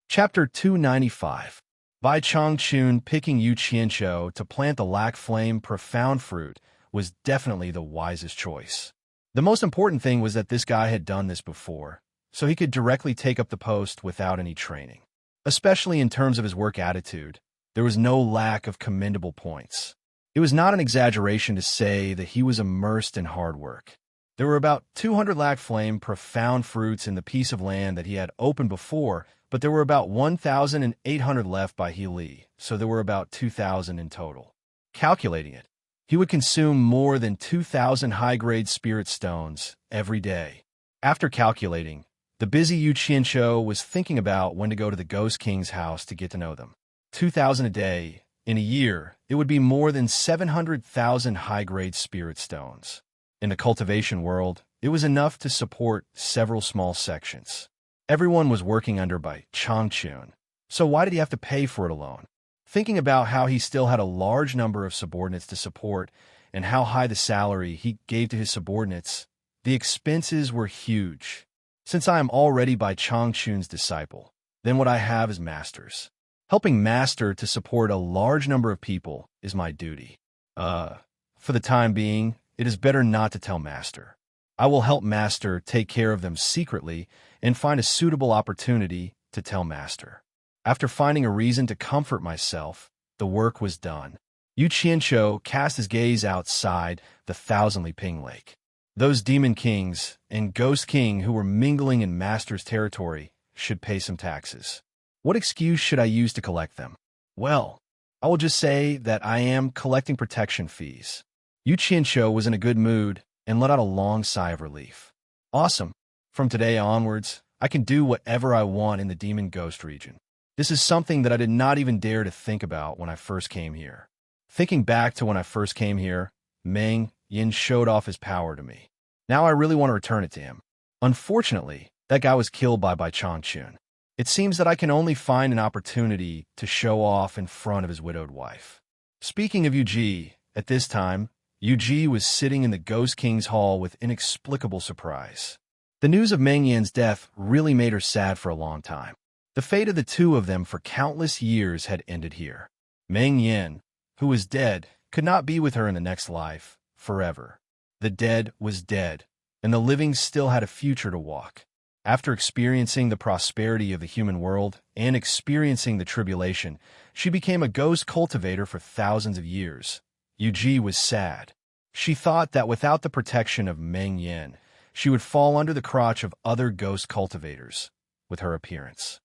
Chapter 295. Bai Changchun picking Yu Qianqiu to plant the lac flame profound fruit was definitely the wisest choice. The most important thing was that this guy had done this before, so he could directly take up the post without any training. Especially in terms of his work attitude, there was no lack of commendable points. It was not an exaggeration to say that he was immersed in hard work. There were about 200 lac flame profound fruits in the piece of land that he had opened before, but there were about 1,800 left by He Li, so there were about 2,000 in total. Calculating it, he would consume more than 2,000 high-grade spirit stones every day. After calculating, the busy Yu Qianqiu was thinking about when to go to the Ghost King's house to get to know them. 2,000 a day. In a year, it would be more than 700,000 high-grade spirit stones. In the cultivation world, it was enough to support several small sections. Everyone was working under Bai Changchun, so why did he have to pay for it alone? Thinking about how he still had a large number of subordinates to support and how high the salary he gave to his subordinates, the expenses were huge. Since I am already Bai Changchun's disciple, then what I have is masters. Helping master to support a large number of people is my duty. For the time being, it is better not to tell master. I will help master take care of them secretly and find a suitable opportunity to tell master. After finding a reason to comfort myself, the work was done. Yu Qianqiu cast his gaze outside the thousandly ping lake. Those demon kings and ghost king who were mingling in master's territory should pay some taxes. What excuse should I use to collect them? Well, I will just say that I am collecting protection fees. Yu Qianqiu was in a good mood and let out a long sigh of relief. Awesome. From today onwards, I can do whatever I want in the demon ghost region. This is something that I did not even dare to think about when I first came here. Thinking back to when I first came here, Meng Yin showed off his power to me. Now I really want to return it to him. Unfortunately, that guy was killed by Bai Changchun. It seems that I can only find an opportunity to show off in front of his widowed wife. Speaking of Yu Ji, at this time, Yu Ji was sitting in the Ghost King's hall with inexplicable surprise. The news of Meng Yan's death really made her sad for a long time. The fate of the two of them for countless years had ended here. Meng Yan, who was dead, could not be with her in the next life, forever. The dead was dead, and the living still had a future to walk. After experiencing the prosperity of the human world and experiencing the tribulation, she became a ghost cultivator for thousands of years. Yu Ji was sad. She thought that without the protection of Meng Yan, she would fall under the crotch of other ghost cultivators with her appearance.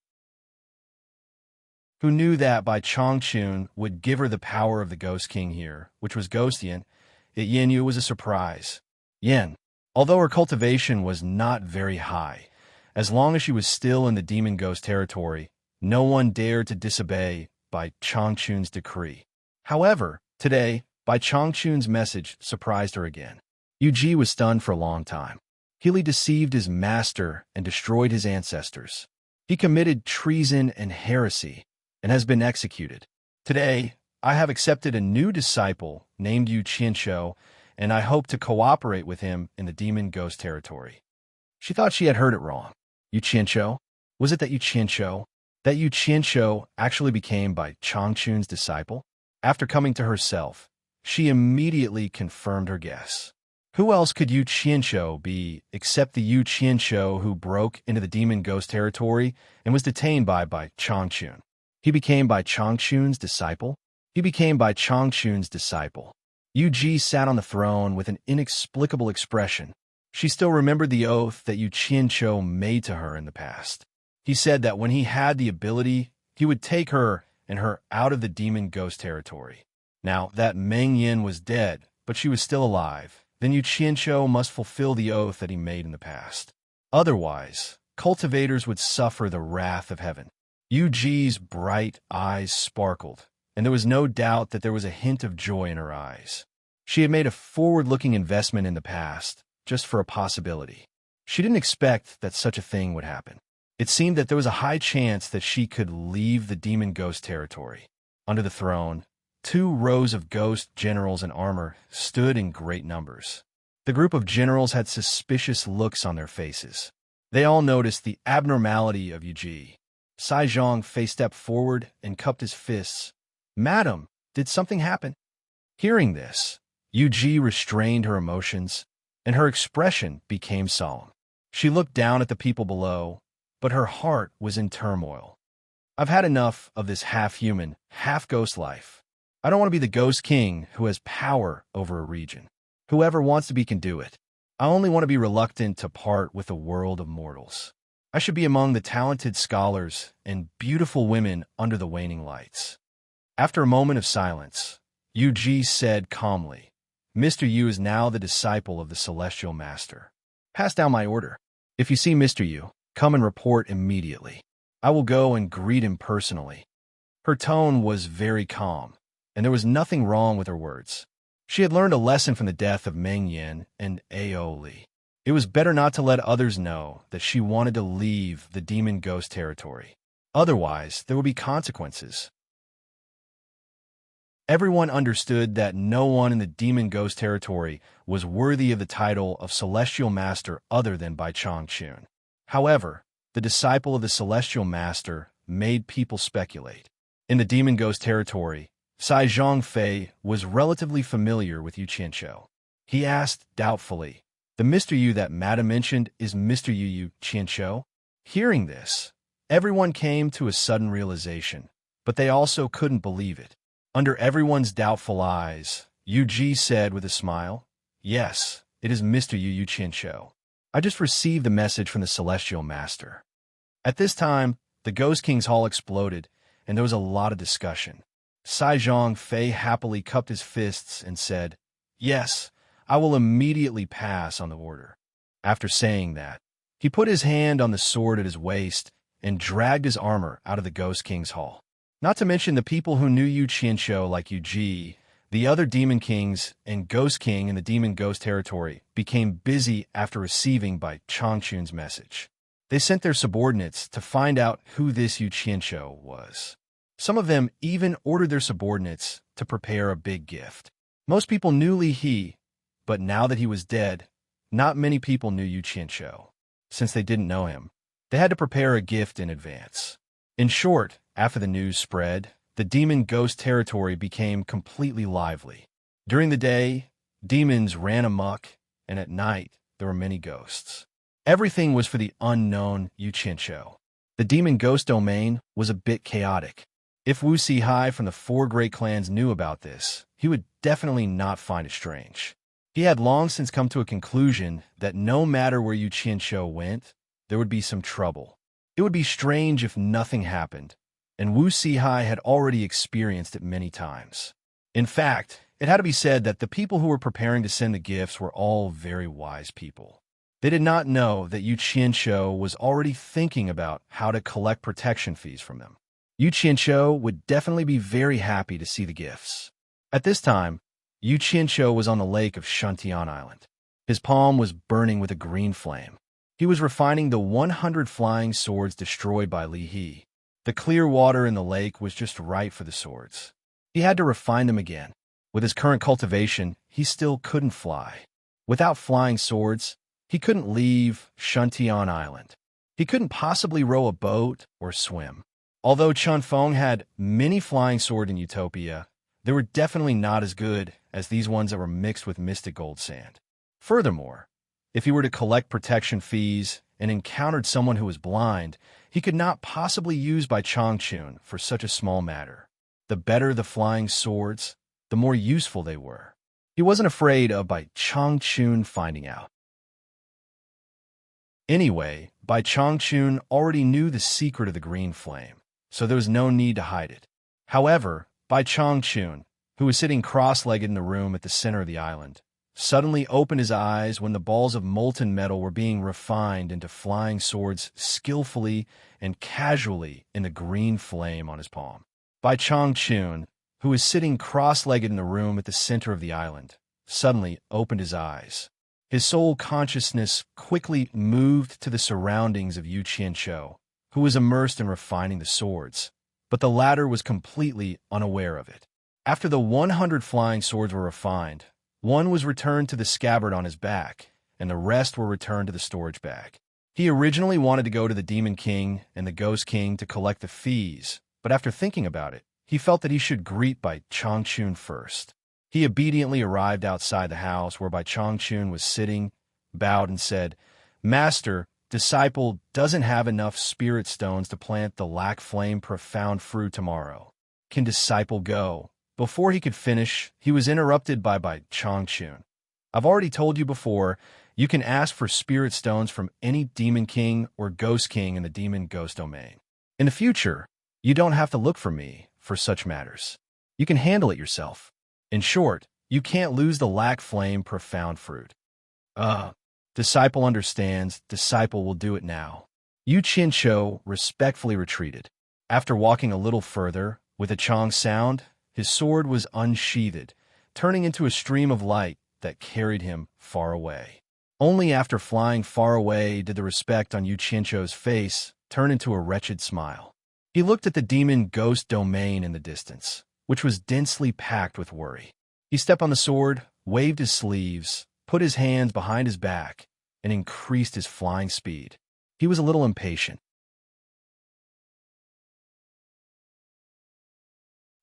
Who knew that Bai Changchun would give her the power of the Ghost King here, which was Ghost Yin? Yin Yu was a surprise. Yin, although her cultivation was not very high, as long as she was still in the demon ghost territory, no one dared to disobey Bai Changchun's decree. However, today, Bai Changchun's message surprised her again. Yu Ji was stunned for a long time. He deceived his master and destroyed his ancestors. He committed treason and heresy and has been executed. Today, I have accepted a new disciple named Yu Qianqiu, and I hope to cooperate with him in the demon ghost territory. She thought she had heard it wrong. Yu Qianqiu? Was it that Yu Qianqiu actually became Bai Changchun's disciple? After coming to herself, she immediately confirmed her guess. Who else could Yu Qianqiu be except the Yu Qianqiu who broke into the demon ghost territory and was detained by Bai Changchun? He became Bai Changchun's disciple? Yu Ji sat on the throne with an inexplicable expression. She still remembered the oath that Yu Qianqiu made to her in the past. He said that when he had the ability, he would take her and her out of the demon ghost territory. Now that Meng Yin was dead, but she was still alive, then Yu Qianqiu must fulfill the oath that he made in the past. Otherwise, cultivators would suffer the wrath of heaven. Yu Ji's bright eyes sparkled, and there was no doubt that there was a hint of joy in her eyes. She had made a forward-looking investment in the past, just for a possibility. She didn't expect that such a thing would happen. It seemed that there was a high chance that she could leave the demon ghost territory. Under the throne, 2 rows of ghost generals in armor stood in great numbers. The group of generals had suspicious looks on their faces. They all noticed the abnormality of Yuji. Sai Zhang stepped forward and cupped his fists. "Madam, did something happen?" Hearing this, Yuji restrained her emotions, and her expression became solemn. She looked down at the people below, but her heart was in turmoil. "I've had enough of this half-human, half-ghost life. I don't want to be the Ghost King who has power over a region. Whoever wants to be can do it. I only want to be reluctant to part with the world of mortals. I should be among the talented scholars and beautiful women under the waning lights." After a moment of silence, Yuji said calmly, "Mr. Yu is now the disciple of the Celestial Master. Pass down my order. If you see Mr. Yu, come and report immediately. I will go and greet him personally." Her tone was very calm, and there was nothing wrong with her words. She had learned a lesson from the death of Meng Yin and Aoli. It was better not to let others know that she wanted to leave the demon ghost territory. Otherwise, there would be consequences. Everyone understood that no one in the demon ghost territory was worthy of the title of Celestial Master other than Bai Changchun. However, the disciple of the Celestial Master made people speculate. In the demon ghost territory, Sai Zhangfei was relatively familiar with Yu Qianqiu. He asked doubtfully, "The Mr. Yu that Madam mentioned is Mr. Yu Qianqiu?" Hearing this, everyone came to a sudden realization, but they also couldn't believe it. Under everyone's doubtful eyes, Yuji said with a smile, "Yes, it is Mr. Yu Qianqiu. I just received the message from the Celestial Master." At this time, the Ghost King's Hall exploded, and there was a lot of discussion. Sai Zhangfei happily cupped his fists and said, "Yes, I will immediately pass on the order." After saying that, he put his hand on the sword at his waist and dragged his armor out of the Ghost King's Hall. Not to mention the people who knew Yu Qianqiu like Yuji, the other Demon Kings and Ghost King in the Demon Ghost territory became busy after receiving Bai Changchun's message. They sent their subordinates to find out who this Yu Qianqiu was. Some of them even ordered their subordinates to prepare a big gift. Most people knew Li He, but now that he was dead, not many people knew Yu Qianqiu. Since they didn't know him, they had to prepare a gift in advance. In short, after the news spread, the demon ghost territory became completely lively. During the day, demons ran amok, and at night, there were many ghosts. Everything was for the unknown Yu Qianqiu. The demon ghost domain was a bit chaotic. If Wu Sihai from the 4 great clans knew about this, he would definitely not find it strange. He had long since come to a conclusion that no matter where Yu Qianqiu went, there would be some trouble. It would be strange if nothing happened, and Wu Sihai had already experienced it many times. In fact, it had to be said that the people who were preparing to send the gifts were all very wise people. They did not know that Yu Qianqiu was already thinking about how to collect protection fees from them. Yu Qianqiu would definitely be very happy to see the gifts. At this time, Yu Qianqiu was on the lake of Shuntian Island. His palm was burning with a green flame. He was refining the 100 flying swords destroyed by Li He. The clear water in the lake was just right for the swords. He had to refine them again. With his current cultivation, he still couldn't fly. Without flying swords, he couldn't leave Shuntian Island. He couldn't possibly row a boat or swim. Although Chun Feng had many flying swords in Utopia, they were definitely not as good as these ones that were mixed with mystic gold sand. Furthermore, if he were to collect protection fees and encountered someone who was blind, he could not possibly use Bai Changchun for such a small matter. The better the flying swords, the more useful they were. He wasn't afraid of Bai Changchun finding out. Anyway, Bai Changchun already knew the secret of the green flame, so there was no need to hide it. However, Bai Changchun, who was sitting cross-legged in the room at the center of the island, suddenly opened his eyes when the balls of molten metal were being refined into flying swords skillfully and casually in the green flame on his palm. Bai Changchun, who was sitting cross-legged in the room at the center of the island, suddenly opened his eyes. His soul consciousness quickly moved to the surroundings of Yu Qianqiu, who was immersed in refining the swords, but the latter was completely unaware of it. After the 100 flying swords were refined, one was returned to the scabbard on his back, and the rest were returned to the storage bag. He originally wanted to go to the Demon King and the Ghost King to collect the fees, but after thinking about it, he felt that he should greet Bai Changchun first. He obediently arrived outside the house where Bai Changchun was sitting, bowed and said, "Master, disciple doesn't have enough spirit stones to plant the lack flame profound fruit tomorrow. Can disciple go?" Before he could finish, he was interrupted by Bai Changchun. "I've already told you before, you can ask for spirit stones from any Demon King or Ghost King in the Demon Ghost domain. In the future, you don't have to look for me for such matters. You can handle it yourself. In short, you can't lose the lack flame profound fruit." Disciple understands, disciple will do it now. Yu Qianqiu respectfully retreated. After walking a little further, with a chong sound, his sword was unsheathed, turning into a stream of light that carried him far away. Only after flying far away did the respect on Yu Qianqiu's face turn into a wretched smile. He looked at the demon ghost domain in the distance, which was densely packed with worry. He stepped on the sword, waved his sleeves, put his hands behind his back, and increased his flying speed. He was a little impatient.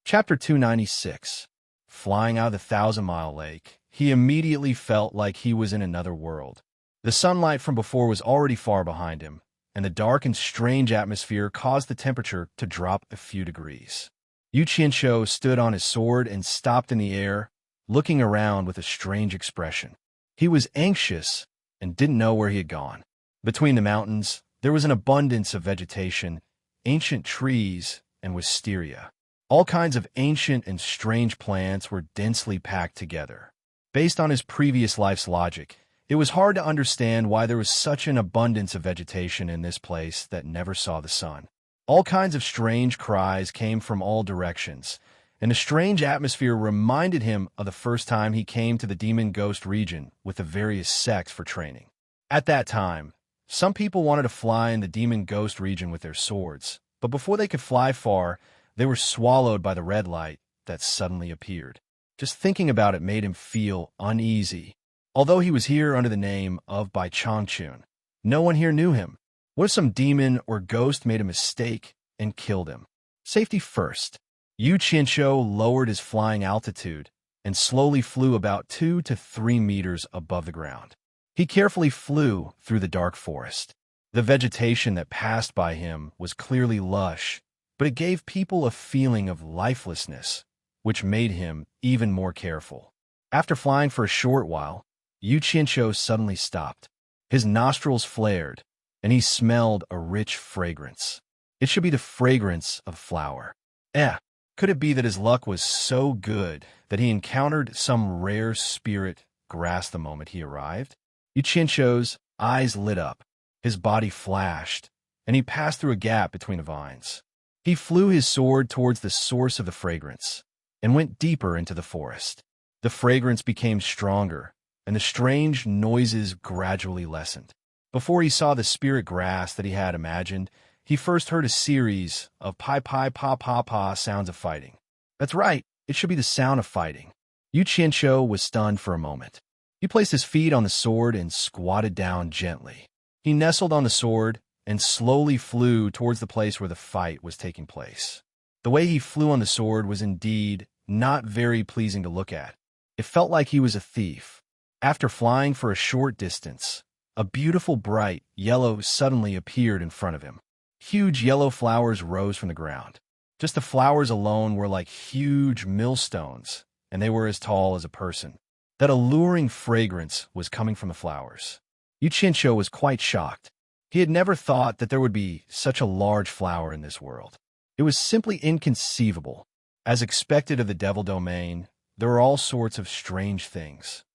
Chapter 296. Flying out of the 1,000-mile lake, he immediately felt like he was in another world. The sunlight from before was already far behind him, and the dark and strange atmosphere caused the temperature to drop a few degrees. Yu Qianqiu stood on his sword and stopped in the air, looking around with a strange expression. He was anxious and didn't know where he had gone. Between the mountains, there was an abundance of vegetation, ancient trees, and wisteria. All kinds of ancient and strange plants were densely packed together. Based on his previous life's logic, it was hard to understand why there was such an abundance of vegetation in this place that never saw the sun. All kinds of strange cries came from all directions, and the strange atmosphere reminded him of the first time he came to the Demon Ghost region with the various sects for training. At that time, some people wanted to fly in the Demon Ghost region with their swords, but before they could fly far, they were swallowed by the red light that suddenly appeared. Just thinking about it made him feel uneasy. Although he was here under the name of Bai Changchun, no one here knew him. What if some demon or ghost made a mistake and killed him? Safety first. Yu Qianqiu lowered his flying altitude and slowly flew about 2 to 3 meters above the ground. He carefully flew through the dark forest. The vegetation that passed by him was clearly lush, but it gave people a feeling of lifelessness, which made him even more careful. After flying for a short while, Yu Qianqiu suddenly stopped. His nostrils flared, and he smelled a rich fragrance. It should be the fragrance of flower. Could it be that his luck was so good that he encountered some rare spirit grass the moment he arrived? Yu Qianqiu's eyes lit up, his body flashed, and he passed through a gap between the vines. He flew his sword towards the source of the fragrance and went deeper into the forest. The fragrance became stronger, and the strange noises gradually lessened. Before he saw the spirit grass that he had imagined, he first heard a series of pi pi pa pa pa sounds of fighting. That's right, it should be the sound of fighting. Yu Qianqiu was stunned for a moment. He placed his feet on the sword and squatted down gently. He nestled on the sword and slowly flew towards the place where the fight was taking place. The way he flew on the sword was indeed not very pleasing to look at. It felt like he was a thief. After flying for a short distance, a beautiful bright yellow suddenly appeared in front of him. Huge yellow flowers rose from the ground. Just the flowers alone were like huge millstones, and they were as tall as a person. That alluring fragrance was coming from the flowers. Yu Qianqiu was quite shocked. He had never thought that there would be such a large flower in this world. It was simply inconceivable. As expected of the devil domain, there were all sorts of strange things.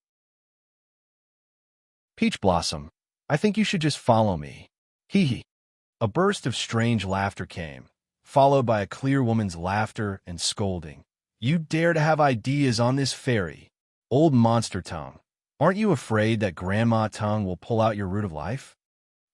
Peach Blossom, I think you should just follow me. Hee hee. A burst of strange laughter came, followed by a clear woman's laughter and scolding. You dare to have ideas on this fairy? Old monster tongue. Aren't you afraid that Grandma Tongue will pull out your root of life?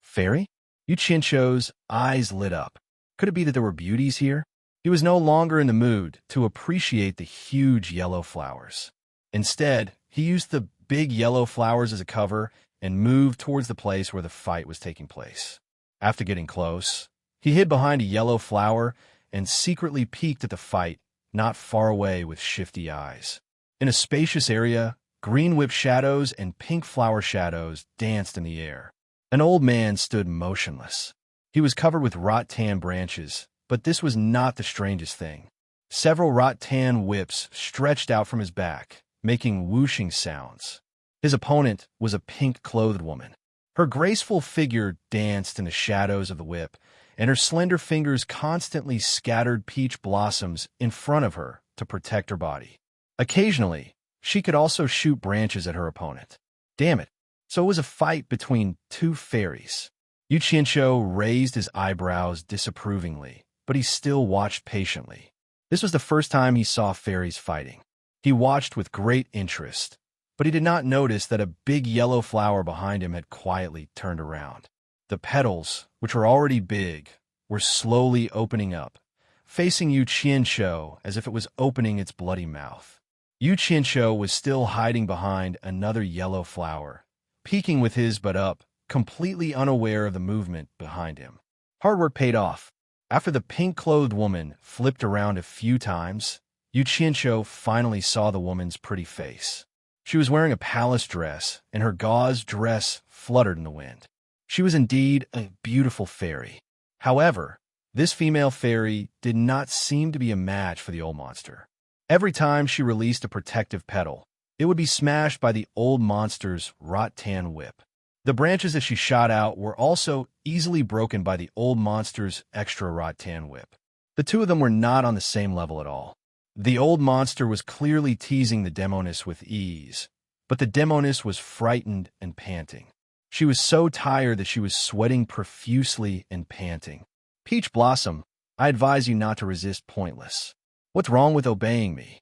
Fairy? Yu Qianqiu's eyes lit up. Could it be that there were beauties here? He was no longer in the mood to appreciate the huge yellow flowers. Instead, he used the big yellow flowers as a cover and moved towards the place where the fight was taking place. After getting close, he hid behind a yellow flower and secretly peeked at the fight, not far away with shifty eyes. In a spacious area, green whip shadows and pink flower shadows danced in the air. An old man stood motionless. He was covered with rattan branches, but this was not the strangest thing. Several rattan whips stretched out from his back, making whooshing sounds. His opponent was a pink-clothed woman. Her graceful figure danced in the shadows of the whip, and her slender fingers constantly scattered peach blossoms in front of her to protect her body. Occasionally, she could also shoot branches at her opponent. Damn it. So it was a fight between two fairies. Yu Qianqiu raised his eyebrows disapprovingly, but he still watched patiently. This was the first time he saw fairies fighting. He watched with great interest, but he did not notice that a big yellow flower behind him had quietly turned around. The petals, which were already big, were slowly opening up, facing Yu Qianqiu as if it was opening its bloody mouth. Yu Qianqiu was still hiding behind another yellow flower, peeking with his butt up, completely unaware of the movement behind him. Hard work paid off. After the pink-clothed woman flipped around a few times, Yu Qianqiu finally saw the woman's pretty face. She was wearing a palace dress, and her gauze dress fluttered in the wind. She was indeed a beautiful fairy. However, this female fairy did not seem to be a match for the old monster. Every time she released a protective petal, it would be smashed by the old monster's rattan whip. The branches that she shot out were also easily broken by the old monster's extra rattan whip. The two of them were not on the same level at all. The old monster was clearly teasing the demoness with ease, but the demoness was frightened and panting. She was so tired that she was sweating profusely and panting. Peach Blossom, I advise you not to resist pointless. What's wrong with obeying me?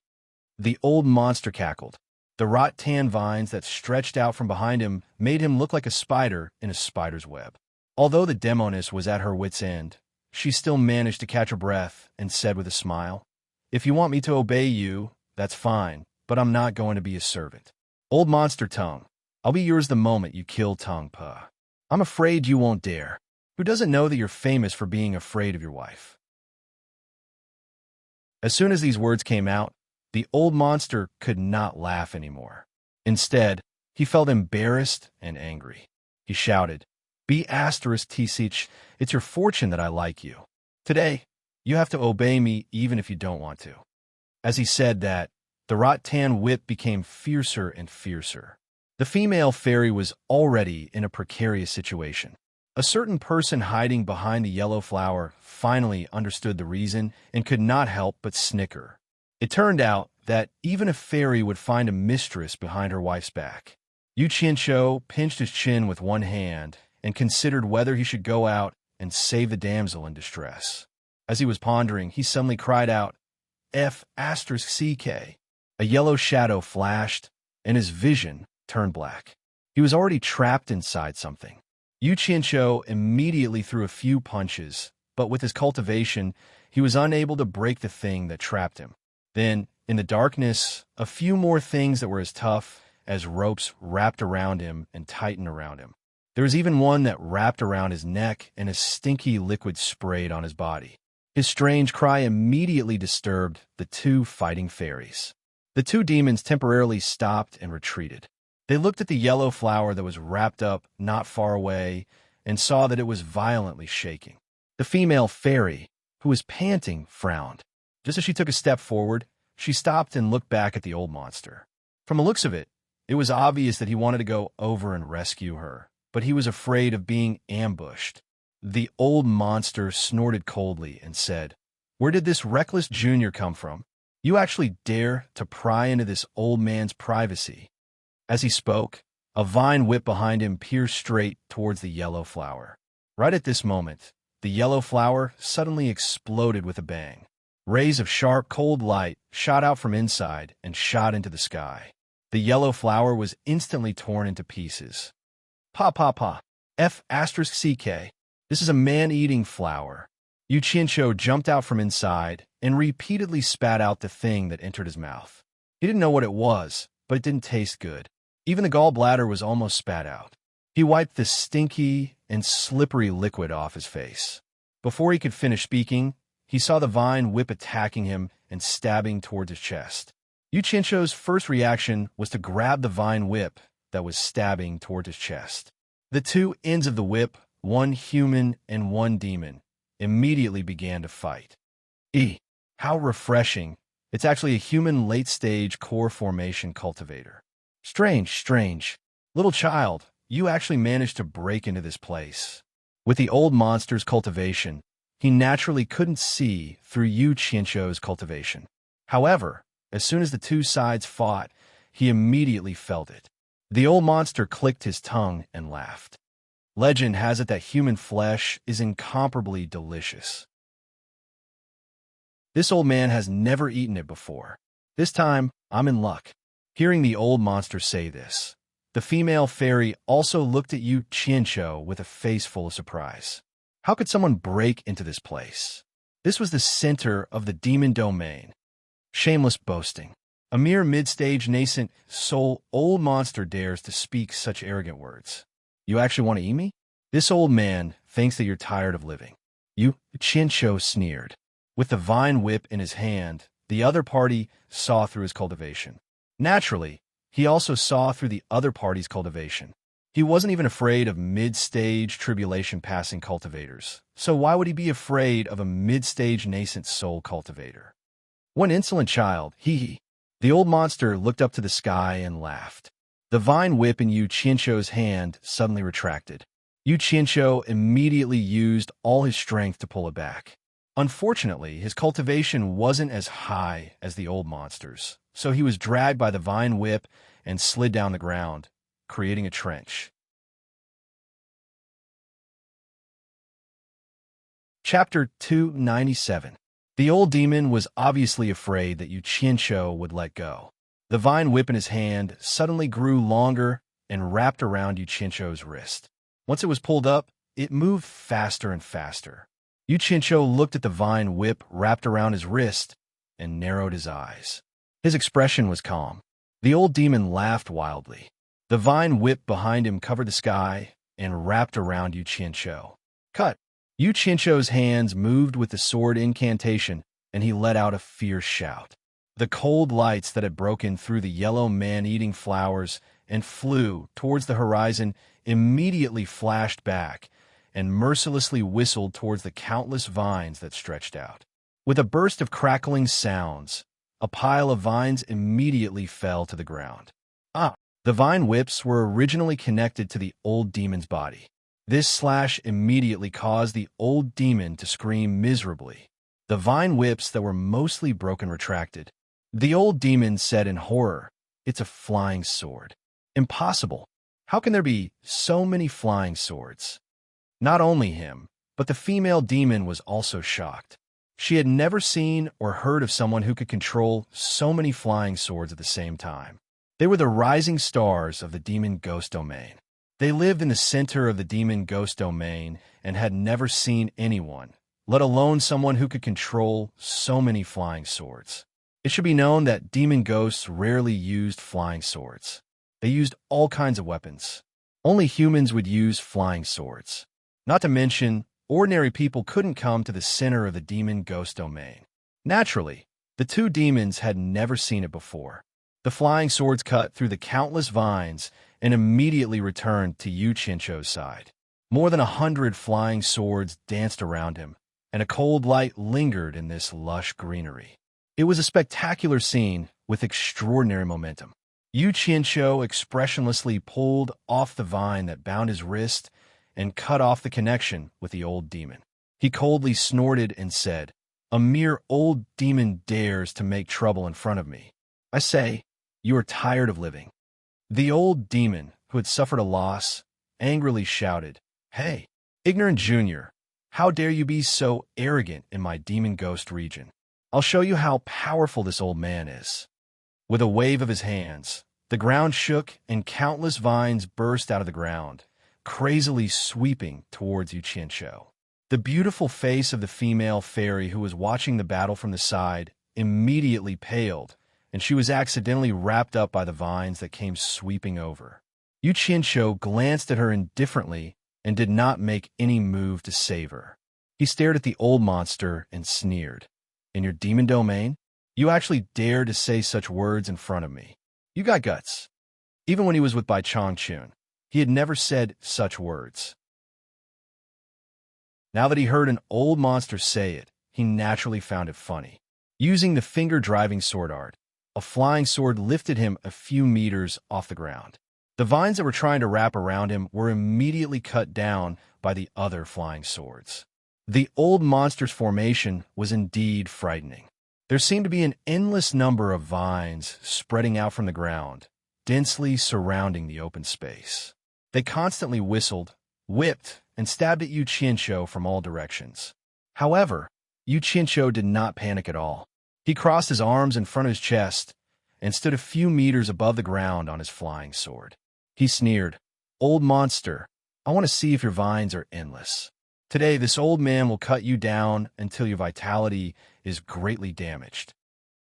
The old monster cackled. The rattan vines that stretched out from behind him made him look like a spider in a spider's web. Although the demoness was at her wit's end, she still managed to catch her breath and said with a smile, "If you want me to obey you, that's fine, but I'm not going to be a servant. Old monster tongue, I'll be yours the moment you kill Tongue Pa. I'm afraid you won't dare. Who doesn't know that you're famous for being afraid of your wife?" As soon as these words came out, the old monster could not laugh anymore. Instead, he felt embarrassed and angry. He shouted, "Be asterisk T-Sich, it's your fortune that I like you. Today, you have to obey me even if you don't want to." As he said that, the rattan whip became fiercer and fiercer. The female fairy was already in a precarious situation. A certain person hiding behind the yellow flower finally understood the reason and could not help but snicker. It turned out that even a fairy would find a mistress behind her wife's back. Yu Qianqiu pinched his chin with one hand and considered whether he should go out and save the damsel in distress. As he was pondering, he suddenly cried out, "F***CK." A yellow shadow flashed, and his vision turned black. He was already trapped inside something. Yu Qianqiu immediately threw a few punches, but with his cultivation, he was unable to break the thing that trapped him. Then, in the darkness, a few more things that were as tough as ropes wrapped around him and tightened around him. There was even one that wrapped around his neck, and a stinky liquid sprayed on his body. His strange cry immediately disturbed the two fighting fairies. The two demons temporarily stopped and retreated. They looked at the yellow flower that was wrapped up not far away and saw that it was violently shaking. The female fairy, who was panting, frowned. Just as she took a step forward, she stopped and looked back at the old monster. From the looks of it, it was obvious that he wanted to go over and rescue her, but he was afraid of being ambushed. The old monster snorted coldly and said, "Where did this reckless junior come from? You actually dare to pry into this old man's privacy." As he spoke, a vine whip behind him pierced straight towards the yellow flower. Right at this moment, the yellow flower suddenly exploded with a bang. Rays of sharp, cold light shot out from inside and shot into the sky. The yellow flower was instantly torn into pieces. "Pa. F***CK. This is a man-eating flower. Yu Qianqiu jumped out from inside and repeatedly spat out the thing that entered his mouth. He didn't know what it was, but it didn't taste good. Even the gallbladder was almost spat out. He wiped the stinky and slippery liquid off his face. Before he could finish speaking, he saw the vine whip attacking him and stabbing towards his chest. Yu Qianqiu's first reaction was to grab the vine whip that was stabbing towards his chest. The two ends of the whip, one human and one demon, immediately began to fight. How refreshing. It's actually a human late-stage core formation cultivator. Strange. Little child, you actually managed to break into this place. With the old monster's cultivation, he naturally couldn't see through Yu Qianqiu's cultivation. However, as soon as the two sides fought, he immediately felt it. The old monster clicked his tongue and laughed. Legend has it that human flesh is incomparably delicious. This old man has never eaten it before. This time, I'm in luck. Hearing the old monster say this, the female fairy also looked at Yu Qianqiu with a face full of surprise. How could someone break into this place? This was the center of the demon domain. Shameless boasting. A mere mid-stage nascent soul old monster dares to speak such arrogant words. You actually want to eat me? This old man thinks that you're tired of living. Yu Qianqiu sneered. With the vine whip in his hand, the other party saw through his cultivation. Naturally, he also saw through the other party's cultivation. He wasn't even afraid of mid-stage tribulation-passing cultivators, so why would he be afraid of a mid-stage nascent soul cultivator? One insolent child, hee. The old monster looked up to the sky and laughed. The vine whip in Yu Qianqiu's hand suddenly retracted. Yu Qianqiu immediately used all his strength to pull it back. Unfortunately, his cultivation wasn't as high as the old monster's, so he was dragged by the vine whip and slid down the ground, creating a trench. Chapter 297. The old demon was obviously afraid that Yu Qianqiu would let go. The vine whip in his hand suddenly grew longer and wrapped around Yu Qianqiu's wrist. Once it was pulled up, it moved faster and faster. Yu Qianqiu looked at the vine whip wrapped around his wrist and narrowed his eyes. His expression was calm. The old demon laughed wildly. The vine whip behind him covered the sky and wrapped around Yu Qianqiu. Cut! Yu Qianqiu's hands moved with the sword incantation, and he let out a fierce shout. The cold lights that had broken through the yellow man-eating flowers and flew towards the horizon immediately flashed back and mercilessly whistled towards the countless vines that stretched out. With a burst of crackling sounds, a pile of vines immediately fell to the ground. The vine whips were originally connected to the old demon's body. This slash immediately caused the old demon to scream miserably. The vine whips that were mostly broken retracted. The old demon said in horror, "It's a flying sword." Impossible. How can there be so many flying swords? Not only him, but the female demon was also shocked. She had never seen or heard of someone who could control so many flying swords at the same time. They were the rising stars of the demon ghost domain. They lived in the center of the demon ghost domain and had never seen anyone, let alone someone who could control so many flying swords. It should be known that demon ghosts rarely used flying swords. They used all kinds of weapons. Only humans would use flying swords. Not to mention, ordinary people couldn't come to the center of the demon ghost domain. Naturally, the two demons had never seen it before. The flying swords cut through the countless vines and immediately returned to Yu Qianqiu's side. More than 100 flying swords danced around him, and a cold light lingered in this lush greenery. It was a spectacular scene with extraordinary momentum. Yu Qianqiu expressionlessly pulled off the vine that bound his wrist and cut off the connection with the old demon. He coldly snorted and said, "A mere old demon dares to make trouble in front of me. I say, you are tired of living." The old demon, who had suffered a loss, angrily shouted, "Hey, ignorant junior, how dare you be so arrogant in my demon ghost region? I'll show you how powerful this old man is." With a wave of his hands, the ground shook and countless vines burst out of the ground, crazily sweeping towards Yu Qianqiu. The beautiful face of the female fairy who was watching the battle from the side immediately paled, and she was accidentally wrapped up by the vines that came sweeping over. Yu Qianqiu glanced at her indifferently and did not make any move to save her. He stared at the old monster and sneered. "In your demon domain? You actually dare to say such words in front of me? You got guts." Even when he was with Bai Changchun, he had never said such words. Now that he heard an old monster say it, he naturally found it funny. Using the finger-driving sword art, a flying sword lifted him a few meters off the ground. The vines that were trying to wrap around him were immediately cut down by the other flying swords. The old monster's formation was indeed frightening. There seemed to be an endless number of vines spreading out from the ground, densely surrounding the open space. They constantly whistled, whipped, and stabbed at Yu Qianqiu from all directions. However, Yu Qianqiu did not panic at all. He crossed his arms in front of his chest and stood a few meters above the ground on his flying sword. He sneered, "Old monster, I want to see if your vines are endless. Today, this old man will cut you down until your vitality is greatly damaged."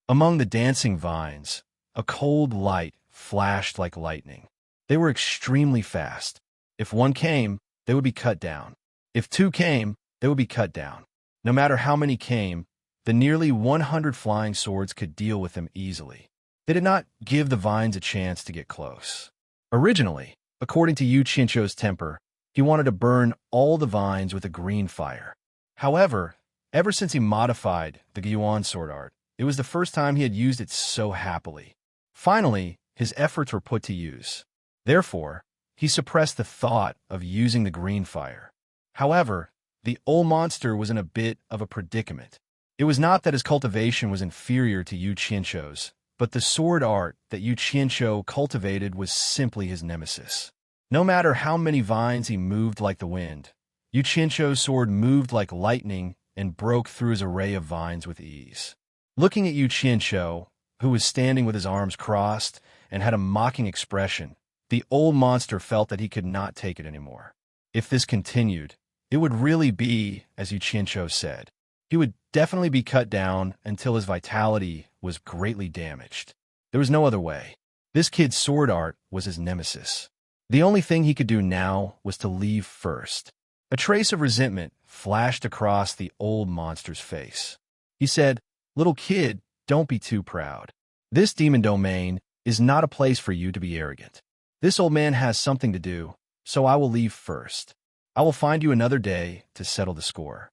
Among the dancing vines, a cold light flashed like lightning. They were extremely fast. If one came, they would be cut down. If two came, they would be cut down. No matter how many came, the nearly 100 flying swords could deal with them easily. They did not give the vines a chance to get close. Originally, according to Yu Qianqiu's temper, he wanted to burn all the vines with a green fire. However, ever since he modified the Yuan sword art, it was the first time he had used it so happily. Finally, his efforts were put to use. Therefore, he suppressed the thought of using the green fire. However, the old monster was in a bit of a predicament. It was not that his cultivation was inferior to Yu Qianqiu's, but the sword art that Yu Qianqiu cultivated was simply his nemesis. No matter how many vines he moved like the wind, Yu Qianqiu's sword moved like lightning and broke through his array of vines with ease. Looking at Yu Qianqiu, who was standing with his arms crossed and had a mocking expression, the old monster felt that he could not take it anymore. If this continued, it would really be, as Yu Qianqiu said. He would definitely be cut down until his vitality was greatly damaged. There was no other way. This kid's sword art was his nemesis. The only thing he could do now was to leave first. A trace of resentment flashed across the old monster's face. He said, "Little kid, don't be too proud. This demon domain is not a place for you to be arrogant. This old man has something to do, so I will leave first. I will find you another day to settle the score."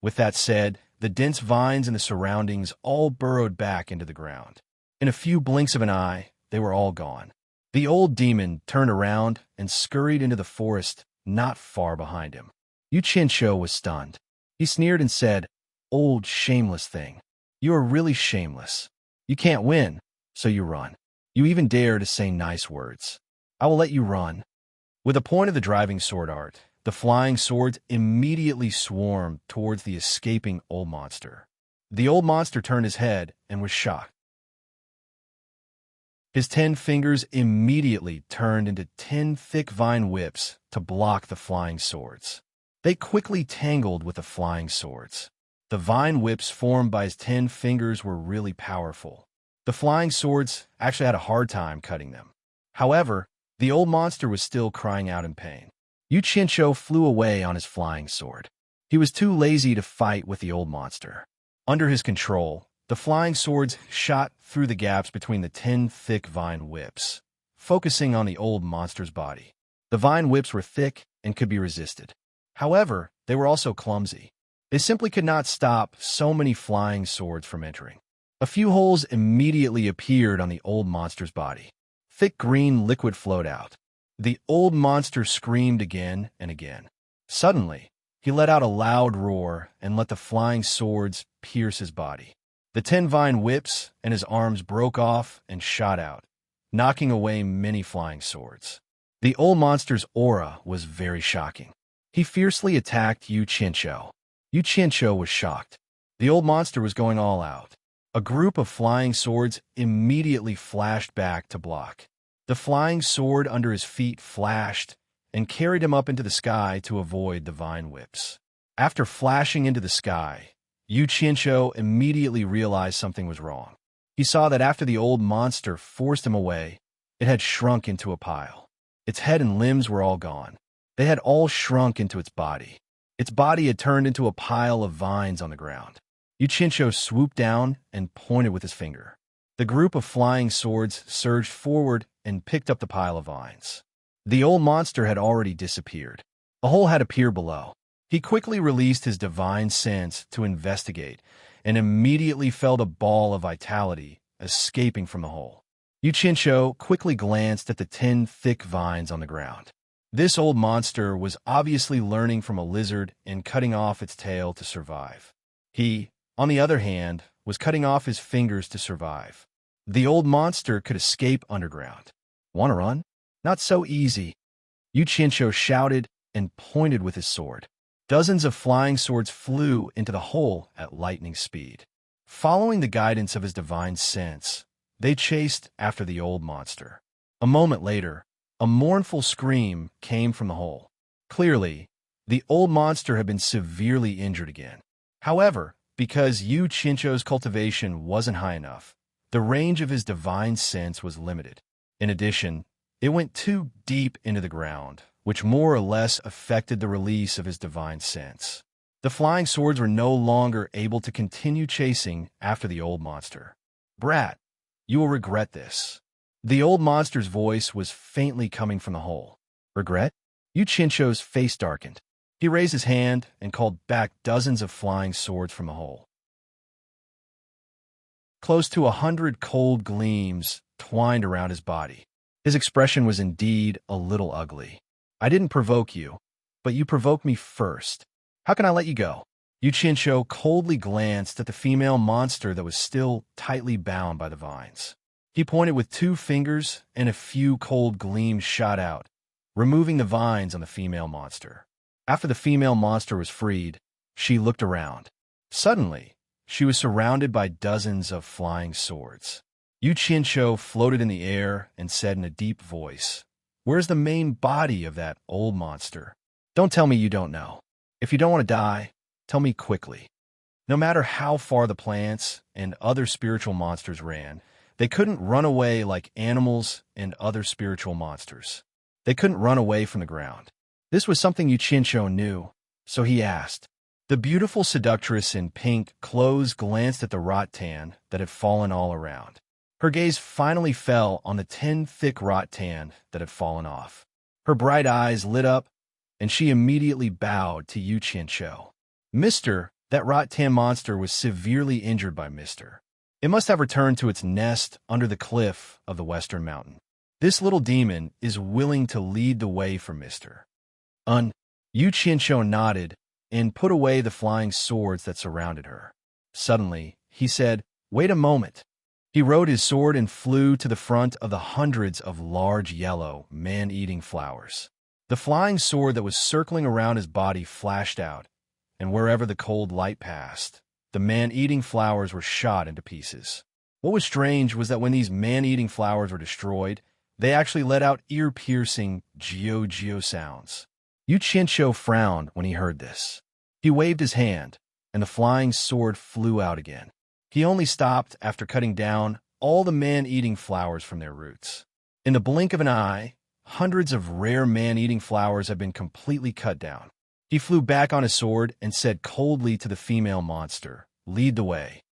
With that said, the dense vines in the surroundings all burrowed back into the ground. In a few blinks of an eye, they were all gone. The old demon turned around and scurried into the forest not far behind him. Yu Qianqiu was stunned. He sneered and said, "Old shameless thing. You are really shameless. You can't win, so you run. You even dare to say nice words. I will let you run." With a point of the driving sword art, the flying swords immediately swarmed towards the escaping old monster. The old monster turned his head and was shocked. His 10 fingers immediately turned into 10 thick vine whips to block the flying swords. They quickly tangled with the flying swords. The vine whips formed by his 10 fingers were really powerful. The flying swords actually had a hard time cutting them. However, the old monster was still crying out in pain. Yu Qianqiu flew away on his flying sword. He was too lazy to fight with the old monster. Under his control, the flying swords shot through the gaps between the 10 thick vine whips, focusing on the old monster's body. The vine whips were thick and could be resisted. However, they were also clumsy. They simply could not stop so many flying swords from entering. A few holes immediately appeared on the old monster's body. Thick green liquid flowed out. The old monster screamed again and again. Suddenly, he let out a loud roar and let the flying swords pierce his body. The 10 vine whips and his arms broke off and shot out, knocking away many flying swords. The old monster's aura was very shocking. He fiercely attacked Yu Qianqiu. Yu Qianqiu was shocked. The old monster was going all out. A group of flying swords immediately flashed back to block. The flying sword under his feet flashed and carried him up into the sky to avoid the vine whips. After flashing into the sky, Yu Qianqiu immediately realized something was wrong. He saw that after the old monster forced him away, it had shrunk into a pile. Its head and limbs were all gone. They had all shrunk into its body. Its body had turned into a pile of vines on the ground. Yu Qianqiu swooped down and pointed with his finger. The group of flying swords surged forward and picked up the pile of vines. The old monster had already disappeared. A hole had appeared below. He quickly released his divine sense to investigate and immediately felt a ball of vitality escaping from the hole. Yu Qianqiu quickly glanced at the 10 thick vines on the ground. This old monster was obviously learning from a lizard and cutting off its tail to survive. He, on the other hand, was cutting off his fingers to survive. The old monster could escape underground. Want to run? Not so easy. Yu Qianqiu shouted and pointed with his sword. Dozens of flying swords flew into the hole at lightning speed. Following the guidance of his divine sense, they chased after the old monster. A moment later, a mournful scream came from the hole. Clearly, the old monster had been severely injured again. However, because Yu Qianqiu's cultivation wasn't high enough, the range of his divine sense was limited. In addition, it went too deep into the ground, which more or less affected the release of his divine sense. The flying swords were no longer able to continue chasing after the old monster. "Brat, you will regret this." The old monster's voice was faintly coming from the hole. "Regret?" Yu Qianqiu's face darkened. He raised his hand and called back dozens of flying swords from the hole. Close to 100 cold gleams twined around his body. His expression was indeed a little ugly. "I didn't provoke you, but you provoked me first. How can I let you go?" Yu Qianqiu coldly glanced at the female monster that was still tightly bound by the vines. He pointed with 2 fingers, and a few cold gleams shot out, removing the vines on the female monster. After the female monster was freed, she looked around. Suddenly, she was surrounded by dozens of flying swords. Yu Qianqiu floated in the air and said in a deep voice, "Where's the main body of that old monster? Don't tell me you don't know. If you don't want to die, tell me quickly." No matter how far the plants and other spiritual monsters ran, they couldn't run away like animals and other spiritual monsters. They couldn't run away from the ground. This was something Yu Qianqiu knew, so he asked. The beautiful seductress in pink clothes glanced at the rattan that had fallen all around. Her gaze finally fell on the 10 thick rattan that had fallen off. Her bright eyes lit up, and she immediately bowed to Yu Qianqiu. "Mister, that rattan monster was severely injured by Mister. It must have returned to its nest under the cliff of the Western Mountain. This little demon is willing to lead the way for Mister." Yu Qianqiu nodded and put away the flying swords that surrounded her. Suddenly, he said, "Wait a moment." He rode his sword and flew to the front of the hundreds of large yellow, man-eating flowers. The flying sword that was circling around his body flashed out, and wherever the cold light passed, the man-eating flowers were shot into pieces. What was strange was that when these man-eating flowers were destroyed, they actually let out ear-piercing geo-geo sounds. Yu Qianqiu frowned when he heard this. He waved his hand, and the flying sword flew out again. He only stopped after cutting down all the man-eating flowers from their roots. In the blink of an eye, hundreds of rare man-eating flowers had been completely cut down. He flew back on his sword and said coldly to the female monster, "Lead the way."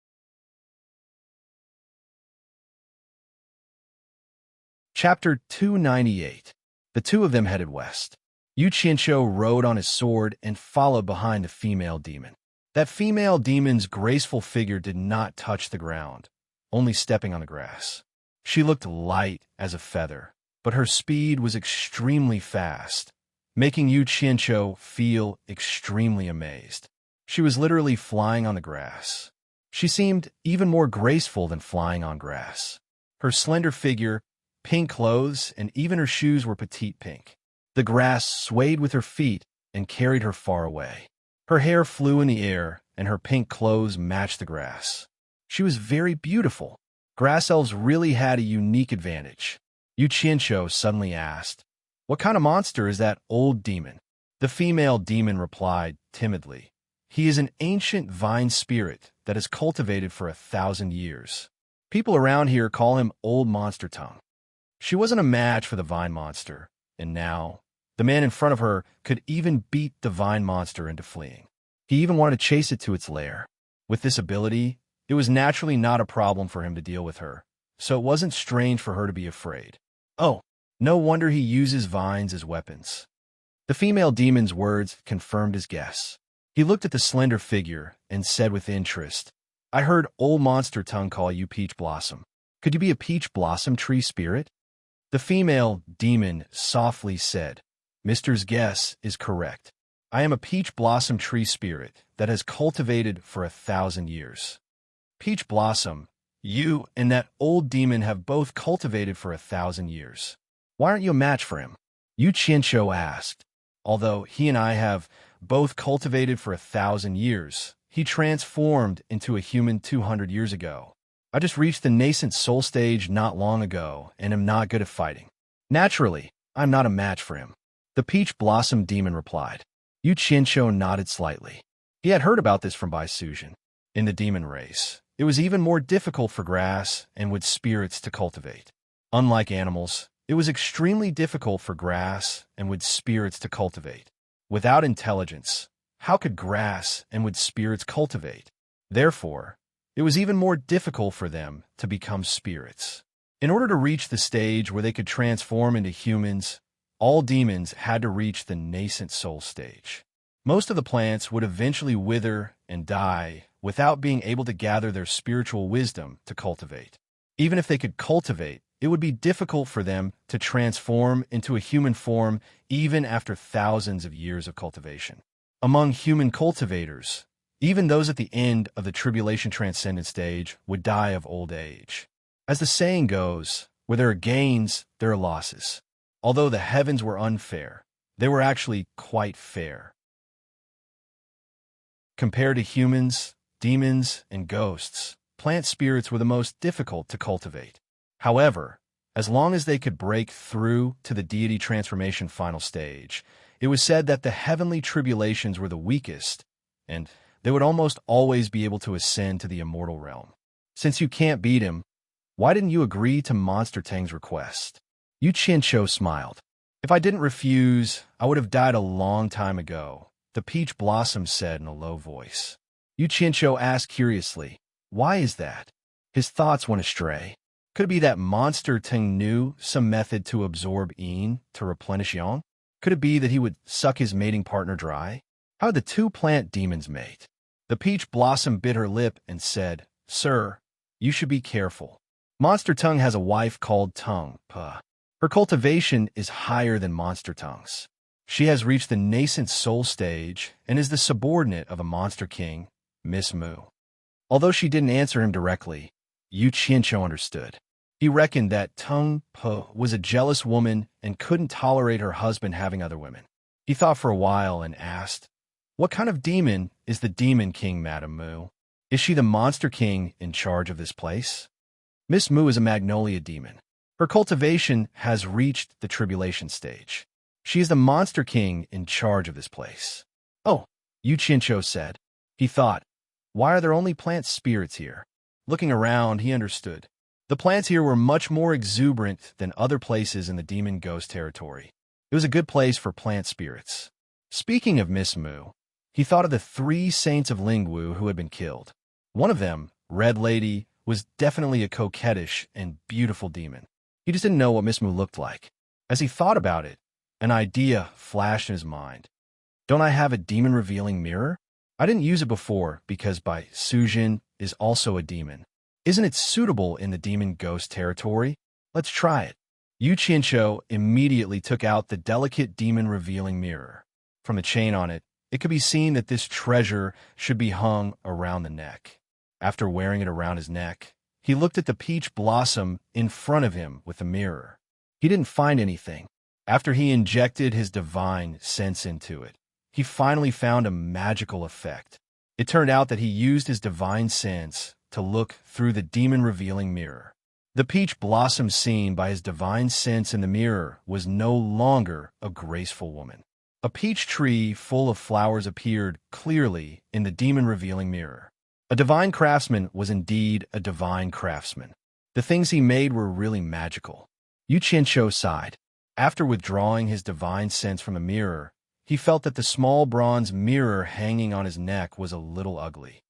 Chapter 298. The two of them headed west. Yu Qianqiu rode on his sword and followed behind the female demon. That female demon's graceful figure did not touch the ground, only stepping on the grass. She looked light as a feather, but her speed was extremely fast, making Yu Qianqiu feel extremely amazed. She was literally flying on the grass. She seemed even more graceful than flying on grass. Her slender figure, pink clothes, and even her shoes were petite pink. The grass swayed with her feet and carried her far away. Her hair flew in the air, and her pink clothes matched the grass. She was very beautiful. Grass elves really had a unique advantage. Yu Qianqiu suddenly asked, "What kind of monster is that old demon?" The female demon replied timidly, He is an ancient vine spirit that is cultivated for 1,000 years. People around here call him Old Monster Tongue. She wasn't a match for the vine monster, and now the man in front of her could even beat the vine monster into fleeing. He even wanted to chase it to its lair. With this ability, it was naturally not a problem for him to deal with her, so it wasn't strange for her to be afraid. Oh, no wonder he uses vines as weapons. The female demon's words confirmed his guess. He looked at the slender figure and said with interest, "I heard Old Monster Tongue call you Peach Blossom. Could you be a peach blossom tree spirit?" The female demon softly said, "Mister's guess is correct. I am a peach blossom tree spirit that has cultivated for 1,000 years." Peach Blossom, you and that old demon have both cultivated for 1,000 years. Why aren't you a match for him? Yu Qianqiu asked. Although he and I have both cultivated for 1,000 years, he transformed into a human 200 years ago. I just reached the nascent soul stage not long ago and am not good at fighting. Naturally, I'm not a match for him. The Peach Blossom demon replied. Yu Qianqiu nodded slightly. He had heard about this from Bai Sujin. In the demon race, it was even more difficult for grass and wood spirits to cultivate. Unlike animals, it was extremely difficult for grass and wood spirits to cultivate. Without intelligence, how could grass and wood spirits cultivate? Therefore, it was even more difficult for them to become spirits. In order to reach the stage where they could transform into humans, all demons had to reach the nascent soul stage. Most of the plants would eventually wither and die without being able to gather their spiritual wisdom to cultivate. Even if they could cultivate, it would be difficult for them to transform into a human form even after thousands of years of cultivation. Among human cultivators, even those at the end of the tribulation transcendent stage would die of old age. As the saying goes, where there are gains, there are losses. Although the heavens were unfair, they were actually quite fair. Compared to humans, demons, and ghosts, plant spirits were the most difficult to cultivate. However, as long as they could break through to the deity transformation final stage, it was said that the heavenly tribulations were the weakest, and they would almost always be able to ascend to the immortal realm. Since you can't beat him, why didn't you agree to Monster Tang's request? Yu Qianqiu smiled. If I didn't refuse, I would have died a long time ago, the Peach Blossom said in a low voice. Yu Qianqiu asked curiously, why is that? His thoughts went astray. Could it be that Monster Tang knew some method to absorb Yin to replenish Yang? Could it be that he would suck his mating partner dry? How did the two plant demons mate? The Peach Blossom bit her lip and said, Sir, you should be careful. Monster Tongue has a wife called Tongue. Her cultivation is higher than Monster Tongue's. She has reached the nascent soul stage and is the subordinate of a monster king, Miss Mu. Although she didn't answer him directly, Yu Qianqiu understood. He reckoned that Tongue was a jealous woman and couldn't tolerate her husband having other women. He thought for a while and asked, What kind of demon is the Demon King, Madam Mu? Is she the Monster King in charge of this place? Miss Mu is a magnolia demon. Her cultivation has reached the tribulation stage. She is the Monster King in charge of this place. Oh, Yu Qianqiu said. He thought, why are there only plant spirits here? Looking around, he understood. The plants here were much more exuberant than other places in the demon ghost territory. It was a good place for plant spirits. Speaking of Miss Mu, he thought of the 3 saints of Lingwu who had been killed. One of them, Red Lady, was definitely a coquettish and beautiful demon. He just didn't know what Miss Mu looked like. As he thought about it, an idea flashed in his mind. Don't I have a demon-revealing mirror? I didn't use it before because Bai Sujin is also a demon. Isn't it suitable in the demon ghost territory? Let's try it. Yu Qianqiu immediately took out the delicate demon-revealing mirror. From the chain on it, it could be seen that this treasure should be hung around the neck. After wearing it around his neck, he looked at the peach blossom in front of him with the mirror. He didn't find anything. After he injected his divine sense into it, he finally found a magical effect. It turned out that he used his divine sense to look through the demon-revealing mirror. The peach blossom seen by his divine sense in the mirror was no longer a graceful woman. A peach tree full of flowers appeared clearly in the demon-revealing mirror. A divine craftsman was indeed a divine craftsman. The things he made were really magical. Yu Qianqiu sighed. After withdrawing his divine sense from the mirror, he felt that the small bronze mirror hanging on his neck was a little ugly.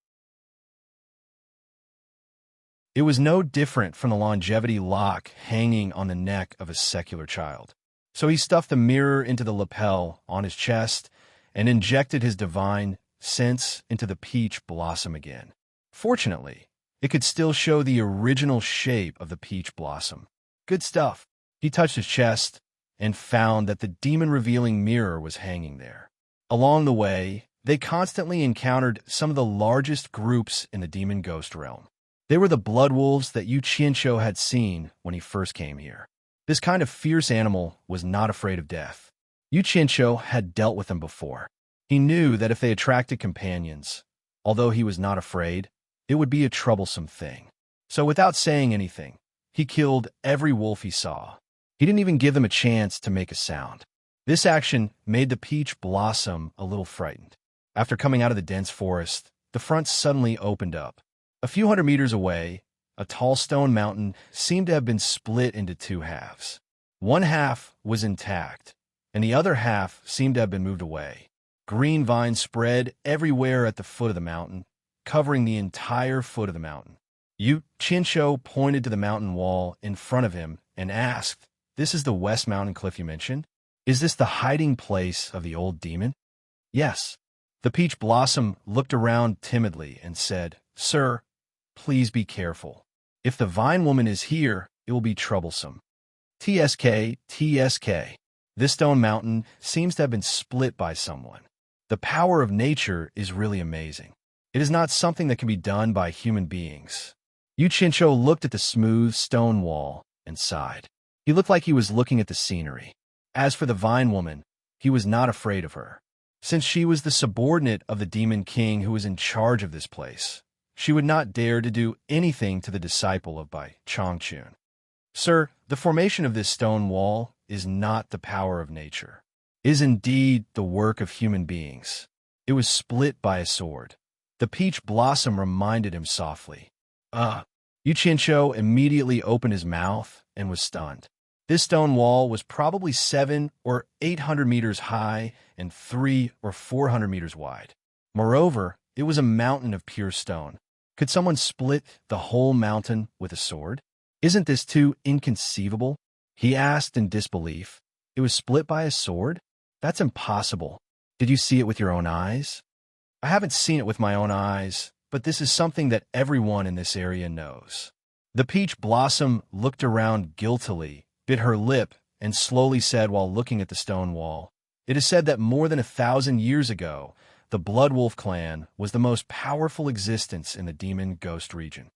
It was no different from the longevity lock hanging on the neck of a secular child. So he stuffed the mirror into the lapel on his chest and injected his divine sense into the peach blossom again. Fortunately, it could still show the original shape of the peach blossom. Good stuff. He touched his chest and found that the demon-revealing mirror was hanging there. Along the way, they constantly encountered some of the largest groups in the demon ghost realm. They were the blood wolves that Yu Qianqiu had seen when he first came here. This kind of fierce animal was not afraid of death. Yu Qianqiu had dealt with them before. He knew that if they attracted companions, although he was not afraid, it would be a troublesome thing. So without saying anything, he killed every wolf he saw. He didn't even give them a chance to make a sound. This action made the peach blossom a little frightened. After coming out of the dense forest, the front suddenly opened up. A few hundred meters away, a tall stone mountain seemed to have been split into two halves. One half was intact, and the other half seemed to have been moved away. Green vines spread everywhere at the foot of the mountain, covering the entire foot of the mountain. Yu Qianqiu pointed to the mountain wall in front of him and asked, "This is the West Mountain Cliff you mentioned? Is this the hiding place of the old demon?" "Yes." The peach blossom looked around timidly and said, "Sir, please be careful. If the vine woman is here, it will be troublesome." TSK. This stone mountain seems to have been split by someone. The power of nature is really amazing. It is not something that can be done by human beings. Yu Qianqiu looked at the smooth stone wall and sighed. He looked like he was looking at the scenery. As for the vine woman, he was not afraid of her. Since she was the subordinate of the demon king who was in charge of this place, she would not dare to do anything to the disciple of Bai Chongqun. "Sir, the formation of this stone wall is not the power of nature. It is indeed the work of human beings. It was split by a sword." The peach blossom reminded him softly. Yu Qianqiu immediately opened his mouth and was stunned. This stone wall was probably 700 or 800 meters high and 300 or 400 meters wide. Moreover, it was a mountain of pure stone. Could someone split the whole mountain with a sword? "Isn't this too inconceivable?" he asked in disbelief. "It was split by a sword? That's impossible. Did you see it with your own eyes?" "I haven't seen it with my own eyes, but this is something that everyone in this area knows." The peach blossom looked around guiltily, bit her lip, and slowly said while looking at the stone wall, "It is said that more than 1,000 years ago, the Blood Wolf clan was the most powerful existence in the demon ghost region.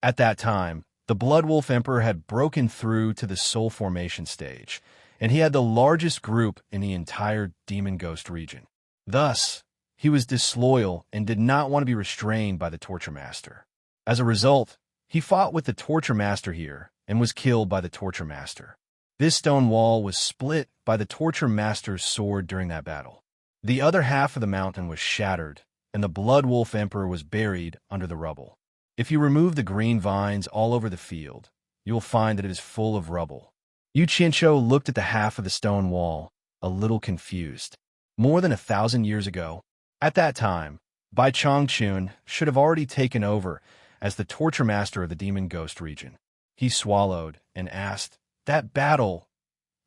At that time, the Blood Wolf Emperor had broken through to the soul formation stage, and he had the largest group in the entire demon ghost region. Thus, he was disloyal and did not want to be restrained by the Torture Master. As a result, he fought with the Torture Master here and was killed by the Torture Master. This stone wall was split by the Torture Master's sword during that battle. The other half of the mountain was shattered, and the Blood Wolf Emperor was buried under the rubble. If you remove the green vines all over the field, you will find that it is full of rubble. Yu Qianqiu looked at the half of the stone wall, a little confused. More than 1,000 years ago, at that time, Bai Chongqun should have already taken over as the Torture Master of the Demon Ghost region. He swallowed and asked, "That battle,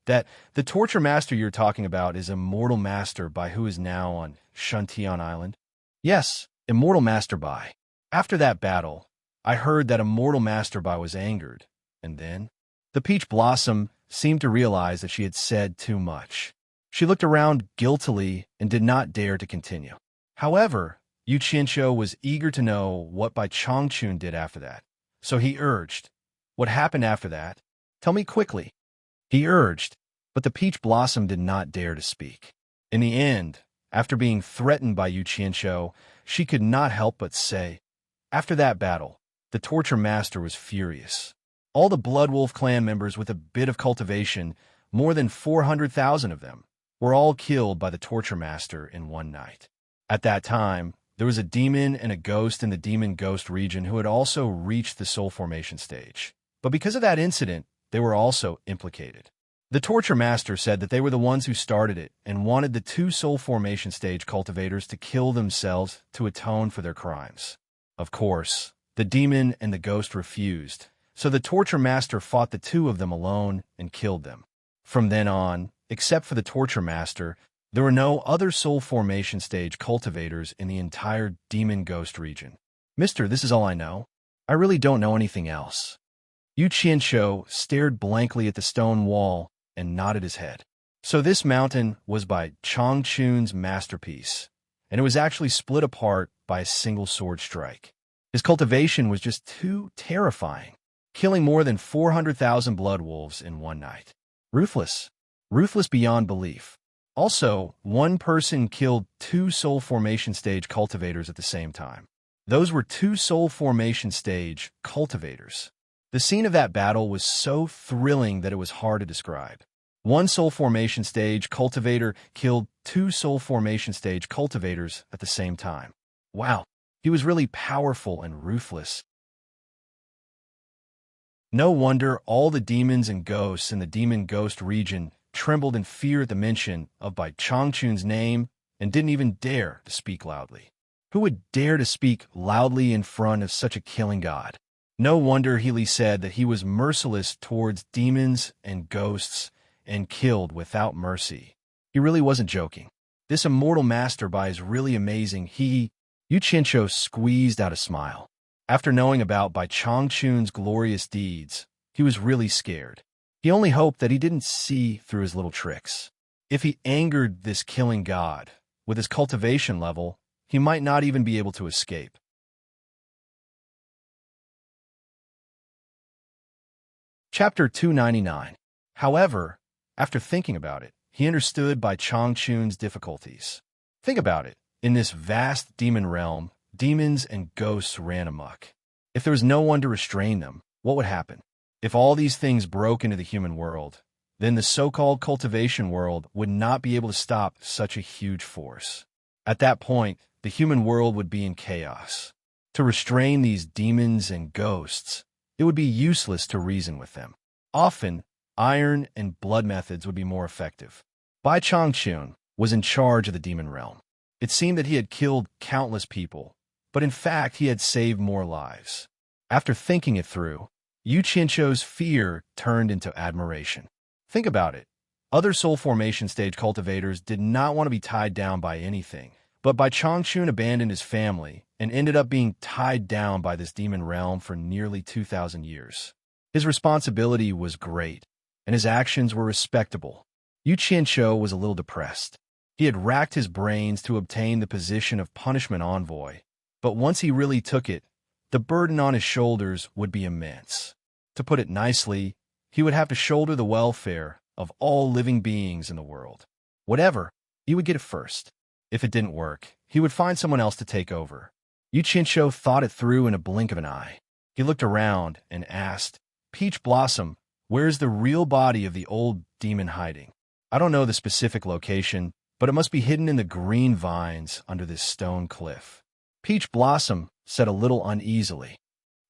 that the Torture Master you're talking about is Immortal Master Bai who is now on Shuntian Island?" "Yes, Immortal Master Bai. After that battle, I heard that Immortal Master Bai was angered, and then..." The peach blossom seemed to realize that she had said too much. She looked around guiltily and did not dare to continue. However, Yu Qianqiu was eager to know what Bai Chongqun did after that, so he urged, "What happened after that? Tell me quickly." He urged, but the peach blossom did not dare to speak. In the end, after being threatened by Yu Qianqiu, she could not help but say, "After that battle, the Torture Master was furious. All the Blood Wolf clan members with a bit of cultivation more than 400,000 of them, were all killed by the Torture Master in one night. At that time, there was a demon and a ghost in the demon-ghost region who had also reached the soul formation stage. But because of that incident, they were also implicated. The Torture Master said that they were the ones who started it and wanted the two soul formation stage cultivators to kill themselves to atone for their crimes. Of course, the demon and the ghost refused, so the Torture Master fought the two of them alone and killed them. From then on, except for the Torture Master, there were no other soul formation stage cultivators in the entire demon-ghost region. Mister, this is all I know. I really don't know anything else. Yu Qianshou stared blankly at the stone wall and nodded his head. So this mountain was by Changchun's masterpiece, and it was actually split apart by a single sword strike. His cultivation was just too terrifying, killing more than 400,000 blood wolves in one night. Ruthless. Ruthless beyond belief. Also, one person killed two soul formation stage cultivators at the same time. Those were two soul formation stage cultivators. The scene of that battle was so thrilling that it was hard to describe. One soul formation stage cultivator killed two soul formation stage cultivators at the same time. Wow, he was really powerful and ruthless. No wonder all the demons and ghosts in the demon-ghost region trembled in fear at the mention of Bai Changchun's name and didn't even dare to speak loudly. Who would dare to speak loudly in front of such a killing god? No wonder Healy said that he was merciless towards demons and ghosts and killed without mercy. He really wasn't joking. This immortal master Bai is really amazing. Yu Qianshou squeezed out a smile. After knowing about Bai Changchun's glorious deeds, he was really scared. He only hoped that he didn't see through his little tricks. If he angered this killing god, with his cultivation level, he might not even be able to escape. Chapter 299. However, after thinking about it, he understood Bai Changchun's difficulties. Think about it. In this vast demon realm, demons and ghosts ran amok. If there was no one to restrain them, what would happen? If all these things broke into the human world, then the so-called cultivation world would not be able to stop such a huge force. At that point, the human world would be in chaos. To restrain these demons and ghosts, it would be useless to reason with them. Often, iron and blood methods would be more effective. Bai Changchun was in charge of the demon realm. It seemed that he had killed countless people, but in fact he had saved more lives. After thinking it through, Yu Qianshou's fear turned into admiration. Think about it. Other soul formation stage cultivators did not want to be tied down by anything, but Bai Changchun abandoned his family and ended up being tied down by this demon realm for nearly 2,000 years. His responsibility was great, and his actions were respectable. Yu Qianshou was a little depressed. He had racked his brains to obtain the position of punishment envoy, but once he really took it, the burden on his shoulders would be immense. To put it nicely, he would have to shoulder the welfare of all living beings in the world. Whatever, he would get it first. If it didn't work, he would find someone else to take over. Yu Qianshou thought it through in a blink of an eye. He looked around and asked, Peach Blossom, where's the real body of the old demon hiding? I don't know the specific location, but it must be hidden in the green vines under this stone cliff. Peach Blossom said a little uneasily.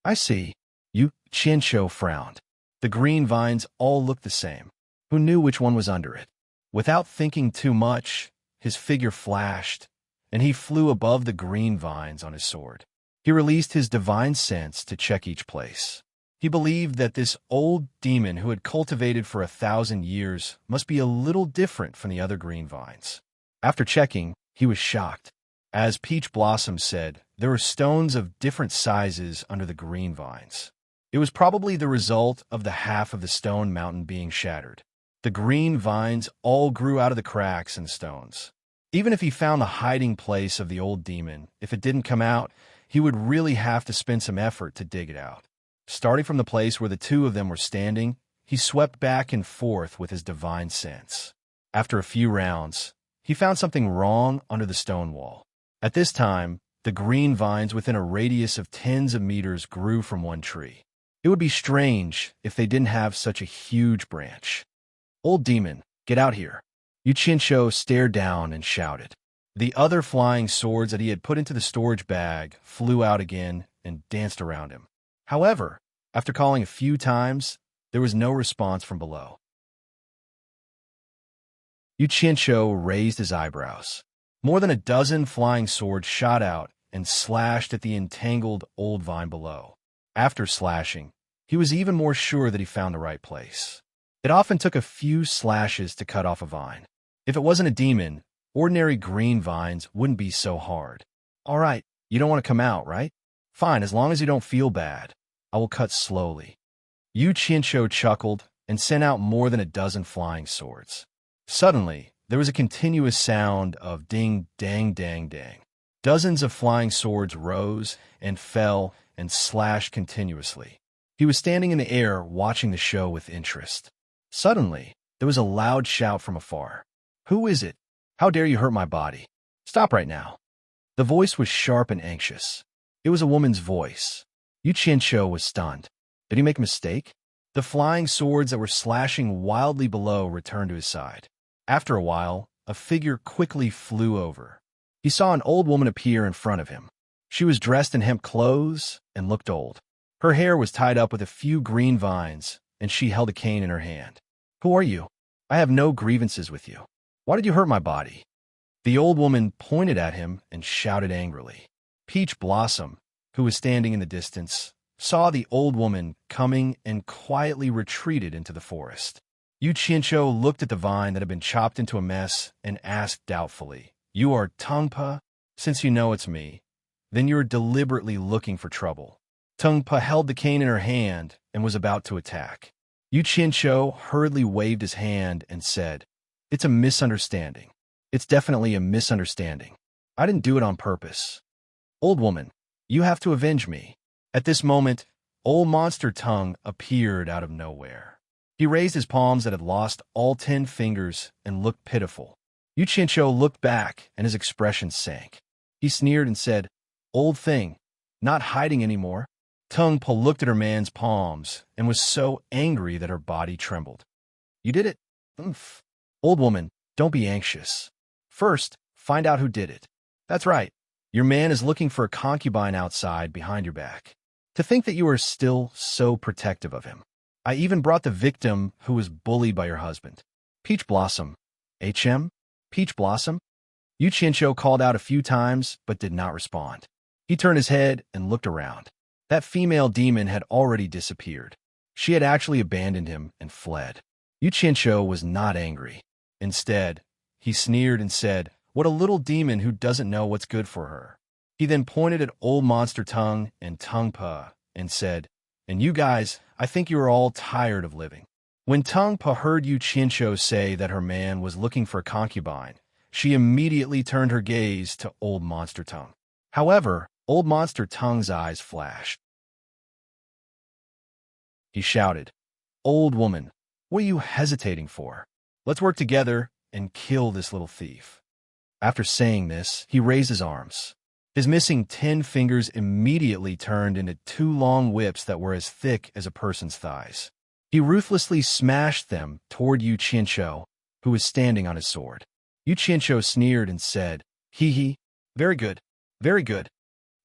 I see. Yu Qianshou frowned. The green vines all looked the same. Who knew which one was under it? Without thinking too much, his figure flashed, and he flew above the green vines on his sword. He released his divine sense to check each place. He believed that this old demon who had cultivated for 1,000 years must be a little different from the other green vines. After checking, he was shocked. As Peach Blossom said, there were stones of different sizes under the green vines. It was probably the result of the half of the stone mountain being shattered. The green vines all grew out of the cracks in the stones. Even if he found the hiding place of the old demon, if it didn't come out, he would really have to spend some effort to dig it out. Starting from the place where the two of them were standing, he swept back and forth with his divine sense. After a few rounds, he found something wrong under the stone wall. At this time, the green vines within a radius of tens of meters grew from one tree. It would be strange if they didn't have such a huge branch. Old demon, get out here. Yuchincho stared down and shouted. The other flying swords that he had put into the storage bag flew out again and danced around him. However, after calling a few times, there was no response from below. Yuchincho raised his eyebrows. More than a dozen flying swords shot out and slashed at the entangled old vine below. After slashing, he was even more sure that he found the right place. It often took a few slashes to cut off a vine. If it wasn't a demon, ordinary green vines wouldn't be so hard. All right, you don't want to come out, right? Fine, as long as you don't feel bad. I will cut slowly. Yuchincho chuckled and sent out more than a dozen flying swords. Suddenly, there was a continuous sound of ding, dang, dang, dang. Dozens of flying swords rose and fell and slashed continuously. He was standing in the air watching the show with interest. Suddenly, there was a loud shout from afar. Who is it? How dare you hurt my body? Stop right now. The voice was sharp and anxious. It was a woman's voice. Yuchincho was stunned. Did he make a mistake? The flying swords that were slashing wildly below returned to his side. After a while, a figure quickly flew over. He saw an old woman appear in front of him. She was dressed in hemp clothes and looked old. Her hair was tied up with a few green vines, and she held a cane in her hand. Who are you? I have no grievances with you. Why did you hurt my body? The old woman pointed at him and shouted angrily. Peach Blossom, who was standing in the distance, saw the old woman coming and quietly retreated into the forest. Yuchincho looked at the vine that had been chopped into a mess and asked doubtfully, You are Tungpa? Since you know it's me, then you're deliberately looking for trouble. Tungpa held the cane in her hand and was about to attack. Yuchincho hurriedly waved his hand and said, It's a misunderstanding. It's definitely a misunderstanding. I didn't do it on purpose. Old woman, you have to avenge me. At this moment, Old Monster Tongue appeared out of nowhere. He raised his palms that had lost all 10 fingers and looked pitiful. Yuchincho looked back and his expression sank. He sneered and said, Old thing, not hiding anymore. Tungpa looked at her man's palms and was so angry that her body trembled. You did it? Oomph. Old woman, don't be anxious. First, find out who did it. That's right. Your man is looking for a concubine outside behind your back. To think that you are still so protective of him. I even brought the victim who was bullied by your husband. Peach Blossom. HM? Peach Blossom? Yuchincho called out a few times, but did not respond. He turned his head and looked around. That female demon had already disappeared. She had actually abandoned him and fled. Yuchincho was not angry. Instead, he sneered and said, What a little demon who doesn't know what's good for her. He then pointed at Old Monster Tongue and Tungpa and said, And you guys, I think you are all tired of living. When Tungpa heard Yuchincho say that her man was looking for a concubine, she immediately turned her gaze to Old Monster Tongue. However, Old Monster Tongue's eyes flashed. He shouted, Old woman, what are you hesitating for? Let's work together and kill this little thief. After saying this, he raised his arms. His missing 10 fingers immediately turned into 2 long whips that were as thick as a person's thighs. He ruthlessly smashed them toward Yuchincho, who was standing on his sword. Yuchincho sneered and said, Hee hee, very good, very good.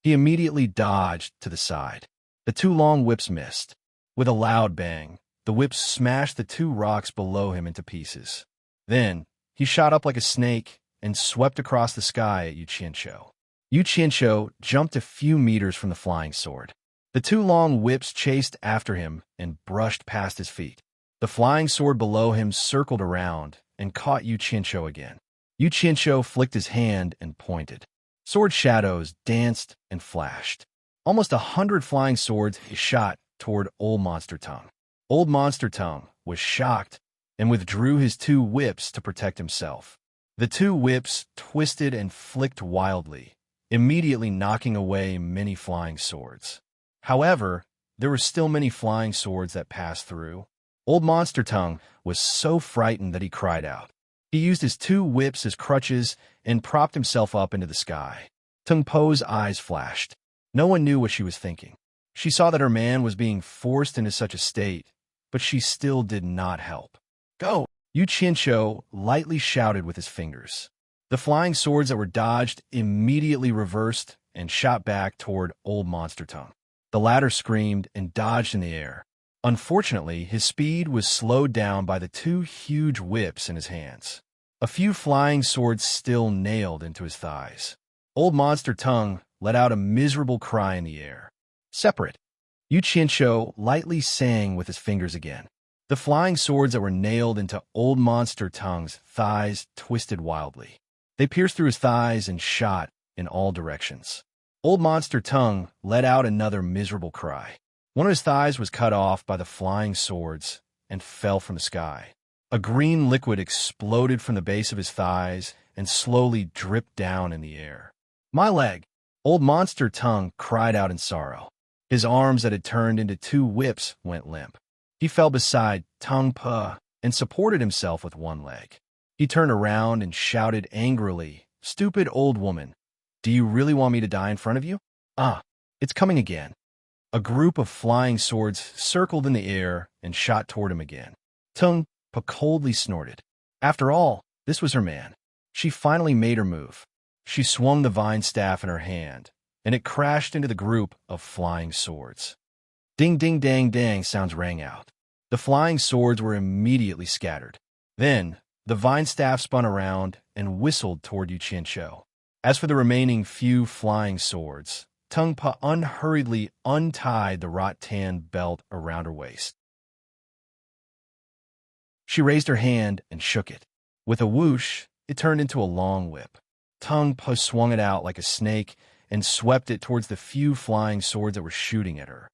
He immediately dodged to the side. The 2 long whips missed. With a loud bang, the whips smashed the 2 rocks below him into pieces. Then, he shot up like a snake and swept across the sky at Yuchincho. Yuchincho jumped a few meters from the flying sword. The 2 long whips chased after him and brushed past his feet. The flying sword below him circled around and caught Yuchincho again. Yuchincho flicked his hand and pointed. Sword shadows danced and flashed. Almost 100 flying swords he shot toward Old Monster Tongue. Old Monster Tongue was shocked and withdrew his 2 whips to protect himself. The 2 whips twisted and flicked wildly, immediately knocking away many flying swords. However, there were still many flying swords that passed through. Old Monster Tongue was so frightened that he cried out. He used his 2 whips as crutches and propped himself up into the sky. Tungpo's eyes flashed. No one knew what she was thinking. She saw that her man was being forced into such a state, but she still did not help. Go! Yu Qianqiu lightly shouted with his fingers. The flying swords that were dodged immediately reversed and shot back toward Old Monster Tongue. The latter screamed and dodged in the air. Unfortunately, his speed was slowed down by the two huge whips in his hands. A few flying swords still nailed into his thighs. Old Monster Tongue let out a miserable cry in the air. Separate. Yu Qianqiu lightly sang with his fingers again. The flying swords that were nailed into Old Monster Tongue's thighs twisted wildly. They pierced through his thighs and shot in all directions. Old Monster Tongue let out another miserable cry. One of his thighs was cut off by the flying swords and fell from the sky. A green liquid exploded from the base of his thighs and slowly dripped down in the air. My leg! Old Monster Tongue cried out in sorrow. His arms that had turned into two whips went limp. He fell beside Tongue Pa and supported himself with one leg. He turned around and shouted angrily, "Stupid old woman, do you really want me to die in front of you? Ah, it's coming again." A group of flying swords circled in the air and shot toward him again. Tongue Pa coldly snorted. After all, this was her man. She finally made her move. She swung the vine staff in her hand, and it crashed into the group of flying swords. Ding ding dang dang sounds rang out. The flying swords were immediately scattered. Then, the vine staff spun around and whistled toward Yu Qianqiu. As for the remaining few flying swords, Tongue Pa unhurriedly untied the rattan belt around her waist. She raised her hand and shook it. With a whoosh, it turned into a long whip. Tongue Pa swung it out like a snake and swept it towards the few flying swords that were shooting at her.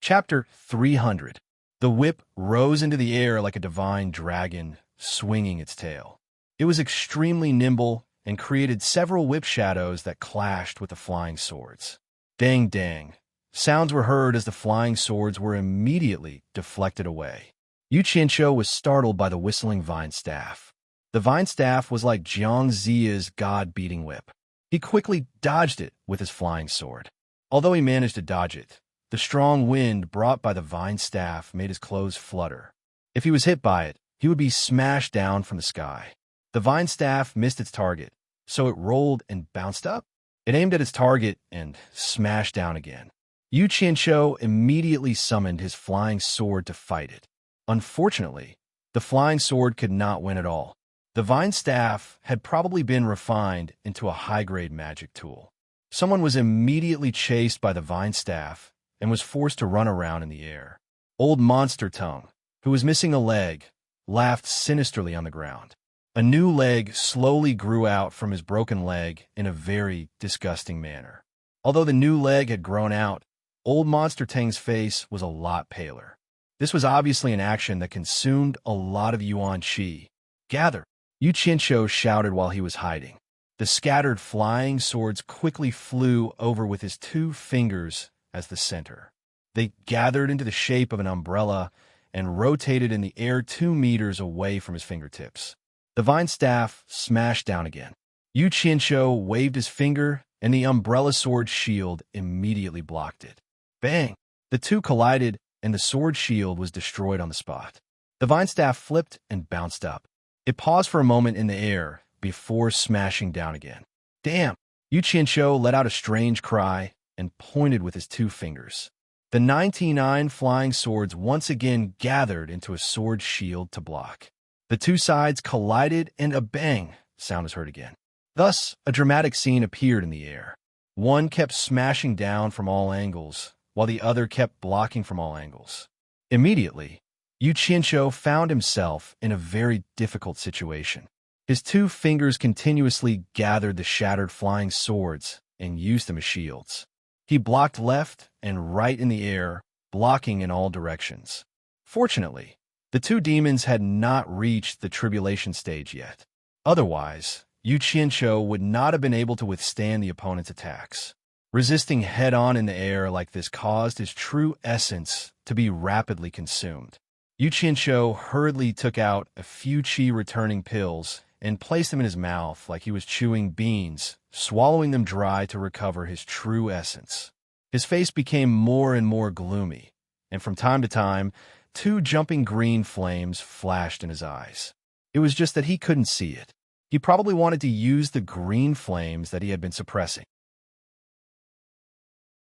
Chapter 300. The whip rose into the air like a divine dragon, swinging its tail. It was extremely nimble and created several whip shadows that clashed with the flying swords. Dang dang. Sounds were heard as the flying swords were immediately deflected away. Yu Qianqiu was startled by the whistling vine staff. The vine staff was like Jiang Ziya's god-beating whip. He quickly dodged it with his flying sword. Although he managed to dodge it, the strong wind brought by the vine staff made his clothes flutter. If he was hit by it, he would be smashed down from the sky. The vine staff missed its target, so it rolled and bounced up. It aimed at its target and smashed down again. Yu Qianqiu immediately summoned his flying sword to fight it. Unfortunately, the flying sword could not win at all. The vine staff had probably been refined into a high-grade magic tool. Someone was immediately chased by the vine staff and was forced to run around in the air. Old Monster Tongue, who was missing a leg, laughed sinisterly on the ground. A new leg slowly grew out from his broken leg in a very disgusting manner. Although the new leg had grown out, Old Monster Tongue's face was a lot paler. This was obviously an action that consumed a lot of yuan qi. Gather! Yu Qianqiu shouted while he was hiding. The scattered flying swords quickly flew over with his two fingers as the center. They gathered into the shape of an umbrella and rotated in the air 2 meters away from his fingertips. The vine staff smashed down again. Yu Qianqiu waved his finger, and the umbrella sword shield immediately blocked it. Bang! The two collided, and the sword shield was destroyed on the spot. The vine staff flipped and bounced up. It paused for a moment in the air before smashing down again. Damn! Yu Qianqiu let out a strange cry and pointed with his 2 fingers. The 99 flying swords once again gathered into a sword shield to block. The 2 sides collided and a bang sound was heard again. Thus, a dramatic scene appeared in the air. One kept smashing down from all angles, while the other kept blocking from all angles. Immediately, Yu Qianqiu found himself in a very difficult situation. His 2 fingers continuously gathered the shattered flying swords and used them as shields. He blocked left and right in the air, blocking in all directions. Fortunately, the 2 demons had not reached the tribulation stage yet. Otherwise, Yu Qianqiu would not have been able to withstand the opponent's attacks. Resisting head-on in the air like this caused his true essence to be rapidly consumed. Yu Qianqiu hurriedly took out a few qi-returning pills and placed them in his mouth like he was chewing beans, swallowing them dry to recover his true essence. His face became more and more gloomy, and from time to time, 2 jumping green flames flashed in his eyes. It was just that he couldn't see it. He probably wanted to use the green flames that he had been suppressing.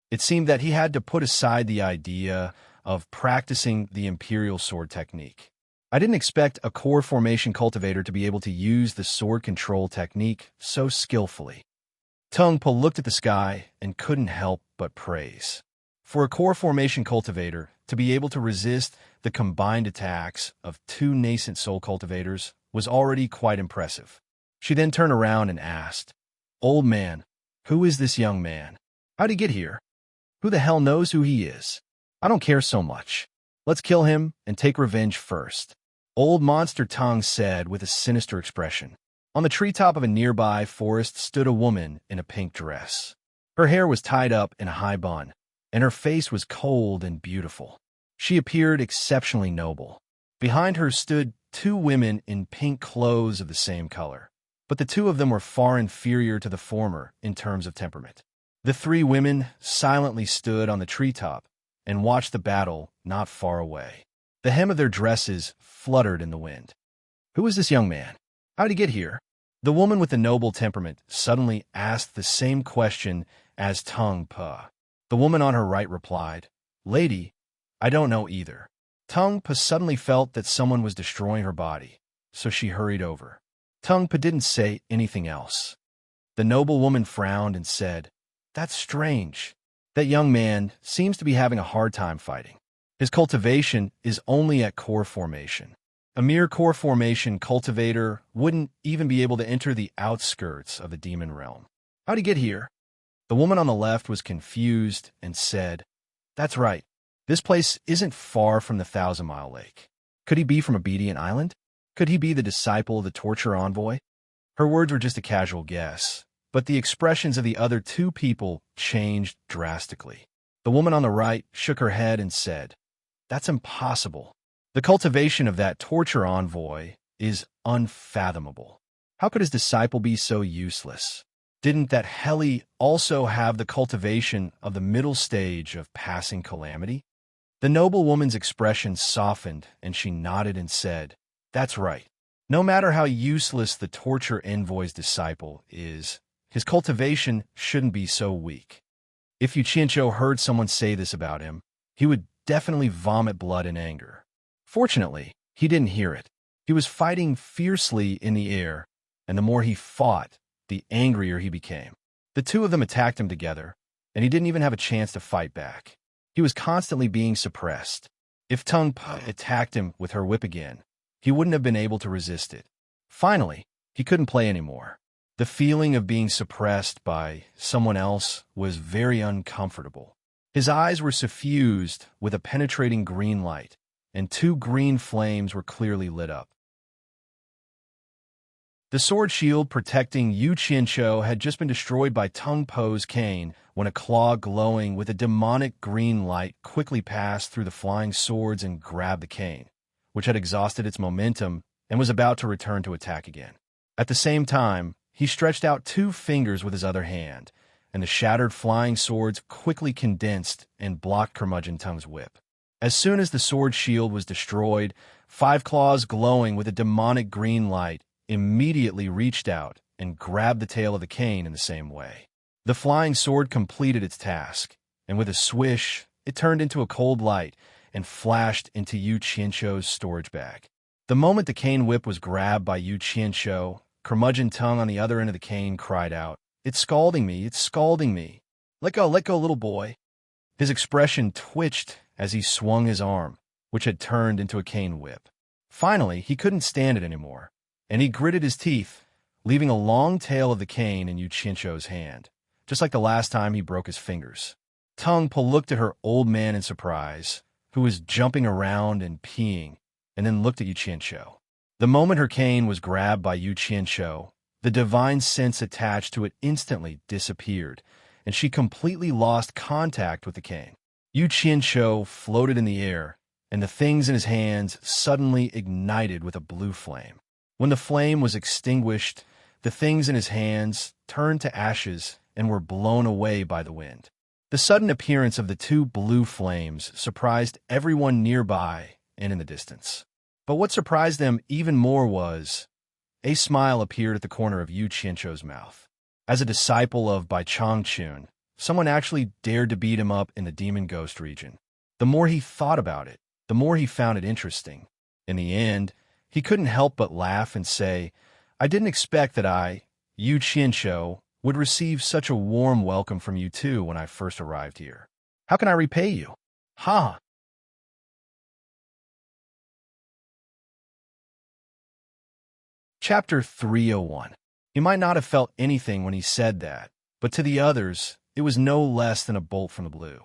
It seemed that he had to put aside the idea of practicing the Imperial Sword technique. I didn't expect a core formation cultivator to be able to use the sword control technique so skillfully. Tungpo looked at the sky and couldn't help but praise. For a core formation cultivator to be able to resist the combined attacks of 2 nascent soul cultivators was already quite impressive. She then turned around and asked, "Old man, who is this young man? How'd he get here? Who the hell knows who he is? I don't care so much. Let's kill him and take revenge first." Old Monster Tongue said with a sinister expression. On the treetop of a nearby forest stood a woman in a pink dress. Her hair was tied up in a high bun, and her face was cold and beautiful. She appeared exceptionally noble. Behind her stood 2 women in pink clothes of the same color, but the 2 of them were far inferior to the former in terms of temperament. The 3 women silently stood on the treetop and watched the battle not far away. The hem of their dresses fluttered in the wind. "Who is this young man? How'd he get here?" The woman with the noble temperament suddenly asked the same question as Tungpo. The woman on her right replied, "Lady, I don't know either." Tungpo suddenly felt that someone was destroying her body, so she hurried over. Tungpo didn't say anything else. The noble woman frowned and said, "That's strange. That young man seems to be having a hard time fighting. His cultivation is only at core formation. A mere core formation cultivator wouldn't even be able to enter the outskirts of the demon realm. How'd he get here?" The woman on the left was confused and said, "That's right. This place isn't far from the 1,000-Mile Lake. Could he be from Obedient Island? Could he be the disciple of the torture envoy?" Her words were just a casual guess, but the expressions of the other 2 people changed drastically. The woman on the right shook her head and said, "That's impossible. The cultivation of that torture envoy is unfathomable. How could his disciple be so useless? Didn't that Heli also have the cultivation of the middle stage of passing calamity?" The noble woman's expression softened and she nodded and said, "That's right. No matter how useless the torture envoy's disciple is, his cultivation shouldn't be so weak. If Yuchincho heard someone say this about him, he would definitely vomit blood in anger. Fortunately, he didn't hear it. He was fighting fiercely in the air, and the more he fought, the angrier he became. The 2 of them attacked him together, and he didn't even have a chance to fight back. He was constantly being suppressed. If Tungpo attacked him with her whip again, he wouldn't have been able to resist it. Finally, he couldn't play anymore. The feeling of being suppressed by someone else was very uncomfortable. His eyes were suffused with a penetrating green light, and 2 green flames were clearly lit up. The sword shield protecting Yuchincho had just been destroyed by Tungpo's cane when a claw glowing with a demonic green light quickly passed through the flying swords and grabbed the cane, which had exhausted its momentum and was about to return to attack again. At the same time, he stretched out 2 fingers with his other hand, and the shattered flying swords quickly condensed and blocked Curmudgeon Tongue's whip. As soon as the sword shield was destroyed, 5 claws glowing with a demonic green light immediately reached out and grabbed the tail of the cane in the same way. The flying sword completed its task, and with a swish, it turned into a cold light and flashed into Yuchincho's storage bag. The moment the cane whip was grabbed by Yuchincho, Curmudgeon Tongue on the other end of the cane cried out, "It's scalding me, it's scalding me. Let go, little boy." His expression twitched as he swung his arm, which had turned into a cane whip. Finally, he couldn't stand it anymore, and he gritted his teeth, leaving a long tail of the cane in Yuchincho's hand, just like the last time he broke his fingers. Tungpo looked at her old man in surprise, who was jumping around and peeing, and then looked at Yuchincho. The moment her cane was grabbed by Yuchincho, the divine sense attached to it instantly disappeared, and she completely lost contact with the cane. Yuchincho floated in the air, and the things in his hands suddenly ignited with a blue flame. When the flame was extinguished, the things in his hands turned to ashes and were blown away by the wind. The sudden appearance of the two blue flames surprised everyone nearby and in the distance. But what surprised them even more was a smile appeared at the corner of Yu Qianzhou's mouth. As a disciple of Bai Changchun, someone actually dared to beat him up in the Demon Ghost region. The more he thought about it, the more he found it interesting. In the end, he couldn't help but laugh and say, I didn't expect that Yu Qianzhou, would receive such a warm welcome from you too when I first arrived here. How can I repay you? Ha! Chapter 301. He might not have felt anything when he said that, but to the others, it was no less than a bolt from the blue.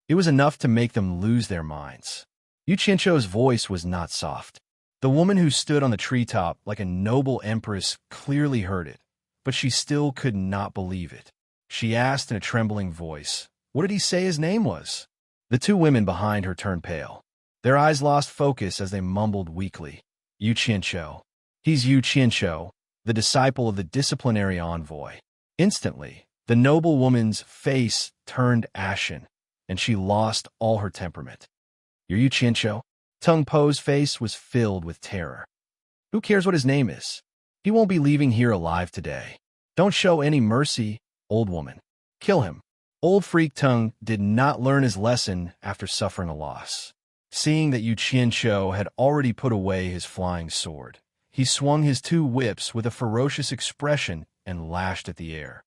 It was enough to make them lose their minds. Yu Qianzhou's voice was not soft. The woman who stood on the treetop like a noble empress clearly heard it, but she still could not believe it. She asked in a trembling voice, what did he say his name was? The two women behind her turned pale. Their eyes lost focus as they mumbled weakly. Yu Qianzhou. He's Yu Qianzhou, the disciple of the disciplinary envoy. Instantly, the noble woman's face turned ashen, and she lost all her temperament. You're Yu Qianzhou? Tung Po's face was filled with terror. Who cares what his name is? He won't be leaving here alive today. Don't show any mercy, old woman. Kill him. Old Freak Tung did not learn his lesson after suffering a loss. Seeing that Yu Qianzhou had already put away his flying sword, he swung his two whips with a ferocious expression and lashed at the air.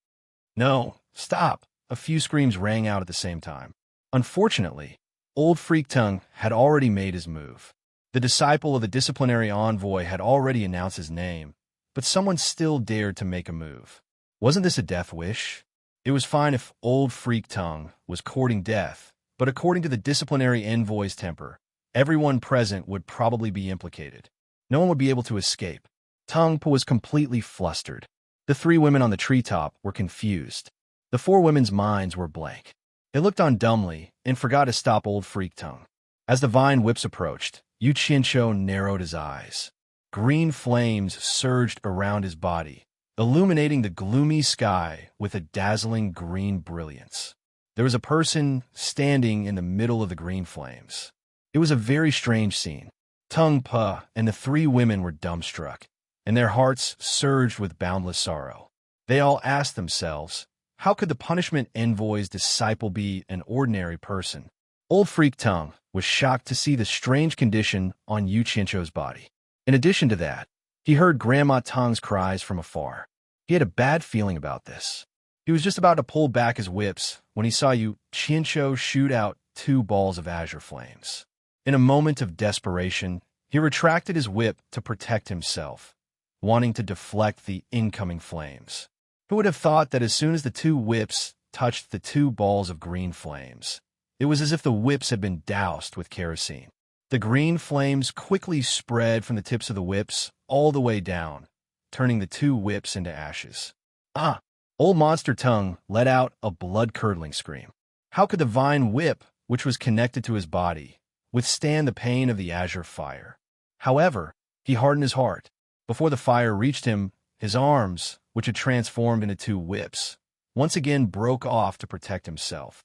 No, stop! A few screams rang out at the same time. Unfortunately, Old Freak Tung had already made his move. The disciple of the disciplinary envoy had already announced his name, but someone still dared to make a move. Wasn't this a death wish? It was fine if Old Freak Tung was courting death, but according to the disciplinary envoy's temper, everyone present would probably be implicated. No one would be able to escape. Tung Po was completely flustered. The three women on the treetop were confused. The four women's minds were blank. They looked on dumbly and forgot to stop Old Freak Tung. As the vine whips approached, Yu Qianzhou narrowed his eyes. Green flames surged around his body, illuminating the gloomy sky with a dazzling green brilliance. There was a person standing in the middle of the green flames. It was a very strange scene. Tung Po and the three women were dumbstruck, and their hearts surged with boundless sorrow. They all asked themselves, how could the punishment envoy's disciple be an ordinary person? Old Freak Tung was shocked to see the strange condition on Yu Qianzhou's body. In addition to that, he heard Grandma Tung's cries from afar. He had a bad feeling about this. He was just about to pull back his whips when he saw Yu Qianzhou shoot out two balls of azure flames. In a moment of desperation, he retracted his whip to protect himself, wanting to deflect the incoming flames. Who would have thought that as soon as the two whips touched the two balls of green flames, it was as if the whips had been doused with kerosene. The green flames quickly spread from the tips of the whips all the way down, turning the two whips into ashes. Ah! Old Monster Tung let out a blood-curdling scream. How could the vine whip, which was connected to his body, withstand the pain of the azure fire? However, he hardened his heart. Before the fire reached him, his arms, which had transformed into two whips, once again broke off to protect himself.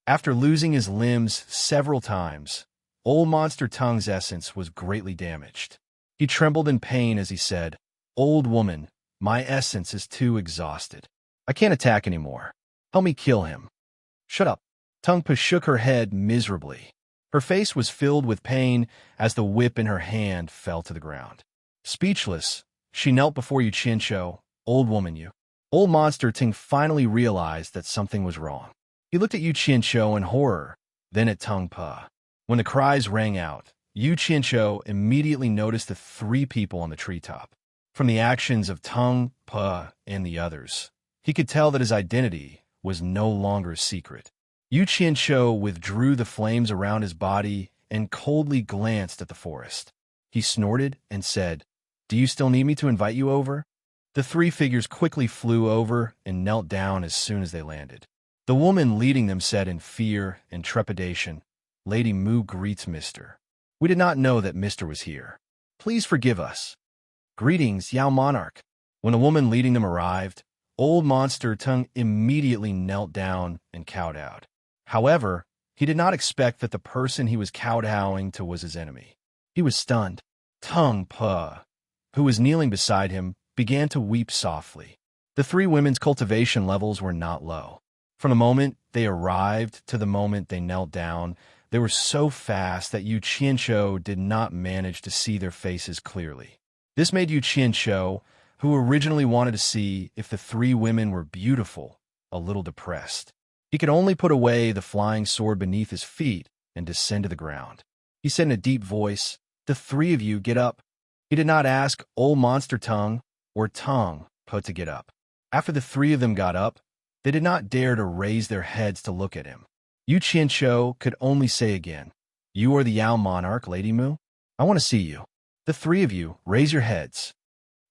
After losing his limbs several times, Old Monster Tung's essence was greatly damaged. He trembled in pain as he said, Old woman, my essence is too exhausted. I can't attack anymore. Help me kill him. Shut up. Tung Po shook her head miserably. Her face was filled with pain as the whip in her hand fell to the ground. Speechless, she knelt before Yu Qianzhou. Old woman, you. Old Monster Tung finally realized that something was wrong. He looked at Yu Qianzhou in horror, then at Tung Po. When the cries rang out, Yu Qianzhou immediately noticed the three people on the treetop. From the actions of Tung Po and the others, he could tell that his identity was no longer a secret. Yu Qianzhou withdrew the flames around his body and coldly glanced at the forest. He snorted and said, Do you still need me to invite you over? The three figures quickly flew over and knelt down as soon as they landed. The woman leading them said in fear and trepidation, Lady Mu greets Mr. We did not know that Mr. was here. Please forgive us. Greetings, Yao Monarch. When the woman leading them arrived, Old Monster Tongue immediately knelt down and kowtowed. However, he did not expect that the person he was kowtowing to was his enemy. He was stunned. Tongue Puh, who was kneeling beside him, began to weep softly. The three women's cultivation levels were not low. From the moment they arrived to the moment they knelt down, they were so fast that Yu Qianqiu did not manage to see their faces clearly. This made Yu Qianqiu, who originally wanted to see if the three women were beautiful, a little depressed. He could only put away the flying sword beneath his feet and descend to the ground. He said in a deep voice, "The three of you get up." He did not ask Old Monster Tongue or Tongue Puh to get up. After the three of them got up, they did not dare to raise their heads to look at him. Yu Qianqiu could only say again, "You are the Yao Monarch, Lady Mu? I want to see you. The three of you, raise your heads."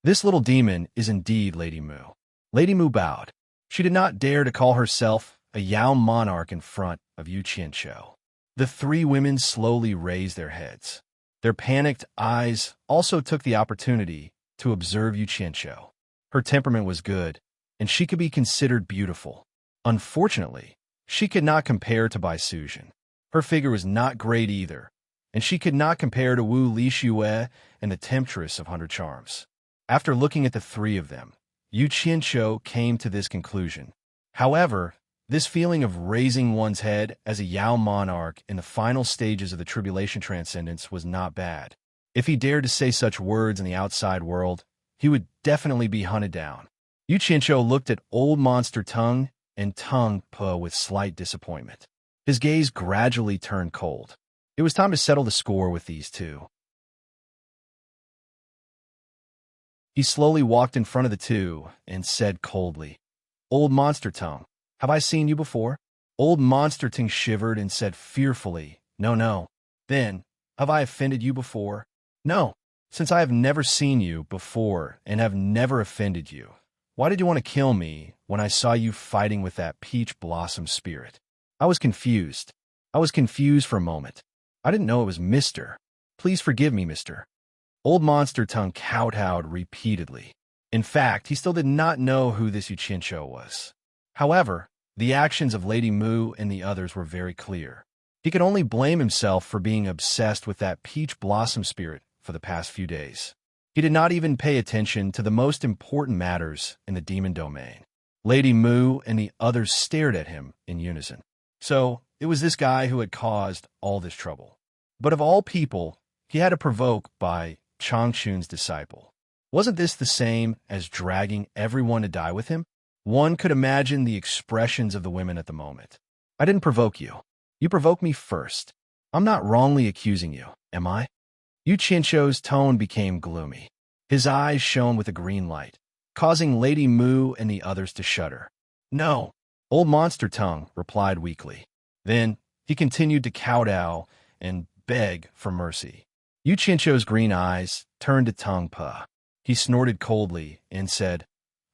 This little demon is indeed Lady Mu. Lady Mu bowed. She did not dare to call herself a Yao Monarch in front of Yu Qianqiu. The three women slowly raised their heads. Their panicked eyes also took the opportunity to observe Yu Qianqiu. Her temperament was good, and she could be considered beautiful. Unfortunately, she could not compare to Bai Suzhen. Her figure was not great either, and she could not compare to Wu Lixue and the Temptress of 100 Charms. After looking at the three of them, Yu Qianqiu came to this conclusion. However, this feeling of raising one's head as a Yao monarch in the final stages of the Tribulation Transcendence was not bad. If he dared to say such words in the outside world, he would definitely be hunted down. Yu Qianqiu looked at Old Monster Tongue and Tongue Puh with slight disappointment. His gaze gradually turned cold. It was time to settle the score with these two. He slowly walked in front of the two and said coldly, "Old Monster Tongue, have I seen you before?" Old Monster Tongue shivered and said fearfully, "No, no." "Then, have I offended you before?" "No. Since I have never seen you before and have never offended you, why did you want to kill me when I saw you fighting with that peach blossom spirit?" I was confused. I was confused for a moment. I didn't know it was Mr. Please forgive me, Mr. Old Monster Tongue kowtowed repeatedly. In fact, he still did not know who this Yu Qianqiu was. However, the actions of Lady Mu and the others were very clear. He could only blame himself for being obsessed with that peach blossom spirit for the past few days. He did not even pay attention to the most important matters in the demon domain. Lady Mu and the others stared at him in unison. So, it was this guy who had caused all this trouble. But of all people, he had to provoke by Changchun's disciple. Wasn't this the same as dragging everyone to die with him? One could imagine the expressions of the women at the moment. "I didn't provoke you. You provoked me first. I'm not wrongly accusing you, am I?" Yu Qianqiu's tone became gloomy. His eyes shone with a green light, causing Lady Mu and the others to shudder. "No," Old Monster Tongue replied weakly. Then he continued to kowtow and beg for mercy. Yu Qianqiu's green eyes turned to Tongue Puh. He snorted coldly and said,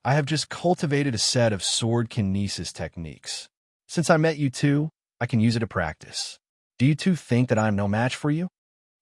"I have just cultivated a set of sword kinesis techniques. Since I met you two, I can use it to practice. Do you two think that I am no match for you?"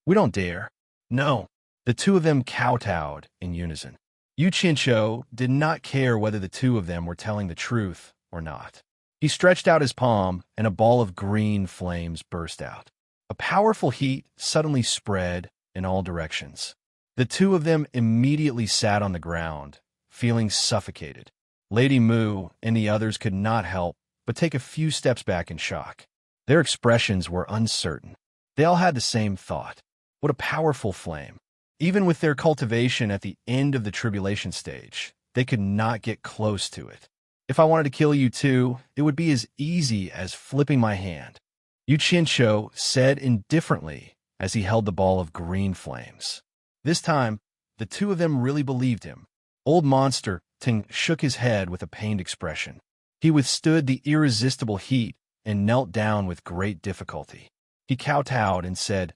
"We don't dare." "No." The two of them kowtowed in unison. Yu Qianqiu did not care whether the two of them were telling the truth or not. He stretched out his palm, and a ball of green flames burst out. A powerful heat suddenly spread in all directions. The two of them immediately sat on the ground, feeling suffocated. Lady Mu and the others could not help but take a few steps back in shock. Their expressions were uncertain. They all had the same thought. What a powerful flame. Even with their cultivation at the end of the tribulation stage, they could not get close to it. "If I wanted to kill you too, it would be as easy as flipping my hand," Yu Qianqiu said indifferently as he held the ball of green flames. This time, the two of them really believed him. Old Monster Tongue shook his head with a pained expression. He withstood the irresistible heat and knelt down with great difficulty. He kowtowed and said,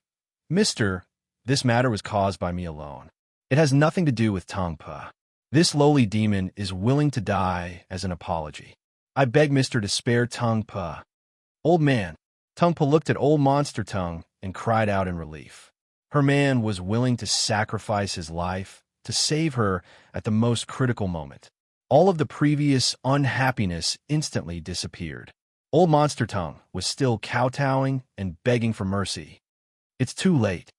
"Mr. This matter was caused by me alone. It has nothing to do with Tongue Puh. This lowly demon is willing to die as an apology. I beg Mr. to spare Tongue Puh." "Old man." Tongue Puh looked at Old Monster Tongue and cried out in relief. Her man was willing to sacrifice his life to save her at the most critical moment. All of the previous unhappiness instantly disappeared. Old Monster Tongue was still kowtowing and begging for mercy. It's too late.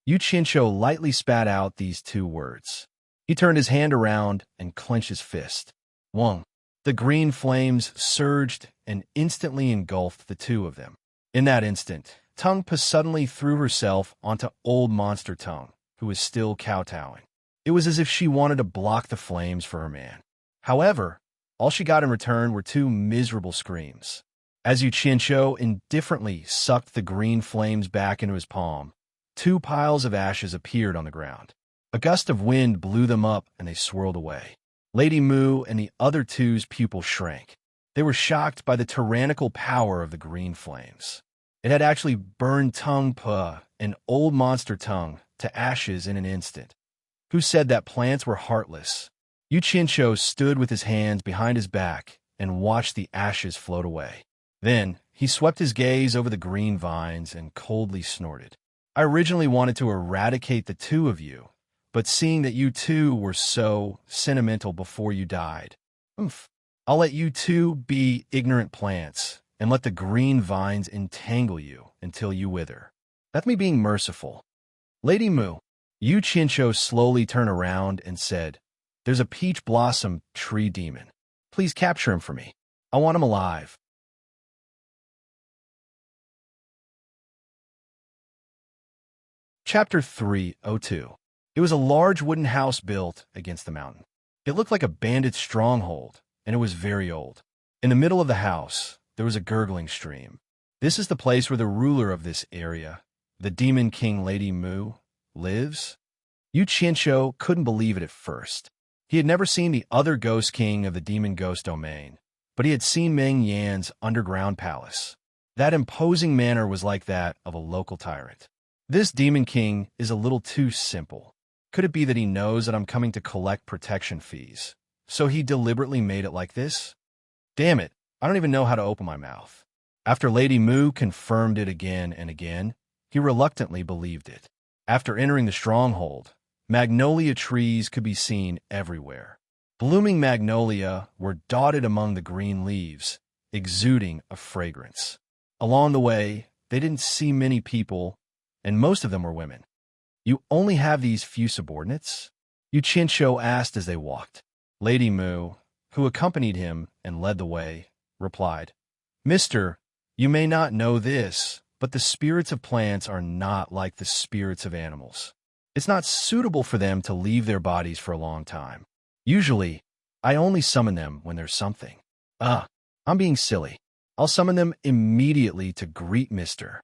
Yu Qinshu lightly spat out these two words. He turned his hand around and clenched his fist. Wong. The green flames surged and instantly engulfed the two of them. In that instant, Tongue Pa suddenly threw herself onto Old Monster Tongue, who was still kowtowing. It was as if she wanted to block the flames for her man. However, all she got in return were two miserable screams. As Yu Qinshu indifferently sucked the green flames back into his palm, two piles of ashes appeared on the ground. A gust of wind blew them up and they swirled away. Lady Mu and the other two's pupils shrank. They were shocked by the tyrannical power of the green flames. It had actually burned Tongue Pa and Old Monster Tongue to ashes in an instant. Who said that plants were heartless? Yu Qinshu stood with his hands behind his back and watched the ashes float away. Then, he swept his gaze over the green vines and coldly snorted. I originally wanted to eradicate the two of you, but seeing that you two were so sentimental before you died, I'll let you two be ignorant plants and let the green vines entangle you until you wither. That's me being merciful. Lady Mu. Yu Qinshu slowly turned around and said, There's a peach blossom tree demon. Please capture him for me. I want him alive. Chapter 302. It was a large wooden house built against the mountain. It looked like a bandit stronghold, and it was very old. In the middle of the house, there was a gurgling stream. This is the place where the ruler of this area, the Demon King Lady Mu, lives. Yu Qinshu couldn't believe it at first. He had never seen the other ghost king of the demon ghost domain, but he had seen Meng Yan's underground palace. That imposing manner was like that of a local tyrant. This demon king is a little too simple. Could it be that he knows that I'm coming to collect protection fees, so he deliberately made it like this? Damn it, I don't even know how to open my mouth. After Lady Mu confirmed it again and again, he reluctantly believed it. After entering the stronghold, magnolia trees could be seen everywhere. Blooming magnolia were dotted among the green leaves, exuding a fragrance. Along the way, they didn't see many people, and most of them were women. You only have these few subordinates? Yu Qinshu asked as they walked. Lady Mu, who accompanied him and led the way, replied, Mister, you may not know this, but the spirits of plants are not like the spirits of animals. It's not suitable for them to leave their bodies for a long time. Usually, I only summon them when there's something. I'm being silly. I'll summon them immediately to greet Mister.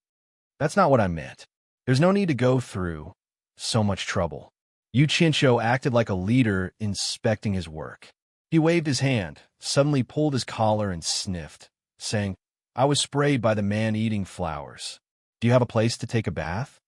That's not what I meant. There's no need to go through so much trouble. Yu Qinshu acted like a leader inspecting his work. He waved his hand, suddenly pulled his collar and sniffed, saying, I was sprayed by the man-eating flowers. Do you have a place to take a bath?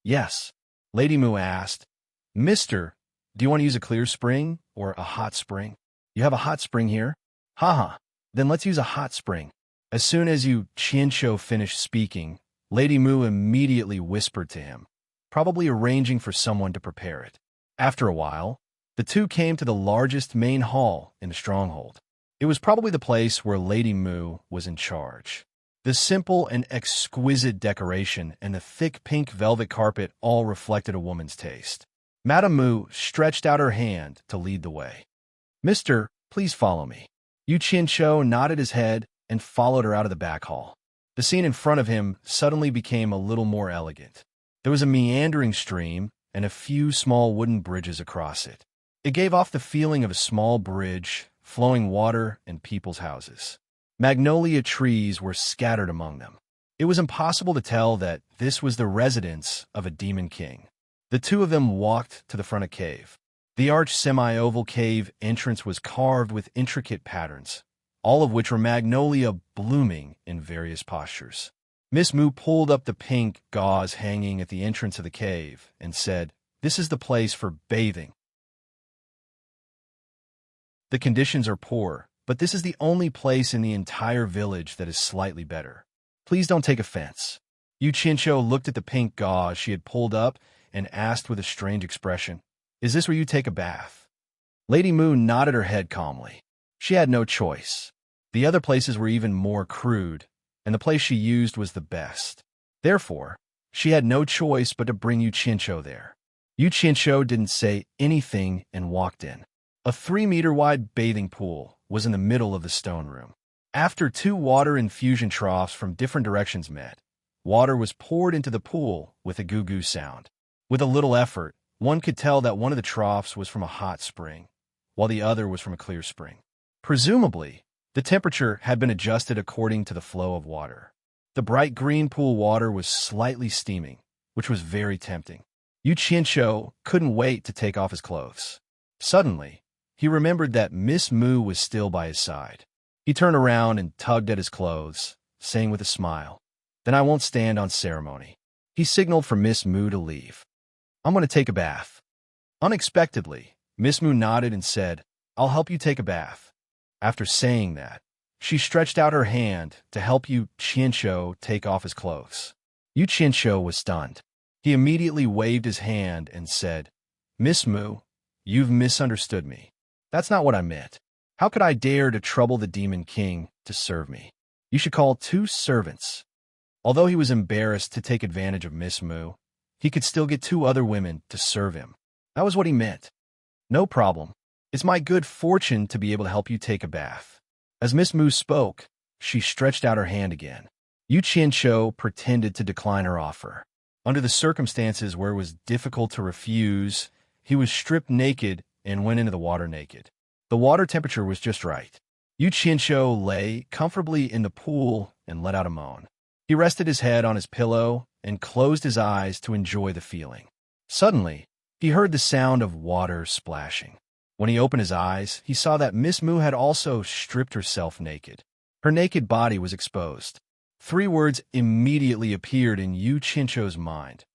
Yes. Lady Mu asked, Mister, do you want to use a clear spring or a hot spring? You have a hot spring here? Haha, then let's use a hot spring. As soon as Yu Qinshu finished speaking, Lady Mu immediately whispered to him, probably arranging for someone to prepare it. After a while, the two came to the largest main hall in the stronghold. It was probably the place where Lady Mu was in charge. The simple and exquisite decoration and the thick pink velvet carpet all reflected a woman's taste. Madame Mu stretched out her hand to lead the way. Mister, please follow me. Yu Qinshu nodded his head and followed her out of the back hall. The scene in front of him suddenly became a little more elegant. There was a meandering stream and a few small wooden bridges across it. It gave off the feeling of a small bridge, flowing water, and people's houses. Magnolia trees were scattered among them. It was impossible to tell that this was the residence of a demon king. The two of them walked to the front of the cave. The arched semi-oval cave entrance was carved with intricate patterns, all of which were magnolia blooming in various postures. Miss Mu pulled up the pink gauze hanging at the entrance of the cave and said, This is the place for bathing. The conditions are poor, but this is the only place in the entire village that is slightly better. Please don't take offense. Yu Qinshu looked at the pink gauze she had pulled up and asked with a strange expression, Is this where you take a bath? Lady Mu nodded her head calmly. She had no choice. The other places were even more crude, and the place she used was the best. Therefore, she had no choice but to bring Yu Qianqiu there. Yu Qianqiu didn't say anything and walked in. A 3-meter-wide bathing pool was in the middle of the stone room. After 2 water infusion troughs from different directions met, water was poured into the pool with a goo-goo sound. With a little effort, one could tell that one of the troughs was from a hot spring, while the other was from a clear spring. Presumably, the temperature had been adjusted according to the flow of water. The bright green pool water was slightly steaming, which was very tempting. Yu Qianqiu couldn't wait to take off his clothes. Suddenly, he remembered that Miss Mu was still by his side. He turned around and tugged at his clothes, saying with a smile, "Then I won't stand on ceremony." He signaled for Miss Mu to leave. "I'm going to take a bath." Unexpectedly, Miss Mu nodded and said, "I'll help you take a bath." After saying that, she stretched out her hand to help Yu Qianqiu take off his clothes. Yu Qianqiu was stunned. He immediately waved his hand and said, "Miss Mu, you've misunderstood me. That's not what I meant. How could I dare to trouble the Demon King to serve me? You should call 2 servants." Although he was embarrassed to take advantage of Miss Mu, he could still get 2 other women to serve him. That was what he meant. "No problem. It's my good fortune to be able to help you take a bath." As Miss Mu spoke, she stretched out her hand again. Yu Qianqiu pretended to decline her offer. Under the circumstances where it was difficult to refuse, he was stripped naked and went into the water naked. The water temperature was just right. Yu Qianqiu lay comfortably in the pool and let out a moan. He rested his head on his pillow and closed his eyes to enjoy the feeling. Suddenly, he heard the sound of water splashing. When he opened his eyes, he saw that Miss Mu had also stripped herself naked. Her naked body was exposed. 3 words immediately appeared in Yu Qianqiu's mind.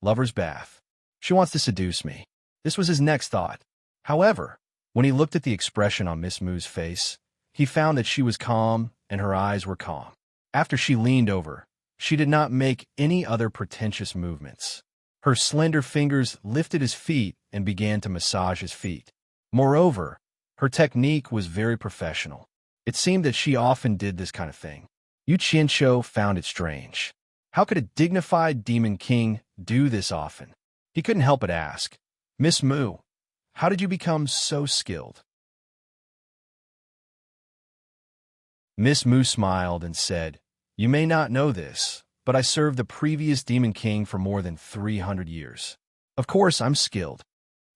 "Lover's bath. She wants to seduce me." This was his next thought. However, when he looked at the expression on Miss Mu's face, he found that she was calm and her eyes were calm. After she leaned over, she did not make any other pretentious movements. Her slender fingers lifted his feet and began to massage his feet. Moreover, her technique was very professional. It seemed that she often did this kind of thing. Yu Qianqiu found it strange. How could a dignified demon king do this often? He couldn't help but ask, "Miss Mu, how did you become so skilled?" Miss Mu smiled and said, "You may not know this, but I served the previous demon king for more than 300 years. Of course, I'm skilled."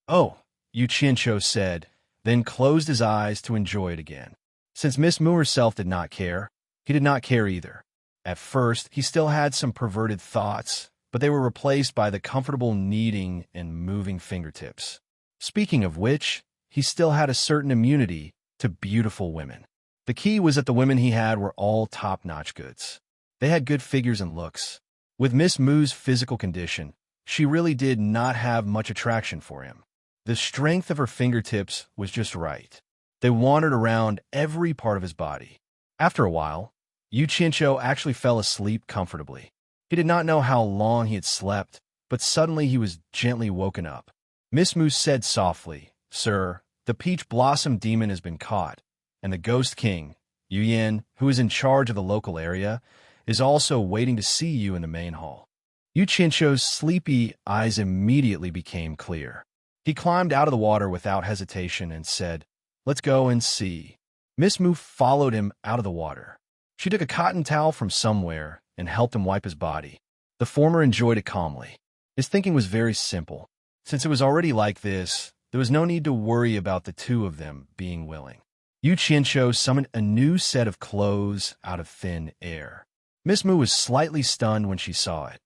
"Oh," Yu Qianqiu said, then closed his eyes to enjoy it again. Since Miss Mu herself did not care, he did not care either. At first, he still had some perverted thoughts, but they were replaced by the comfortable kneading and moving fingertips. Speaking of which, he still had a certain immunity to beautiful women. The key was that the women he had were all top-notch goods. They had good figures and looks. With Miss Mu's physical condition, she really did not have much attraction for him. The strength of her fingertips was just right. They wandered around every part of his body. After a while, Yu Qianqiu actually fell asleep comfortably. He did not know how long he had slept, but suddenly he was gently woken up. Miss Mu said softly, "Sir, the peach blossom demon has been caught, and the ghost king, Yu Yan, who is in charge of the local area, is also waiting to see you in the main hall." Yu Qianqiu's sleepy eyes immediately became clear. He climbed out of the water without hesitation and said, "Let's go and see." Miss Mu followed him out of the water. She took a cotton towel from somewhere and helped him wipe his body. The former enjoyed it calmly. His thinking was very simple. Since it was already like this, there was no need to worry about the 2 of them being willing. Yu Qianqiu summoned a new set of clothes out of thin air. Miss Mu was slightly stunned when she saw it,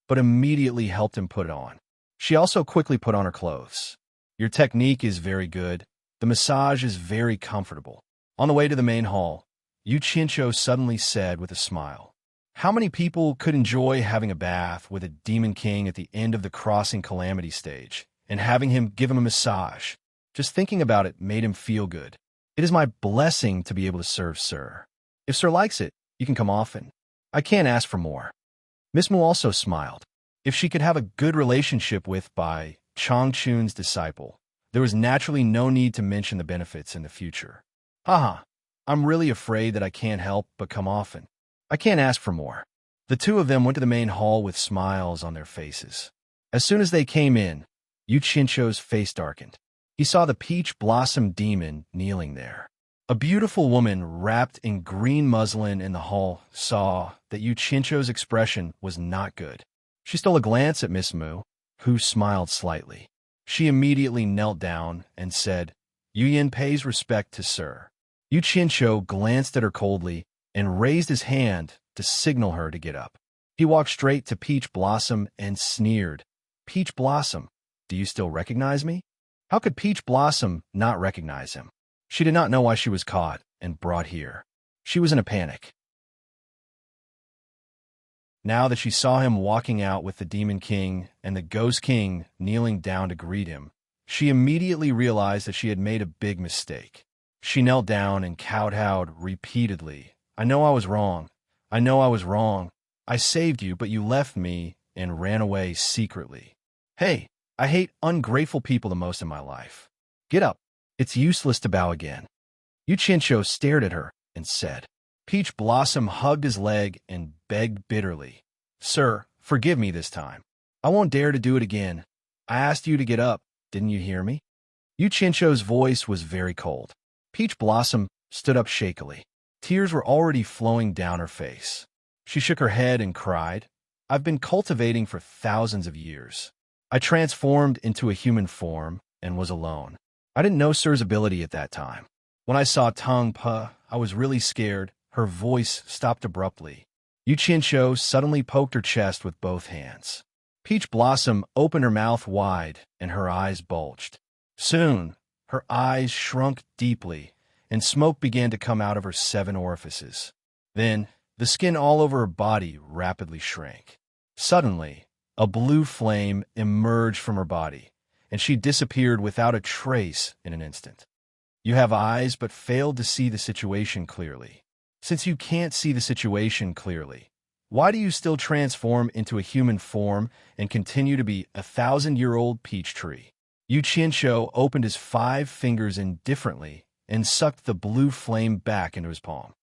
but immediately helped him put it on. She also quickly put on her clothes. "Your technique is very good. The massage is very comfortable." On the way to the main hall, Yu Qianqiu suddenly said with a smile, "How many people could enjoy having a bath with a demon king at the end of the crossing calamity stage and having him give him a massage? Just thinking about it made him feel good. It is my blessing to be able to serve Sir. If Sir likes it, you can come often. I can't ask for more." Miss Mu also smiled. If she could have a good relationship with by Changchun's disciple. There was naturally no need to mention the benefits in the future. Haha, I'm really afraid that I can't help but come often. I can't ask for more. The two of them went to the main hall with smiles on their faces. As soon as they came in, Yu Qianqiu's face darkened. He saw the peach blossom demon kneeling there. A beautiful woman wrapped in green muslin in the hall saw that Yu Qianqiu's expression was not good. She stole a glance at Miss Mu, who smiled slightly. She immediately knelt down and said, "Yu Yin pays respect to Sir." Yu Qianqiu glanced at her coldly and raised his hand to signal her to get up. He walked straight to Peach Blossom and sneered, "Peach Blossom, do you still recognize me?" How could Peach Blossom not recognize him? She did not know why she was caught and brought here. She was in a panic. Now that she saw him walking out with the Demon King and the Ghost King kneeling down to greet him, she immediately realized that she had made a big mistake. She knelt down and kowtowed repeatedly. "I know I was wrong. I know I was wrong. I saved you, but you left me and ran away secretly. Hey, I hate ungrateful people the most in my life. Get up. It's useless to bow again." Yu Qianqiu stared at her and said. Peach Blossom hugged his leg and begged bitterly, "Sir, forgive me this time. I won't dare to do it again. I asked you to get up. Didn't you hear me?" Yu Qianqiu's voice was very cold. Peach Blossom stood up shakily. Tears were already flowing down her face. She shook her head and cried, "I've been cultivating for thousands of years. I transformed into a human form and was alone. I didn't know Sir's ability at that time. When I saw Tang Pe, I was really scared." Her voice stopped abruptly. Yu Qianqiu suddenly poked her chest with both hands. Peach Blossom opened her mouth wide and her eyes bulged. Soon, her eyes shrunk deeply and smoke began to come out of her 7 orifices. Then, the skin all over her body rapidly shrank. Suddenly, a blue flame emerged from her body, and she disappeared without a trace in an instant. You have eyes but failed to see the situation clearly. Since you can't see the situation clearly, why do you still transform into a human form and continue to be a 1,000-year-old peach tree? Yu Qianqiu opened his 5 fingers indifferently and sucked the blue flame back into his palm.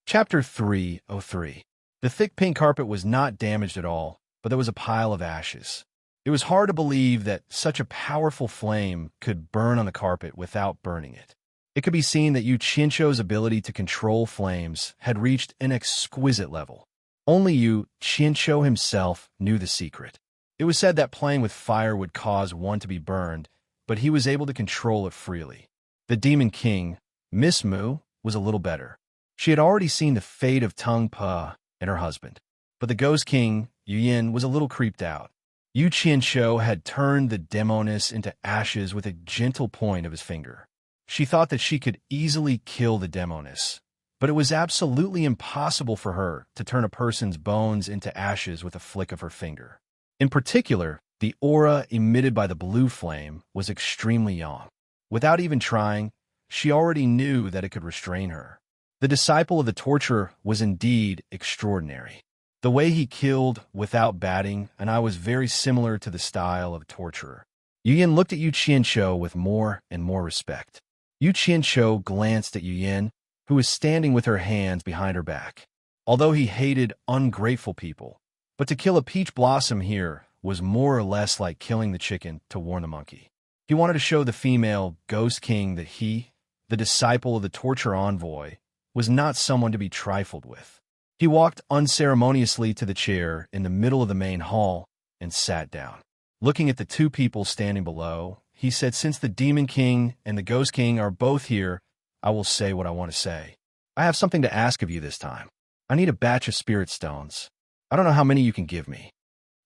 Chapter 303. The thick pink carpet was not damaged at all, but there was a pile of ashes. It was hard to believe that such a powerful flame could burn on the carpet without burning it. It could be seen that Yu Qianqiu's ability to control flames had reached an exquisite level. Only Yu Qianqiu himself knew the secret. It was said that playing with fire would cause one to be burned, but he was able to control it freely. The Demon King, Miss Mu, was a little better. She had already seen the fate of Tang Pe and her husband, but the Ghost King, Yu Yin, was a little creeped out. Yu Qianqiu had turned the demoness into ashes with a gentle point of his finger. She thought that she could easily kill the demoness, but it was absolutely impossible for her to turn a person's bones into ashes with a flick of her finger. In particular, the aura emitted by the blue flame was extremely young. Without even trying, she already knew that it could restrain her. The disciple of the torturer was indeed extraordinary. The way he killed without batting, and I was very similar to the style of torturer. Yu Yin looked at Yu Qianqiu with more and more respect. Yu Qianqiu glanced at Yu Yin, who was standing with her hands behind her back. Although he hated ungrateful people, but to kill a peach blossom here was more or less like killing the chicken to warn the monkey. He wanted to show the female Ghost King that he, the disciple of the torture envoy, was not someone to be trifled with. He walked unceremoniously to the chair in the middle of the main hall and sat down. Looking at the 2 people standing below, he said, "Since the Demon King and the Ghost King are both here, I will say what I want to say. I have something to ask of you this time. I need a batch of spirit stones. I don't know how many you can give me."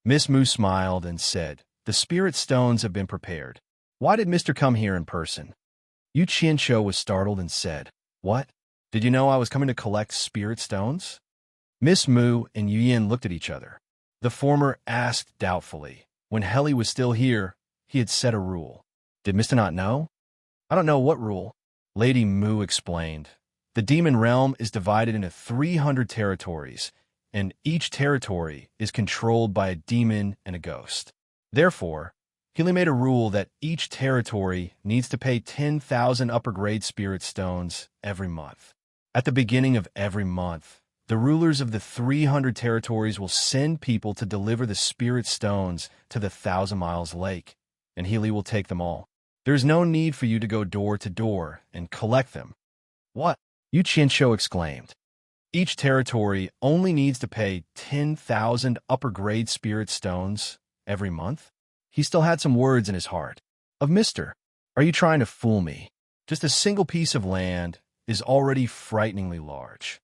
Miss Mu smiled and said, "The spirit stones have been prepared. Why did Mr. come here in person?" Yu Qianqiu was startled and said, "What? Did you know I was coming to collect spirit stones?" Miss Mu and Yu Yin looked at each other. The former asked doubtfully. When Helly was still here, he had set a rule. Did Mr. not know? "I don't know what rule." Lady Mu explained. "The demon realm is divided into 300 territories. and each territory is controlled by a demon and a ghost. Therefore, Healy made a rule that each territory needs to pay 10,000 upper-grade spirit stones every month. At the beginning of every month, the rulers of the 300 territories will send people to deliver the spirit stones to the 1,000 Miles Lake, and Healy will take them all. There's no need for you to go door to door and collect them. What? Yu Qianqiu exclaimed. Each territory only needs to pay 10,000 upper-grade spirit stones every month? He still had some words in his heart. Of Mister, are you trying to fool me? Just a single piece of land is already frighteningly large.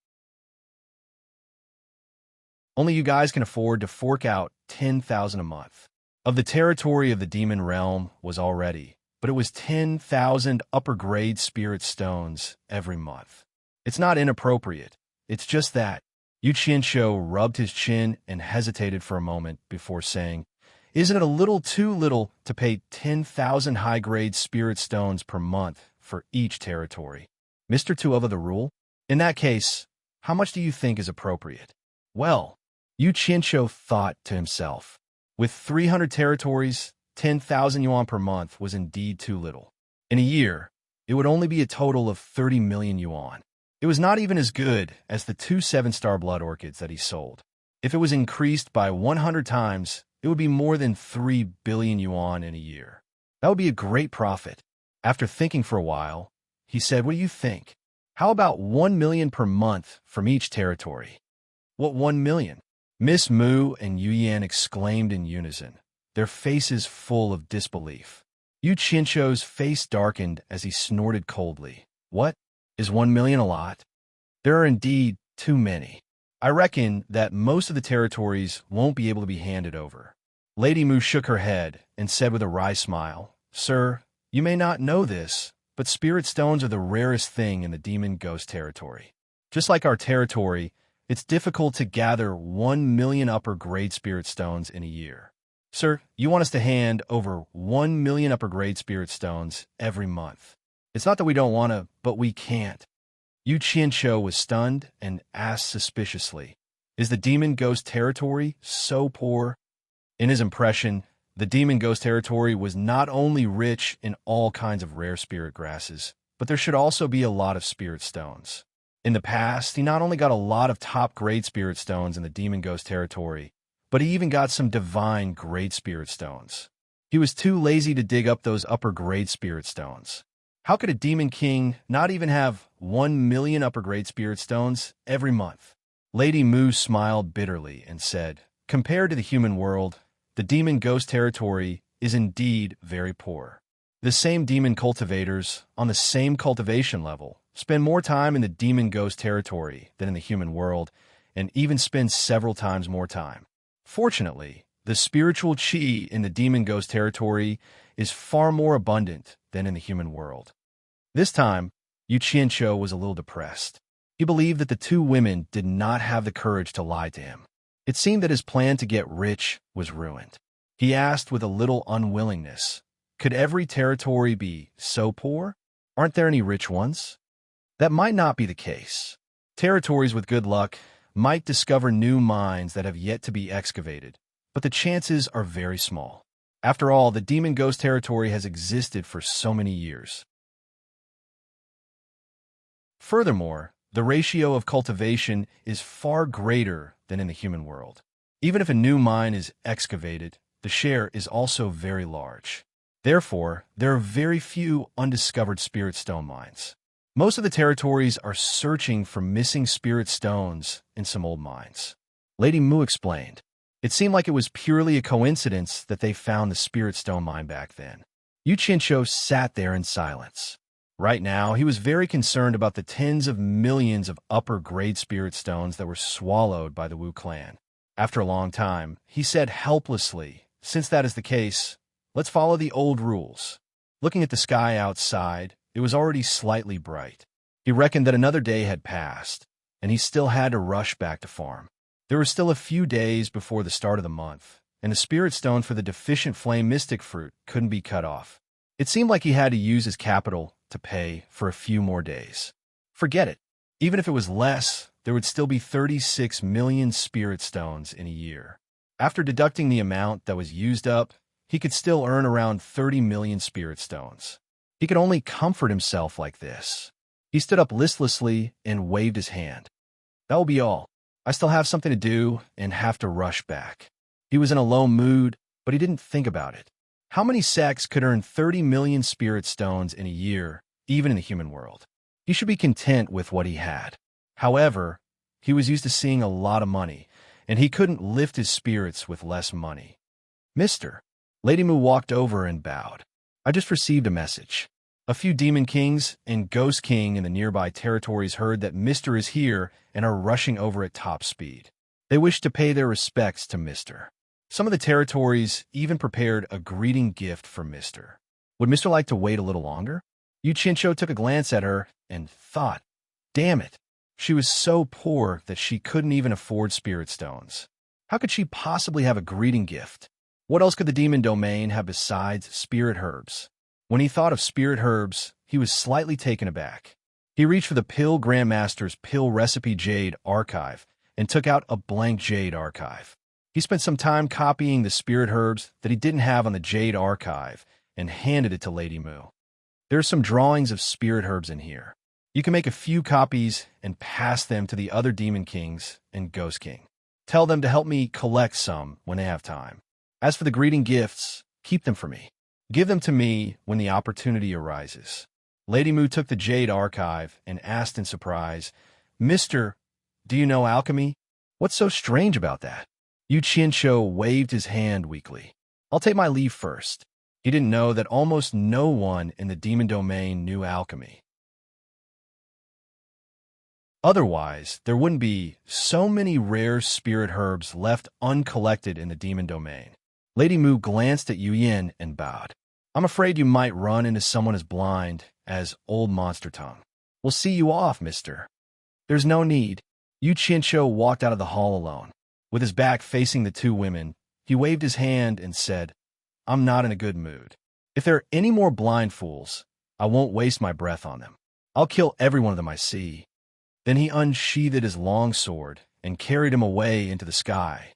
Only you guys can afford to fork out 10,000 a month. Of the territory of the demon realm was already, but it was 10,000 upper-grade spirit stones every month. It's not inappropriate. It's just that. Yu Qianqiu rubbed his chin and hesitated for a moment before saying, "Isn't it a little too little to pay 10,000 high-grade spirit stones per month for each territory? Mr. Tuova the rule? In that case, how much do you think is appropriate?" Well, Yu Qianqiu thought to himself, with 300 territories, 10,000 yuan per month was indeed too little. In a year, it would only be a total of 30 million yuan. It was not even as good as the 2 7-star blood orchids that he sold. If it was increased by 100 times, it would be more than 3 billion yuan in a year. That would be a great profit. After thinking for a while, he said, "What do you think? How about 1 million per month from each territory?" "What 1 million? Miss Mu and Yu Yan exclaimed in unison, their faces full of disbelief. Yu Qianqiu's face darkened as he snorted coldly. "What? Is 1 million a lot? There are indeed too many. I reckon that most of the territories won't be able to be handed over." Lady Mu shook her head and said with a wry smile, "Sir, you may not know this, but spirit stones are the rarest thing in the demon ghost territory. Just like our territory, it's difficult to gather 1 million upper-grade spirit stones in a year. Sir, you want us to hand over 1 million upper-grade spirit stones every month. It's not that we don't want to, but we can't." Yu Qianqiu was stunned and asked suspiciously, "Is the demon ghost territory so poor?" In his impression, the demon ghost territory was not only rich in all kinds of rare spirit grasses, but there should also be a lot of spirit stones. In the past, he not only got a lot of top-grade spirit stones in the demon ghost territory, but he even got some divine grade spirit stones. He was too lazy to dig up those upper-grade spirit stones. How could a demon king not even have 1 million upper-grade spirit stones every month? Lady Mu smiled bitterly and said, "Compared to the human world, the demon ghost territory is indeed very poor. The same demon cultivators, on the same cultivation level, spend more time in the demon ghost territory than in the human world, and even spend several times more time. Fortunately, the spiritual qi in the demon ghost territory is far more abundant than in the human world." This time, Yu Qianqiu was a little depressed. He believed that the two women did not have the courage to lie to him. It seemed that his plan to get rich was ruined. He asked with a little unwillingness, "Could every territory be so poor? Aren't there any rich ones?" That might not be the case. Territories with good luck might discover new mines that have yet to be excavated, but the chances are very small. After all, the demon ghost territory has existed for so many years. Furthermore, the ratio of cultivation is far greater than in the human world. Even if a new mine is excavated, the share is also very large. Therefore, there are very few undiscovered spirit stone mines. Most of the territories are searching for missing spirit stones in some old mines. Lady Mu explained. It seemed like it was purely a coincidence that they found the spirit stone mine back then. Yu Qianqiu sat there in silence. Right now, he was very concerned about the tens of millions of upper-grade spirit stones that were swallowed by the Wu clan. After a long time, he said helplessly, "Since that is the case, let's follow the old rules." Looking at the sky outside, it was already slightly bright. He reckoned that another day had passed, and he still had to rush back to farm. There were still a few days before the start of the month, and the spirit stone for the deficient flame mystic fruit couldn't be cut off. It seemed like he had to use his capital to pay for a few more days. Forget it. Even if it was less there would still be 36 million spirit stones in a year. After deducting the amount that was used up, he could still earn around 30 million spirit stones. He could only comfort himself like this. He stood up listlessly and waved his hand. That will be all. I still have something to do and have to rush back. He was in a low mood, but he didn't think about it. How many sects could earn 30 million spirit stones in a year, even in the human world? He should be content with what he had. However, he was used to seeing a lot of money, and he couldn't lift his spirits with less money. Mister. Lady Mu walked over and bowed. I just received a message. A few demon kings and ghost king in the nearby territories heard that Mister is here and are rushing over at top speed. They wish to pay their respects to Mister. Some of the territories even prepared a greeting gift for Mister. Would Mister like to wait a little longer? Yu Chincho took a glance at her and thought, damn it. She was so poor that she couldn't even afford spirit stones. How could she possibly have a greeting gift? What else could the demon domain have besides spirit herbs? When he thought of spirit herbs, he was slightly taken aback. He reached for the Pill Grandmaster's Pill Recipe Jade archive and took out a blank Jade archive. He spent some time copying the spirit herbs that he didn't have on the Jade archive and handed it to Lady Mu. There are some drawings of spirit herbs in here. You can make a few copies and pass them to the other demon kings and ghost king. Tell them to help me collect some when they have time. As for the greeting gifts, keep them for me. Give them to me when the opportunity arises. Lady Mu took the Jade archive and asked in surprise, Mister, do you know alchemy? What's so strange about that? Yu Qianqiu waved his hand weakly. I'll take my leave first. He didn't know that almost no one in the demon domain knew alchemy. Otherwise, there wouldn't be so many rare spirit herbs left uncollected in the demon domain. Lady Mu glanced at Yu Yin and bowed. I'm afraid you might run into someone as blind as Old Monster Tongue. We'll see you off, mister. There's no need. Yu Qianqiu walked out of the hall alone. With his back facing the two women, he waved his hand and said, I'm not in a good mood. If there are any more blind fools, I won't waste my breath on them. I'll kill every one of them I see. Then he unsheathed his long sword and carried him away into the sky.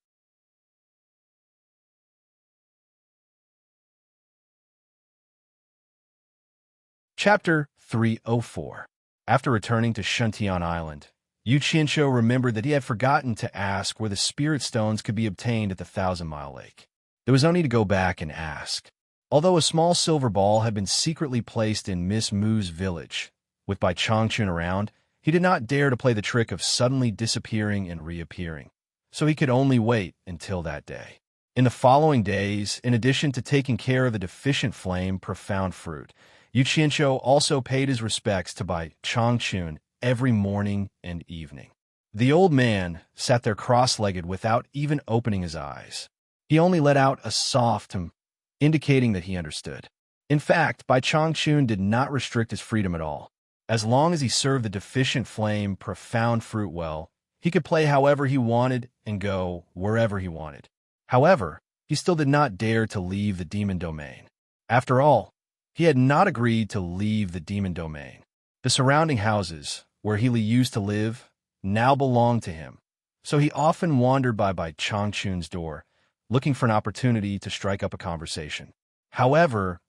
Chapter 304. After returning to Shuntian Island, Yu Qianqiu remembered that he had forgotten to ask where the spirit stones could be obtained at the 1,000-Mile Lake. There was no need to go back and ask. Although a small silver ball had been secretly placed in Miss Mu's village, with Bai Changchun around, he did not dare to play the trick of suddenly disappearing and reappearing, so he could only wait until that day. In the following days, in addition to taking care of the deficient flame profound fruit, Yu Qianqiu also paid his respects to Bai Changchun every morning and evening. The old man sat there cross-legged without even opening his eyes. He only let out a soft indicating that he understood. In fact, Bai Changchun did not restrict his freedom at all. As long as he served the deficient flame profound fruit well, he could play however he wanted and go wherever he wanted. However, he still did not dare to leave the demon domain. After all, he had not agreed to leave the demon domain. The surrounding houses, where he used to live, now belonged to him, so he often wandered by Changchun's door, looking for an opportunity to strike up a conversation. However,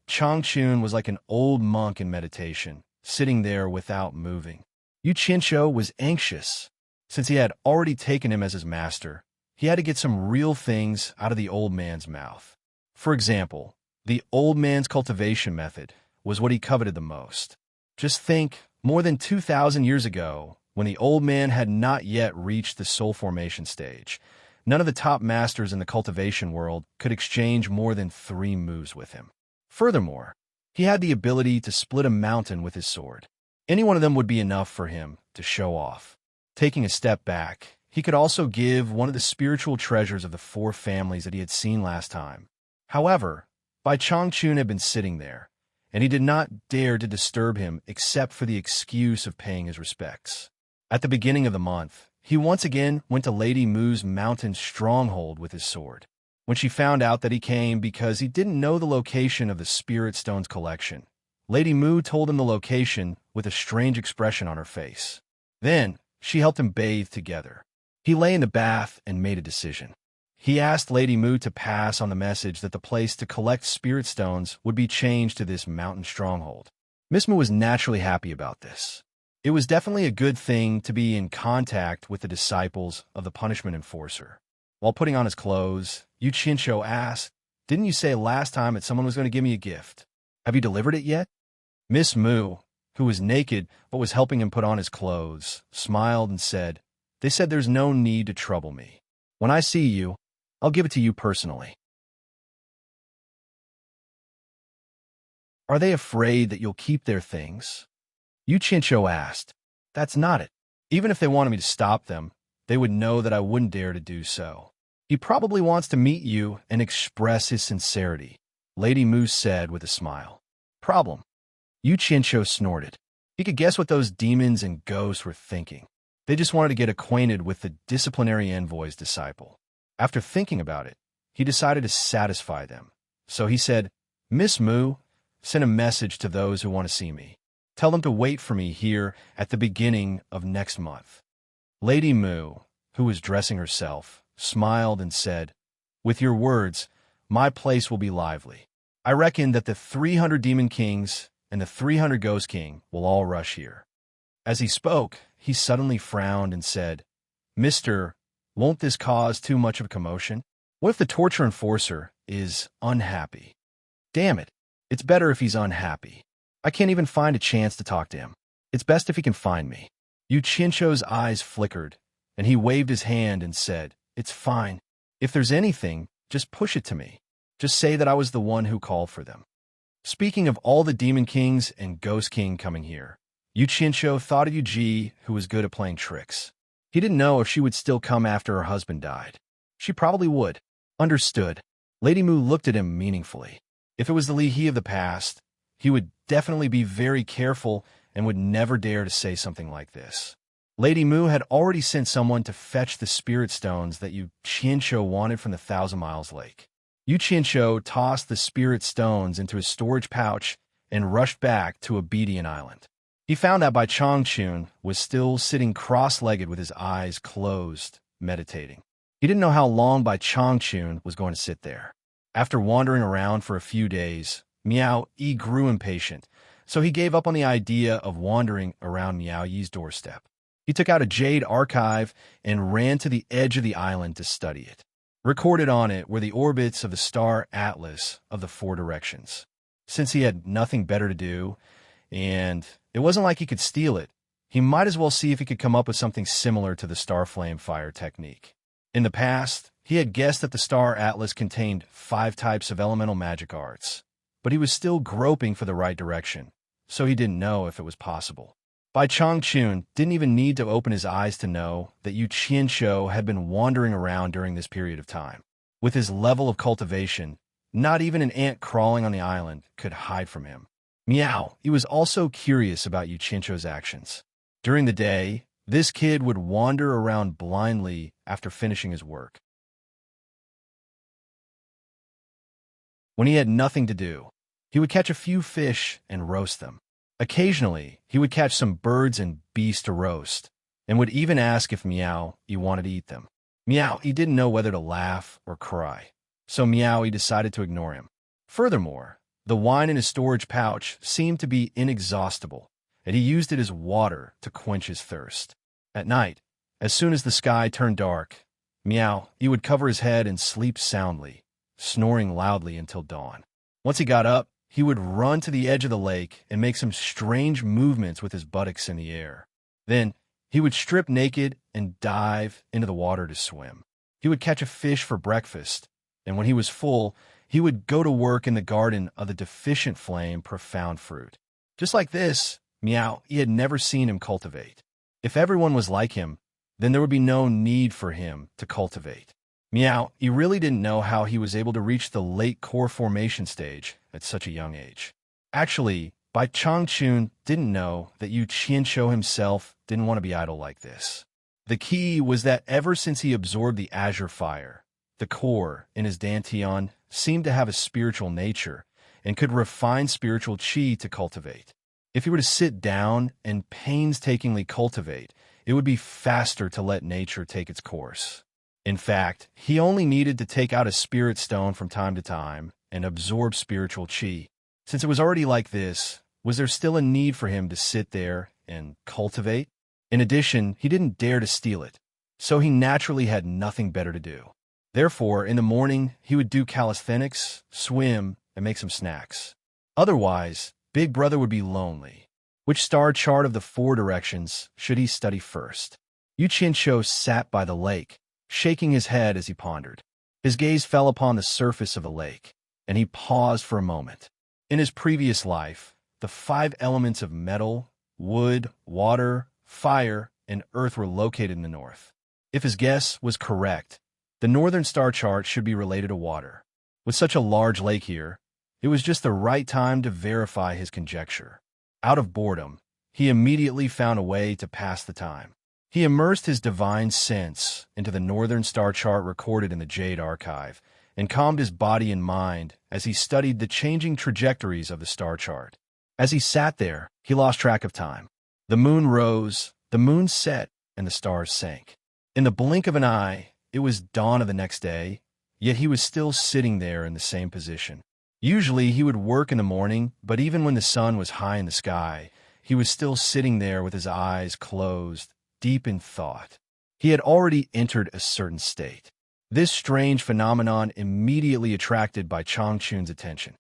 Changchun was like an old monk in meditation, sitting there without moving. Yu Qianqiu was anxious. Since he had already taken him as his master, he had to get some real things out of the old man's mouth. For example, the old man's cultivation method was what he coveted the most. Just think, more than 2,000 years ago, when the old man had not yet reached the soul formation stage, none of the top masters in the cultivation world could exchange more than 3 moves with him. Furthermore, he had the ability to split a mountain with his sword. Any one of them would be enough for him to show off. Taking a step back, he could also give one of the spiritual treasures of the 4 families that he had seen last time. However, Bai Changchun had been sitting there, and he did not dare to disturb him except for the excuse of paying his respects. At the beginning of the month, he once again went to Lady Mu's mountain stronghold with his sword. When she found out that he came because he didn't know the location of the Spirit Stones collection, Lady Mu told him the location with a strange expression on her face. Then, She helped him bathe together. He lay in the bath and made a decision. He asked Lady Mu to pass on the message that the place to collect spirit stones would be changed to this mountain stronghold. Miss Mu was naturally happy about this. It was definitely a good thing to be in contact with the disciples of the punishment enforcer. While putting on his clothes, Yu Qinshu asked, "Didn't you say last time that someone was going to give me a gift? Have you delivered it yet?" Miss Mu, who was naked but was helping him put on his clothes, smiled and said, "They said there's no need to trouble me. When I see you, I'll give it to you personally." "Are they afraid that you'll keep their things?" Yu Qinshu asked. "That's not it. Even if they wanted me to stop them, they would know that I wouldn't dare to do so." "He probably wants to meet you and express his sincerity," Lady Mu said with a smile. "Problem." Yu Qinshu snorted. He could guess what those demons and ghosts were thinking. They just wanted to get acquainted with the disciplinary envoy's disciple. After thinking about it, he decided to satisfy them. So he said, "Miss Mu, send a message to those who want to see me. Tell them to wait for me here at the beginning of next month." Lady Mu, who was dressing herself, smiled and said, "With your words, my place will be lively. I reckon that the 300 demon kings and the 300 ghost king will all rush here." As he spoke, he suddenly frowned and said, "Mister, won't this cause too much of a commotion? What if the torture enforcer is unhappy? Damn it, it's better if he's unhappy. I can't even find a chance to talk to him. It's best if he can find me." Yu Qinshu's eyes flickered, and he waved his hand and said, "It's fine. If there's anything, just push it to me. Just say that I was the one who called for them." Speaking of all the demon kings and ghost king coming here, Yu Qinshu thought of Yuji, who was good at playing tricks. He didn't know if she would still come after her husband died. She probably would. Understood. Lady Mu looked at him meaningfully. If it was the Li He of the past, he would definitely be very careful and would never dare to say something like this. Lady Mu had already sent someone to fetch the spirit stones that Yu Qinshu wanted from the Thousand Miles Lake. Yu Qinshu tossed the spirit stones into his storage pouch and rushed back to Obedient Island. He found that Bai Changchun was still sitting cross-legged with his eyes closed, meditating. He didn't know how long Bai Changchun was going to sit there. After wandering around for a few days, Miao Yi grew impatient, so he gave up on the idea of wandering around Miao Yi's doorstep. He took out a Jade archive and ran to the edge of the island to study it. Recorded on it were the orbits of the star atlas of the four directions. Since he had nothing better to do, and it wasn't like he could steal it, he might as well see if he could come up with something similar to the star flame fire technique. In the past, he had guessed that the star atlas contained 5 types of elemental magic arts, but he was still groping for the right direction, so he didn't know if it was possible. Bai Changchun didn't even need to open his eyes to know that Yu Qinshu had been wandering around during this period of time. With his level of cultivation, not even an ant crawling on the island could hide from him. Meow, he was also curious about Yu Qinshu's actions. During the day, this kid would wander around blindly after finishing his work. When he had nothing to do, he would catch a few fish and roast them. Occasionally, he would catch some birds and beasts to roast, and would even ask if Meow he wanted to eat them. Meow he didn't know whether to laugh or cry, so Meow he decided to ignore him. Furthermore, the wine in his storage pouch seemed to be inexhaustible, and he used it as water to quench his thirst. At night, as soon as the sky turned dark, Meow he would cover his head and sleep soundly, snoring loudly until dawn. Once he got up, he would run to the edge of the lake and make some strange movements with his buttocks in the air. Then, he would strip naked and dive into the water to swim. He would catch a fish for breakfast, and when he was full, he would go to work in the garden of the deficient flame profound fruit. Just like this, Meow he had never seen him cultivate. If everyone was like him, then there would be no need for him to cultivate. Meow he really didn't know how he was able to reach the late core formation stage at such a young age. Actually, Bai Changchun didn't know that Yu Qinshu himself didn't want to be idle like this. The key was that ever since he absorbed the azure fire, the core in his dantian seemed to have a spiritual nature and could refine spiritual qi to cultivate. If he were to sit down and painstakingly cultivate, it would be faster to let nature take its course. In fact, he only needed to take out a spirit stone from time to time and absorb spiritual chi. Since it was already like this, was there still a need for him to sit there and cultivate? In addition, he didn't dare to steal it, so he naturally had nothing better to do. Therefore, in the morning, he would do calisthenics, swim, and make some snacks. Otherwise, Big Brother would be lonely. Which star chart of the 4 directions should he study first? Yu Qianqiu sat by the lake, shaking his head as he pondered. His gaze fell upon the surface of the lake, and he paused for a moment. In his previous life, the 5 elements of metal, wood, water, fire, and earth were located in the north. If his guess was correct, the northern star chart should be related to water. With such a large lake here, it was just the right time to verify his conjecture. Out of boredom, he immediately found a way to pass the time. He immersed his divine sense into the northern star chart recorded in the Jade archive and calmed his body and mind as he studied the changing trajectories of the star chart. As he sat there, he lost track of time. The moon rose, the moon set, and the stars sank. In the blink of an eye, it was dawn of the next day, yet he was still sitting there in the same position. Usually he would work in the morning, but even when the sun was high in the sky, he was still sitting there with his eyes closed, deep in thought. He had already entered a certain state. This strange phenomenon immediately attracted Bai Changchun's attention.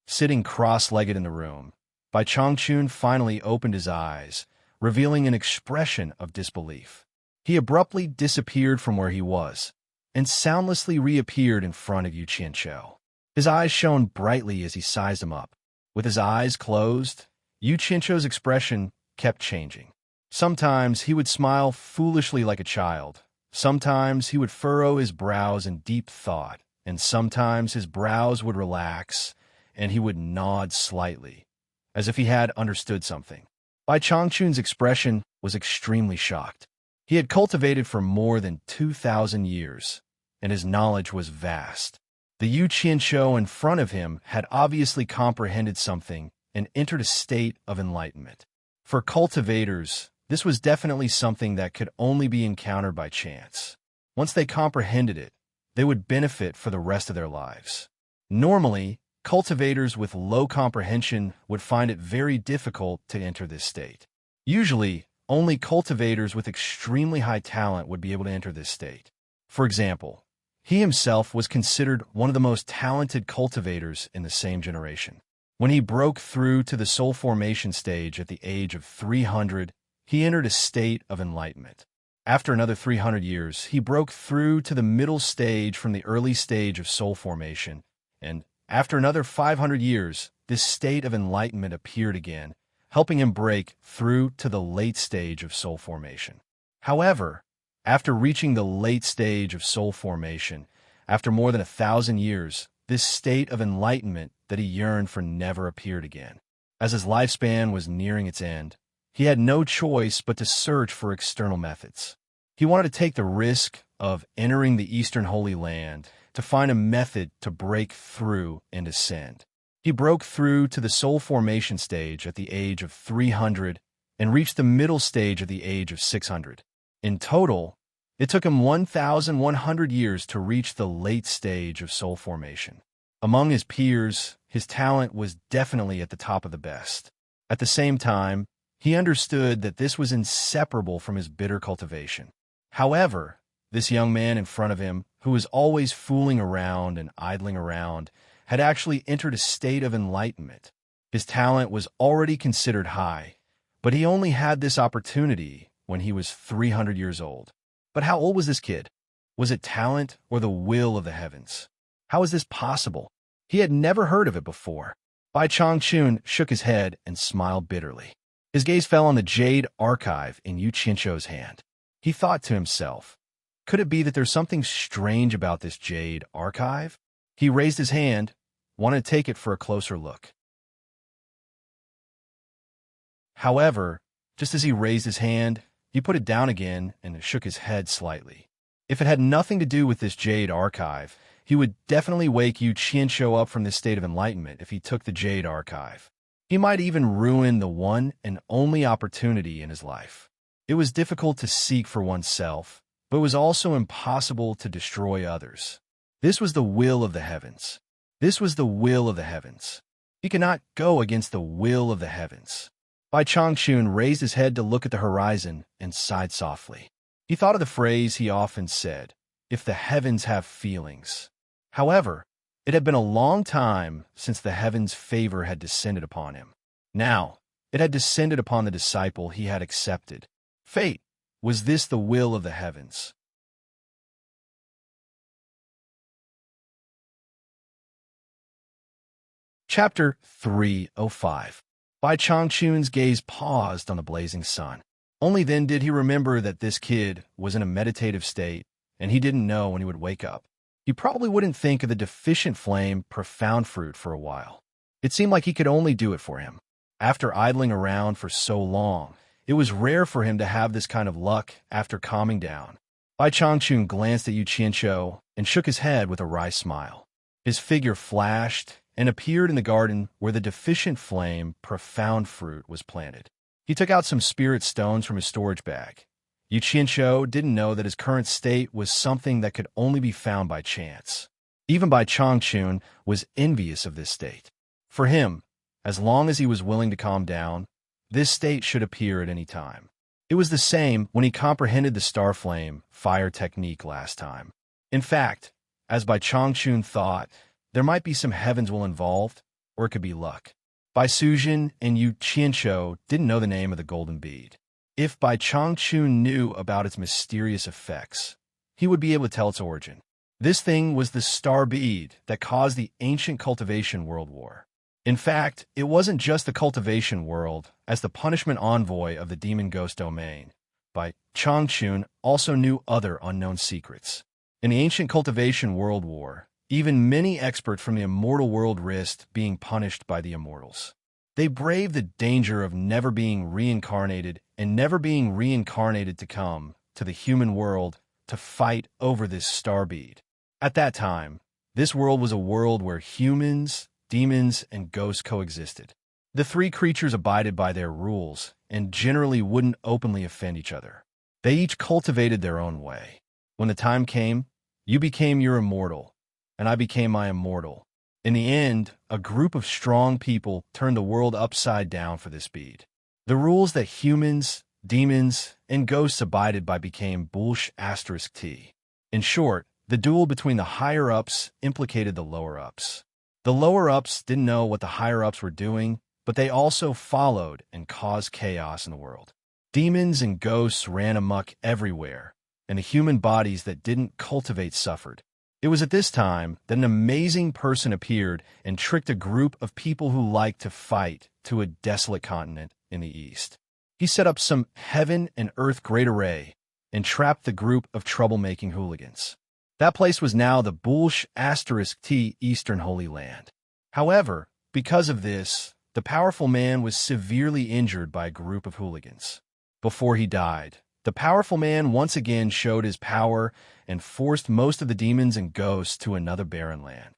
Sitting cross-legged in the room, Bai Changchun finally opened his eyes, revealing an expression of disbelief. He abruptly disappeared from where he was, and soundlessly reappeared in front of Yu Qianqiu. His eyes shone brightly as he sized him up. With his eyes closed, Yu Qianqiu's expression kept changing. Sometimes he would smile foolishly like a child, sometimes he would furrow his brows in deep thought, and sometimes his brows would relax, and he would nod slightly, as if he had understood something. Bai Changchun's expression was extremely shocked. He had cultivated for more than 2,000 years, and his knowledge was vast. The Yu Qianqiu in front of him had obviously comprehended something and entered a state of enlightenment. For cultivators, this was definitely something that could only be encountered by chance. Once they comprehended it, they would benefit for the rest of their lives. Normally, cultivators with low comprehension would find it very difficult to enter this state. Usually, only cultivators with extremely high talent would be able to enter this state. For example, he himself was considered one of the most talented cultivators in the same generation. When he broke through to the soul formation stage at the age of 300, he entered a state of enlightenment. After another 300 years, he broke through to the middle stage from the early stage of soul formation, and after another 500 years, this state of enlightenment appeared again, helping him break through to the late stage of soul formation. However, after reaching the late stage of soul formation, after more than 1,000 years, this state of enlightenment that he yearned for never appeared again. As his lifespan was nearing its end, he had no choice but to search for external methods. He wanted to take the risk of entering the Eastern Holy Land to find a method to break through and ascend. He broke through to the soul formation stage at the age of 300 and reached the middle stage at the age of 600. In total, it took him 1,100 years to reach the late stage of soul formation. Among his peers, his talent was definitely at the top of the best. At the same time, he understood that this was inseparable from his bitter cultivation. However, this young man in front of him, who was always fooling around and idling around, had actually entered a state of enlightenment. His talent was already considered high, but he only had this opportunity when he was 300 years old. But how old was this kid? Was it talent or the will of the heavens? How is this possible? He had never heard of it before. Bai Changchun shook his head and smiled bitterly. His gaze fell on the Jade archive in Yu Qianqiu's hand. He thought to himself, could it be that there's something strange about this Jade archive? He raised his hand, wanted to take it for a closer look. However, just as he raised his hand, he put it down again and shook his head slightly. If it had nothing to do with this Jade archive, he would definitely wake Yu Qianqiu up from this state of enlightenment if he took the Jade archive. He might even ruin the one and only opportunity in his life. It was difficult to seek for oneself, but it was also impossible to destroy others. This was the will of the heavens. This was the will of the heavens. He could not go against the will of the heavens. Bai Changchun raised his head to look at the horizon and sighed softly. He thought of the phrase he often said, "If the heavens have feelings." However, it had been a long time since the heavens' favor had descended upon him. Now, it had descended upon the disciple he had accepted. Fate, was this the will of the heavens? Chapter 305. Bai Changchun's gaze paused on the blazing sun. Only then did he remember that this kid was in a meditative state, and he didn't know when he would wake up. He probably wouldn't think of the deficient flame profound fruit for a while. It seemed like he could only do it for him. After idling around for so long, it was rare for him to have this kind of luck after calming down. Bai Changchun glanced at Yu Qianqiu and shook his head with a wry smile. His figure flashed and appeared in the garden where the deficient flame profound fruit was planted. He took out some spirit stones from his storage bag. Yu Qianqiu didn't know that his current state was something that could only be found by chance. Even Bai Changchun was envious of this state. For him, as long as he was willing to calm down, this state should appear at any time. It was the same when he comprehended the star flame fire technique last time. In fact, as Bai Changchun thought, there might be some heavens will involved, or it could be luck. Bai Suzhen and Yu Qianqiu didn't know the name of the golden bead. If Bai Changchun knew about its mysterious effects, he would be able to tell its origin. This thing was the star bead that caused the ancient cultivation world war. In fact, it wasn't just the cultivation world, as the punishment envoy of the demon ghost domain. Bai Changchun also knew other unknown secrets. In the ancient cultivation world war, even many experts from the immortal world risked being punished by the immortals. They braved the danger of never being reincarnated and never being reincarnated to come to the human world to fight over this star bead. At that time, this world was a world where humans, demons, and ghosts coexisted. The three creatures abided by their rules and generally wouldn't openly offend each other. They each cultivated their own way. When the time came, you became your immortal, and I became my immortal. In the end, a group of strong people turned the world upside down for this bead. The rules that humans, demons, and ghosts abided by became **T. In short, the duel between the higher-ups implicated the lower-ups. The lower-ups didn't know what the higher-ups were doing, but they also followed and caused chaos in the world. Demons and ghosts ran amok everywhere, and the human bodies that didn't cultivate suffered. It was at this time that an amazing person appeared and tricked a group of people who liked to fight to a desolate continent in the east. He set up some heaven and earth great array and trapped the group of troublemaking hooligans. That place was now the **T Eastern Holy Land. However, because of this, the powerful man was severely injured by a group of hooligans. Before he died, the powerful man once again showed his power and forced most of the demons and ghosts to another barren land.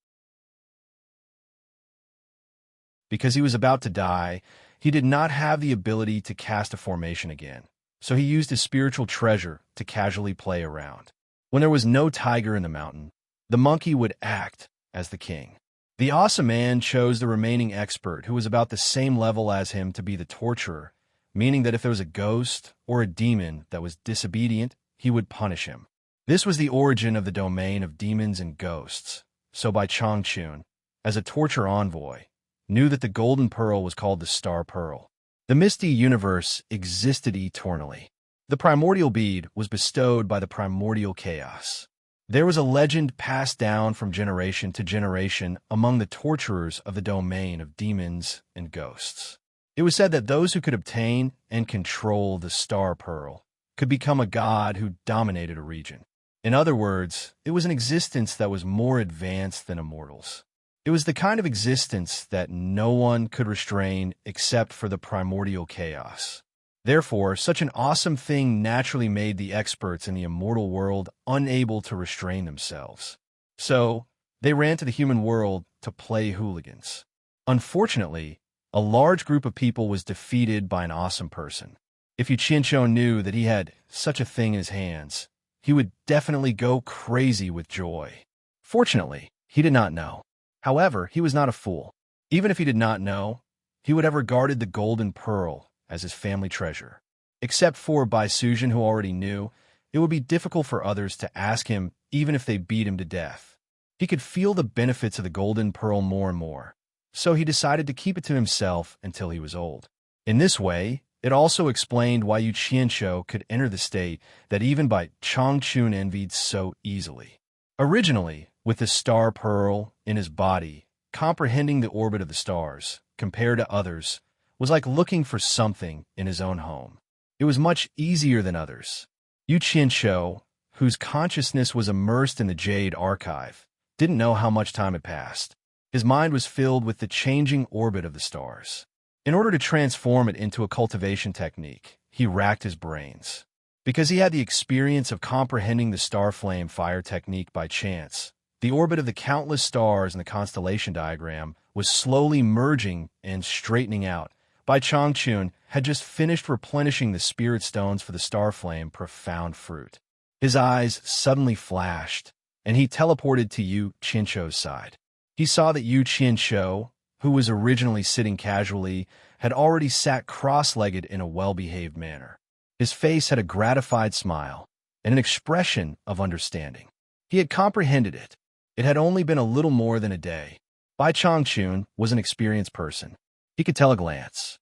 Because he was about to die, he did not have the ability to cast a formation again, so he used his spiritual treasure to casually play around. When there was no tiger in the mountain, the monkey would act as the king. The awesome man chose the remaining expert who was about the same level as him to be the torturer, meaning that if there was a ghost or a demon that was disobedient, he would punish him. This was the origin of the domain of demons and ghosts. So Bai Changchun, as a torture envoy, knew that the golden pearl was called the star pearl. The misty universe existed eternally. The primordial bead was bestowed by the primordial chaos. There was a legend passed down from generation to generation among the torturers of the domain of demons and ghosts. It was said that those who could obtain and control the star pearl could become a god who dominated a region. In other words, it was an existence that was more advanced than immortals. It was the kind of existence that no one could restrain except for the primordial chaos. Therefore, such an awesome thing naturally made the experts in the immortal world unable to restrain themselves. So, they ran to the human world to play hooligans. Unfortunately, A large group of people was defeated by an awesome person. If Yuchincho knew that he had such a thing in his hands, he would definitely go crazy with joy. Fortunately, he did not know. However, he was not a fool. Even if he did not know, he would have regarded the golden pearl as his family treasure. Except for Baisujin, who already knew, it would be difficult for others to ask him even if they beat him to death. He could feel the benefits of the golden pearl more and more, so he decided to keep it to himself until he was old. In this way, it also explained why Yu Qianqiu could enter the state that even Bai Changchun envied so easily. Originally, with the star pearl in his body, comprehending the orbit of the stars, compared to others, was like looking for something in his own home. It was much easier than others. Yu Qianqiu, whose consciousness was immersed in the Jade archive, didn't know how much time had passed. His mind was filled with the changing orbit of the stars. In order to transform it into a cultivation technique, he racked his brains. Because he had the experience of comprehending the star flame fire technique by chance, the orbit of the countless stars in the constellation diagram was slowly merging and straightening out. Bai Changchun had just finished replenishing the spirit stones for the star flame profound fruit. His eyes suddenly flashed, and he teleported to Yu Qianqiu's side. He saw that Yu Qianqiu, who was originally sitting casually, had already sat cross-legged in a well-behaved manner. His face had a gratified smile and an expression of understanding. He had comprehended it. It had only been a little more than a day. Bai Changchun was an experienced person. He could tell a glance.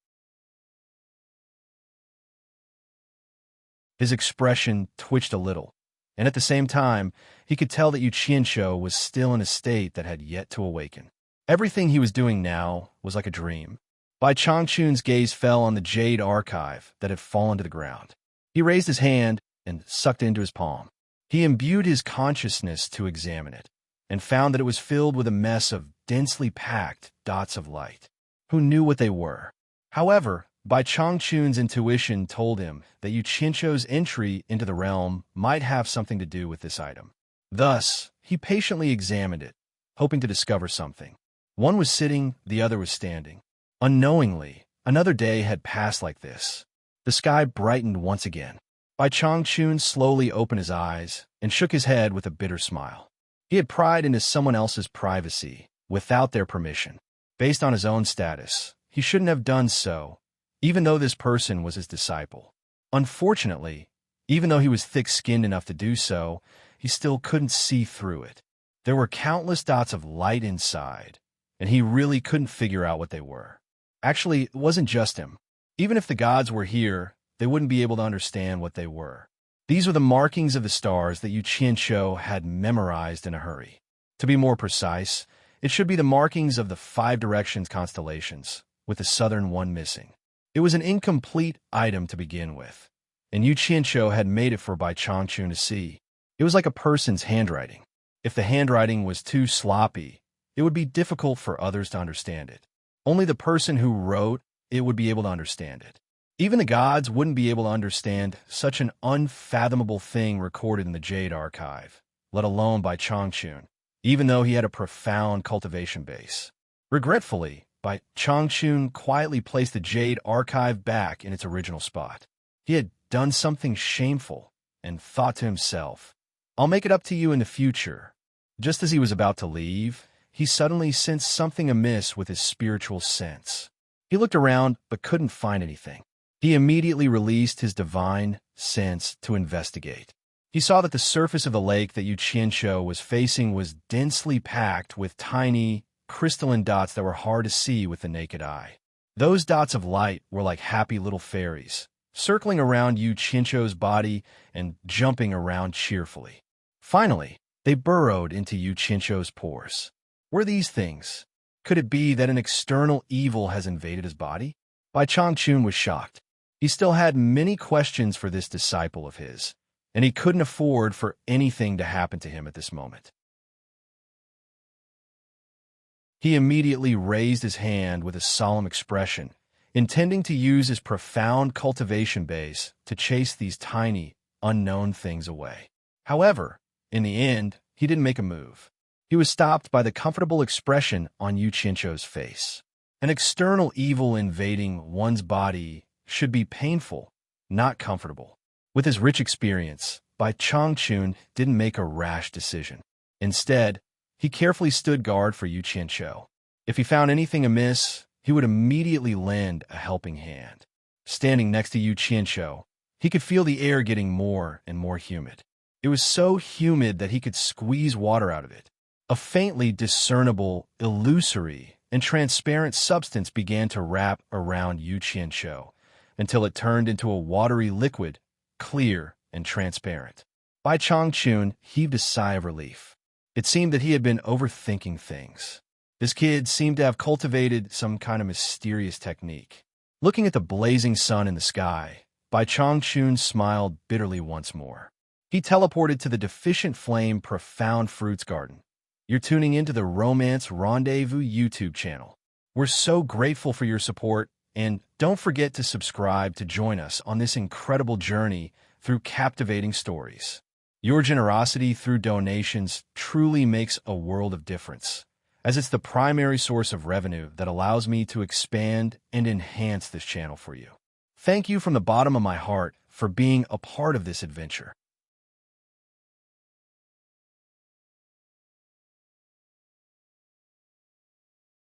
His expression twitched a little, and at the same time, he could tell that Yu Qianqiu was still in a state that had yet to awaken. Everything he was doing now was like a dream. Bai Changchun's gaze fell on the Jade archive that had fallen to the ground. He raised his hand and sucked it into his palm. He imbued his consciousness to examine it, and found that it was filled with a mess of densely packed dots of light. Who knew what they were? However, Bai Changchun's intuition told him that Yu Qianqiu's entry into the realm might have something to do with this item. Thus, he patiently examined it, hoping to discover something. One was sitting, the other was standing. Unknowingly, another day had passed like this. The sky brightened once again. Bai Changchun slowly opened his eyes and shook his head with a bitter smile. He had pried into someone else's privacy without their permission. Based on his own status, he shouldn't have done so, even though this person was his disciple. Unfortunately, even though he was thick-skinned enough to do so, he still couldn't see through it. There were countless dots of light inside, and he really couldn't figure out what they were. Actually, it wasn't just him. Even if the gods were here, they wouldn't be able to understand what they were. These were the markings of the stars that Yu Qianqiu had memorized in a hurry. To be more precise, it should be the markings of the 5 directions constellations, with the southern one missing. It was an incomplete item to begin with, and Yu Qianqiu had made it for Bai Changchun to see. It was like a person's handwriting. If the handwriting was too sloppy, it would be difficult for others to understand it. Only the person who wrote it would be able to understand it. Even the gods wouldn't be able to understand such an unfathomable thing recorded in the Jade archive, let alone Bai Changchun, even though he had a profound cultivation base. Regretfully, Bai Changchun quietly placed the Jade archive back in its original spot. He had done something shameful and thought to himself, "I'll make it up to you in the future." Just as he was about to leave, he suddenly sensed something amiss with his spiritual sense. He looked around but couldn't find anything. He immediately released his divine sense to investigate. He saw that the surface of the lake that Yu Qianqiu was facing was densely packed with tiny, crystalline dots that were hard to see with the naked eye. Those dots of light were like happy little fairies, circling around Yu Qianqiu's body and jumping around cheerfully. Finally, they burrowed into Yu Qianqiu's pores. Were these things? Could it be that an external evil has invaded his body? Bai Changchun was shocked. He still had many questions for this disciple of his, and he couldn't afford for anything to happen to him at this moment. He immediately raised his hand with a solemn expression, intending to use his profound cultivation base to chase these tiny, unknown things away. However, in the end, he didn't make a move. He was stopped by the comfortable expression on Yu Qianqiu's face. An external evil invading one's body should be painful, not comfortable. With his rich experience, Bai Changchun didn't make a rash decision. Instead, he carefully stood guard for Yu Qianqiu. If he found anything amiss, he would immediately lend a helping hand. Standing next to Yu Qianqiu, he could feel the air getting more and more humid. It was so humid that he could squeeze water out of it. A faintly discernible, illusory, and transparent substance began to wrap around Yu Qianqiu until it turned into a watery liquid, clear and transparent. Bai Changchun heaved a sigh of relief. It seemed that he had been overthinking things. This kid seemed to have cultivated some kind of mysterious technique. Looking at the blazing sun in the sky, Bai Changchun smiled bitterly once more. He teleported to the deficient flame profound fruits garden. You're tuning into the Romance Rendezvous YouTube channel. We're so grateful for your support, and don't forget to subscribe to join us on this incredible journey through captivating stories. Your generosity through donations truly makes a world of difference, as it's the primary source of revenue that allows me to expand and enhance this channel for you. Thank you from the bottom of my heart for being a part of this adventure.